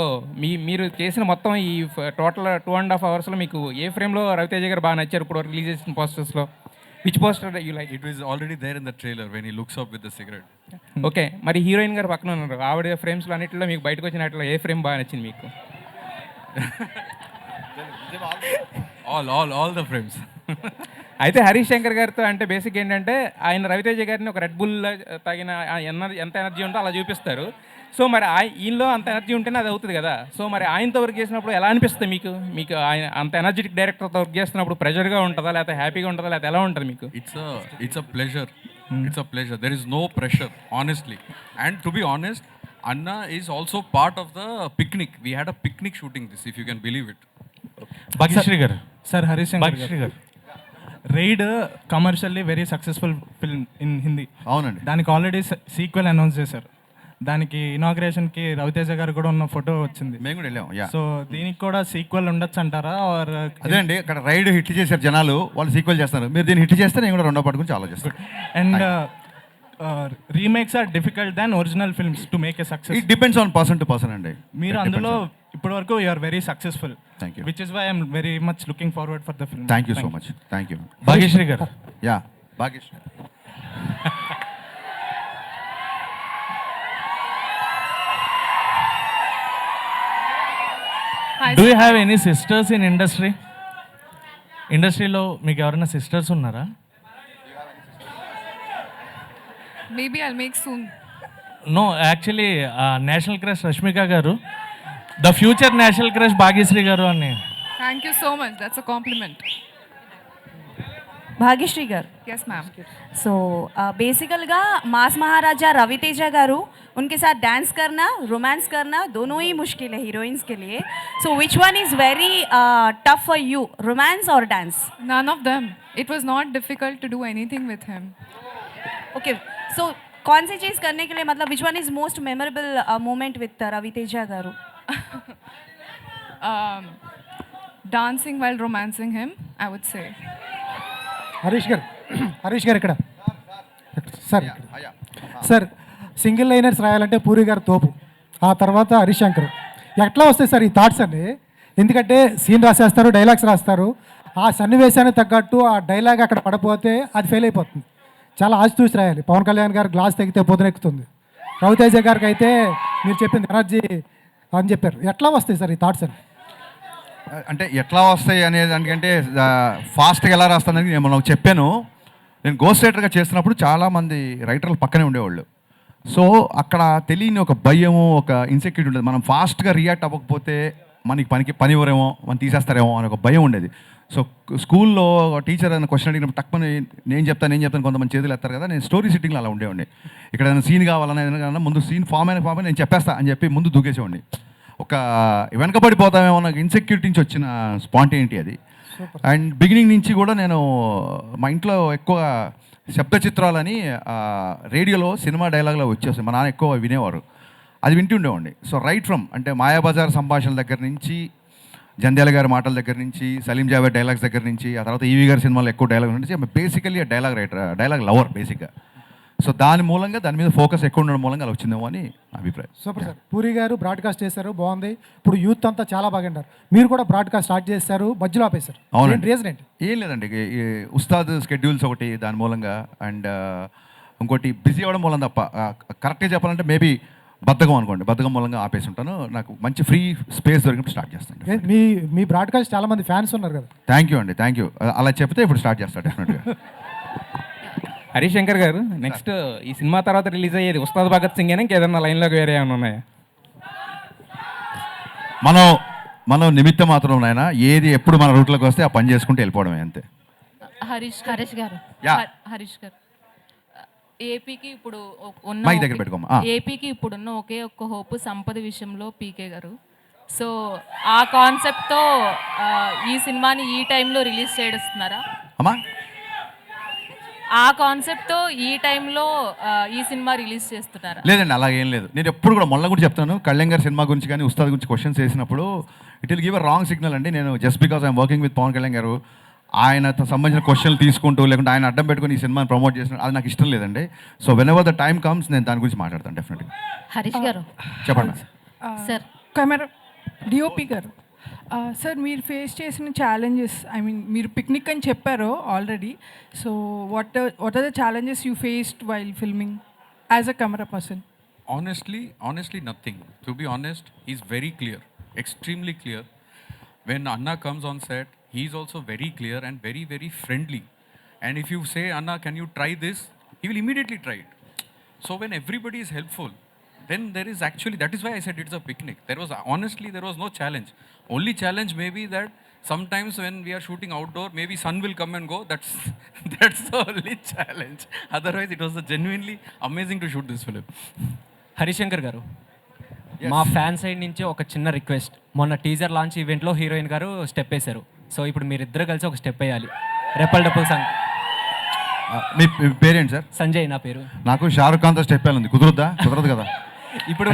మీరు చేసిన మొత్తం ఈ టోటల్ 2.5 hours మీకు ఏ ఫ్రేమ్లో రవితేజ గారు బాగా నచ్చారు ఇప్పుడు రిలీజ్ చేసిన పోస్టర్స్లో? Which poster you like? It was already there in the trailer when he looks up with the cigarette. Okay, మరి హీరోయిన్ గారు పక్కన ఉన్నారు, ఆవిడ ఫ్రేమ్స్లో అన్నింటిలో మీకు బయటకు వచ్చిన వాటిలో ఏ ఫ్రేమ్ బాగా నచ్చింది మీకు? All the frames. అయితే హరీష్ శంకర్ గారితో అంటే బేసిక్ ఏంటంటే ఆయన రవితేజ గారిని ఒక రెడ్ బుల్ తాగిన ఎంత ఎనర్జీ ఉందో అలా చూపిస్తారు. సో మరి ఈయనలో అంత ఎనర్జీ ఉంటేనే అది అవుతుంది కదా. సో మరి ఆయనతో వర్క్ చేసినప్పుడు ఎలా అనిపిస్తుంది మీకు ఆయన అంత ఎనర్జెటిక్ డైరెక్టర్తో వర్క్ చేస్తున్నప్పుడు ప్రెజర్గా ఉంటుందా, లేకపోతే హ్యాపీగా ఉంటుందా, లేకపోతే ఎలా ఉంటుంది మీకు? It's a pleasure. It's a pleasure. There is no pressure, honestly. And to be honest, Anna is also part of the picnic. We had a picnic shooting this, if you can believe it. Bhagyashree గారు. Sir Harish Shankar గారు, Raid commercially very successful film in Hindi. అవునండి. దానికి already sequel announce చేశారు. దానికి ఇనాగ్రేషన్కి రవితేజ గారు కూడా ఉన్న photo వచ్చింది. మేము కూడా వెళ్ళాం. సో దీనికి కూడా సీక్వెల్ ఉండొచ్చు అంటారా? అదే అండి, ఇక్కడ రైడ్ హిట్ చేశారు జనాలు, వాళ్ళు సీక్వెల్ చేస్తారు. మీరు దీన్ని హిట్ చేస్తే నేను కూడా 2వ పార్ట్ గురించి ఆలోచిస్తాను. And remakes are difficult than original films to make a success. It depends on person to person అండి. మీరు అందులో ఇప్పటి వరకు you are very successful. Thank you. Which is why I'm very much looking forward for the film. Thank you so much. Thank you. Bhagyashri garu. Bhagyashri. Do you have any sisters in industry? ఇండస్ట్రీలో మీకు ఎవరైనా sisters ఉన్నారా? Maybe I'll make soon. No, actually, national crush Rashmika garu, the future national crush Bhagyashri garu అని. Thank you so much. That's a compliment. Bhagyashree గారు. Yes, ma'am. So बेसिकलगा मास महाराजा रवितेजा गारू उनके साथ dance करना, romance करना दोनों ही मुश्किल है हीरोइंस के लिए. So which one is very tough for you, romance और dance? None of them. It was not difficult to do anything with him. Okay, सो कौन सी चीज़ करने के लिए मतलब विच one is most memorable moment with Raviteja garu? Dancing while romancing him, I would say. Harish గారు ఇక్కడ sir sir single liners రాయాలంటే పూరి గారు తోపు, ఆ తర్వాత హరీష్ శంకర్. ఎట్లా వస్తాయి సార్ ఈ థాట్స్ అండి? ఎందుకంటే సీన్ రాసేస్తారు, డైలాగ్స్ రాస్తారు, ఆ సన్నివేశానికి తగ్గట్టు ఆ డైలాగ్ అక్కడ పడపోతే అది ఫెయిల్ అయిపోతుంది. చాలా ఆచి చూసి రాయాలి. పవన్ కళ్యాణ్ గారు గ్లాస్ తెగితే పొద్దునెక్కుతుంది, రవితేజ గారికి అయితే మీరు చెప్పింది ఎనర్జీ అని చెప్పారు. ఎట్లా వస్తాయి సార్ ఈ థాట్స్ అండి? అంటే ఎట్లా వస్తాయి అనేది దానికంటే ఫాస్ట్గా ఎలా రాస్తానని నేను నాకు చెప్పాను. నేను గోస్ట్ రైటర్గా చేస్తున్నప్పుడు చాలామంది రైటర్లు పక్కనే ఉండేవాళ్ళు. సో అక్కడ తెలియని ఒక భయము, ఒక ఇన్సెక్యూరిటీ ఉండేది. మనం ఫాస్ట్గా రియాక్ట్ అవ్వకపోతే మనకి పని ఇవ్వరేమో, మనం తీసేస్తారేమో అని ఒక భయం ఉండేది. సో స్కూల్లో టీచర్ ఏదైనా క్వశ్చన్ అడిగినప్పుడు తక్కువ నేను చెప్తాను కొంతమంది చేతులు ఎత్తారు కదా, నేను స్టోరీ సిట్టింగ్లో అలా ఉండేవాడిని. ఇక్కడ ఏదైనా సీన్ కావాలన్నా ఏదైనా ముందు సీన్ ఫామ్ అయిన నేను చెప్పేస్తా అని చెప్పి ముందు దూకేసేవాడిని. ఒక వెనకబడిపోతామేమో నాకు ఇన్సెక్యూరిటీ నుంచి వచ్చిన స్పాంటేనిటీ అది. అండ్ బిగినింగ్ నుంచి కూడా నేను మా ఇంట్లో ఎక్కువ శబ్ద చిత్రాలని రేడియోలో సినిమా డైలాగ్లో వచ్చేస్తాయి, మా నాన్న ఎక్కువ వినేవారు, అది వింటూ ఉండేవాడిని. సో రైట్ ఫ్రమ్ అంటే మాయాబజార్ సంభాషణల దగ్గర నుంచి, జంధ్యాల గారి మాటల దగ్గర నుంచి, సలీం జావేద్ డైలాగ్స్ దగ్గర నుంచి, ఆ తర్వాత ఈవీ గారి సినిమాలో ఎక్కువ డైలాగ్ నుంచి basically dialogue writer, dialogue lover బేసిక్గా. సో దాని మూలంగా దాని మీద ఫోకస్ ఎక్కువ ఉండడం మూలంగా అలా వచ్చిందేమో అని అభిప్రాయం. Super sir. పూరి గారు బ్రాడ్కాస్ట్ చేశారు, బాగుంది. ఇప్పుడు యూత్ అంతా చాలా బాగా అంటారు. మీరు కూడా బ్రాడ్కాస్ట్ స్టార్ట్ చేశారు, మధ్యలో ఆపేశారు. అవునండి. రీజన్ ఏంటి? ఏం లేదండి, ఈ ఉస్తాద్ స్కెడ్యూల్స్ ఒకటి దాని మూలంగా, అండ్ ఇంకోటి బిజీ అవ్వడం మూలం తప్ప. కరెక్ట్గా చెప్పాలంటే మేబీ బద్ధకం అనుకోండి, బద్ధకం మూలంగా ఆపేసి ఉంటాను. నాకు మంచి ఫ్రీ స్పేస్ దొరికినప్పుడు స్టార్ట్ చేస్తాను. మీ బ్రాడ్కాస్ట్ చాలా మంది ఫ్యాన్స్ ఉన్నారు కదా. థ్యాంక్ యూ అండి, థ్యాంక్ యూ. అలా చెప్తే ఇప్పుడు స్టార్ట్ చేస్తాను డెఫినెట్గా. హరీష్ శంకర్ గారు, నెక్స్ట్ ఈ సినిమా తర్వాత రిలీజ్ అయ్యేది ఉస్తాద్ భగత్ సింగ్ అయినా ఇంకేదన్నా లైన్లోకి వేరే ఏమైనా ఉన్నాయా? మనం నిమిత్తం మాత్రం నాయన, ఏది ఎప్పుడు మన రూట్లోకి వస్తే ఆ పని చేసుకుంటూ వెళ్ళిపోవడమే అంతే. హరీష్ గారు, హరీష్ గారు, ఏపీకి ఇప్పుడు మైక్ దగ్గర పెట్టుకోమా. ఏపీకి ఇప్పుడున్న ఒకే ఒక్క హోప్ సంపద విషయంలో పీకే గారు. సో ఆ కాన్సెప్ట్తో ఈ సినిమాని ఈ టైంలో రిలీజ్ చేస్తున్నారా? అమ్మా, ఆ కాన్సెప్ట్తో ఈ టైంలో ఈ సినిమా రిలీజ్ చేస్తున్నారా? లేదండి, అలా ఏం లేదు. నేను ఎప్పుడు కూడా మొన్న కూడా చెప్తాను, కళ్యాణ్ గారి సినిమా గురించి కానీ ఉస్తాద్ గురించి క్వశ్చన్స్ వేసినప్పుడు it will give a wrong signal అండి. నేను just because I'm working with Pawan Kalyan గారు ఆయనతో సంబంధించిన క్వశ్చన్లు తీసుకుంటూ లేకుంటే ఆయన అడ్డం పెట్టుకుని ఈ సినిమాని ప్రమోట్ చేసిన అది నాకు ఇష్టం లేదండి. So whenever the time comes నేను దాని గురించి మాట్లాడతాను డెఫినెట్గా. హరీష్ గారు చెప్పండి సార్. కెమెరా డిఓపి గారు, సార్ మీరు ఫేస్ చేసిన ఛాలెంజెస్, ఐ మీన్ మీరు పిక్నిక్ అని చెప్పారు already. So what are the challenges you faced while filming as a camera person? Honestly, nothing. To be honest, he's very clear, extremely clear. When Anna comes on set, he's also very clear and very, very friendly. And if you say, Anna, can you try this? He will immediately try it. So when everybody is helpful, then there is actually, that is why I said it's a picnic. There was no challenge. Only challenge may be that sometimes when we are shooting outdoor, maybe sun will come and go. That's the only challenge. Otherwise, it was genuinely amazing to shoot this film. Harish Shankar గారు, మా fan side నుంచి ఒక చిన్న request. మొన్న teaser launch ఈవెంట్లో heroine గారు step వేశారు. So ఇప్పుడు మీరిద్దరు కలిసి ఒక స్టెప్ వేయాలి. రెప్పల్ డప్పుల్ సాంగ్. మీ పేరేంటి సార్? సంజయ్ నా పేరు. నాకు షారుఖ్ ఖాన్తో స్టెప్ వేయాలి, కుదరదు కదా. ఇప్పుడు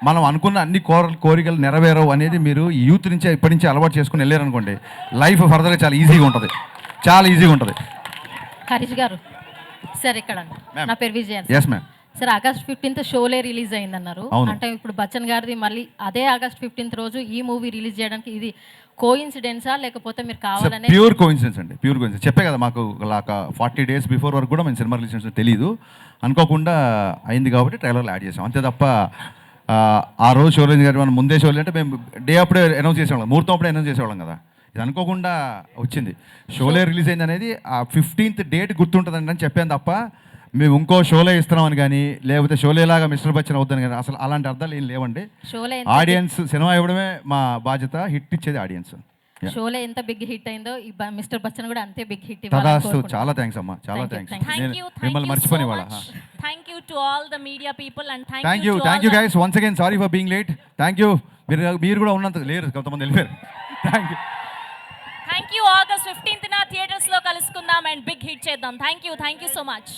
మనం అనుకున్న అన్ని కోరికలు నెరవేరవు అనేది మీరు యూత్ నుంచి ఇప్పటి నుంచి అలవాటు చేసుకుని వెళ్ళారనుకోండి, లైఫ్ ఫర్దర్గా చాలా ఈజీగా ఉంటుంది. హరీష్ గారు సార్, ఇక్కడ నా పేరు Vijayan. Yes ma'am. Sir, August 15th Sholay release అయిందన్నారు. అవును. అంటే ఇప్పుడు బచ్చన్ గారిది మళ్ళీ అదే ఆగస్ట్ 15th రోజు ఈ మూవీ రిలీజ్ చేయడానికి ఇది కోఇన్సిడెన్సా లేకపోతే మీరు కావాలనే? ప్యూర్ కోఇన్సిడెన్స్ అండి, ప్యూర్ కోఇన్సిడెన్స్. చెప్పే కదా, మాకు 40 days బిఫోర్ వరకు కూడా మేము సినిమా రిలీజ్ చేసిన తెలియదు, అనుకోకుండా అయింది కాబట్టి ట్రైలర్లో యాడ్ చేసాం అంతే తప్ప ఆ రోజు షో రిలీజ్ గారు మనం ముందే షో అంటే మేము డే అప్పుడే అనౌన్స్ చేసేవాళ్ళం, ముహూర్తం అప్పుడే అనౌన్స్ చేసేవాళ్ళం కదా. ఇది అనుకోకుండా వచ్చింది. షోలే రిలీజ్ అయింది అనేది ఆ 15th డేట్ గుర్తుంటుందండి అని చెప్పాను తప్ప మేము ఇంకో షోలే ఇస్తున్నామని కానీ లేకపోతే షోలేలాగా మిస్టర్ బచ్చన్ అవుద్దని కానీ అసలు అలాంటి అర్థాలు ఏం లేవండి. ఆడియన్స్ సినిమా ఇవ్వడమే మా బాధ్యత, హిట్ ఇచ్చేది ఆడియన్స్. షోలో ఎంత బిగ్ హిట్ అయిందో మిస్టర్ బచ్చన్ కూడా అంతే బిగ్ హిట్ తదాస్తు. చాలా థ్యాంక్స్ అమ్మా, చాలా థ్యాంక్స్. మిమ్మల్ని మర్చిపోయి వాళ్ళ. Thank you to all the media people and thank you guys once again, sorry for being late. Thank you. మీరు కూడా ఉన్నంత లేరు, కొంతమంది వెళ్ళిపోయారు. Thank you. Thank you. August 15th థియేటర్స్లో కలుసుకుందాం అండ్ బిగ్ హిట్ చేద్దాం. Thank you so much.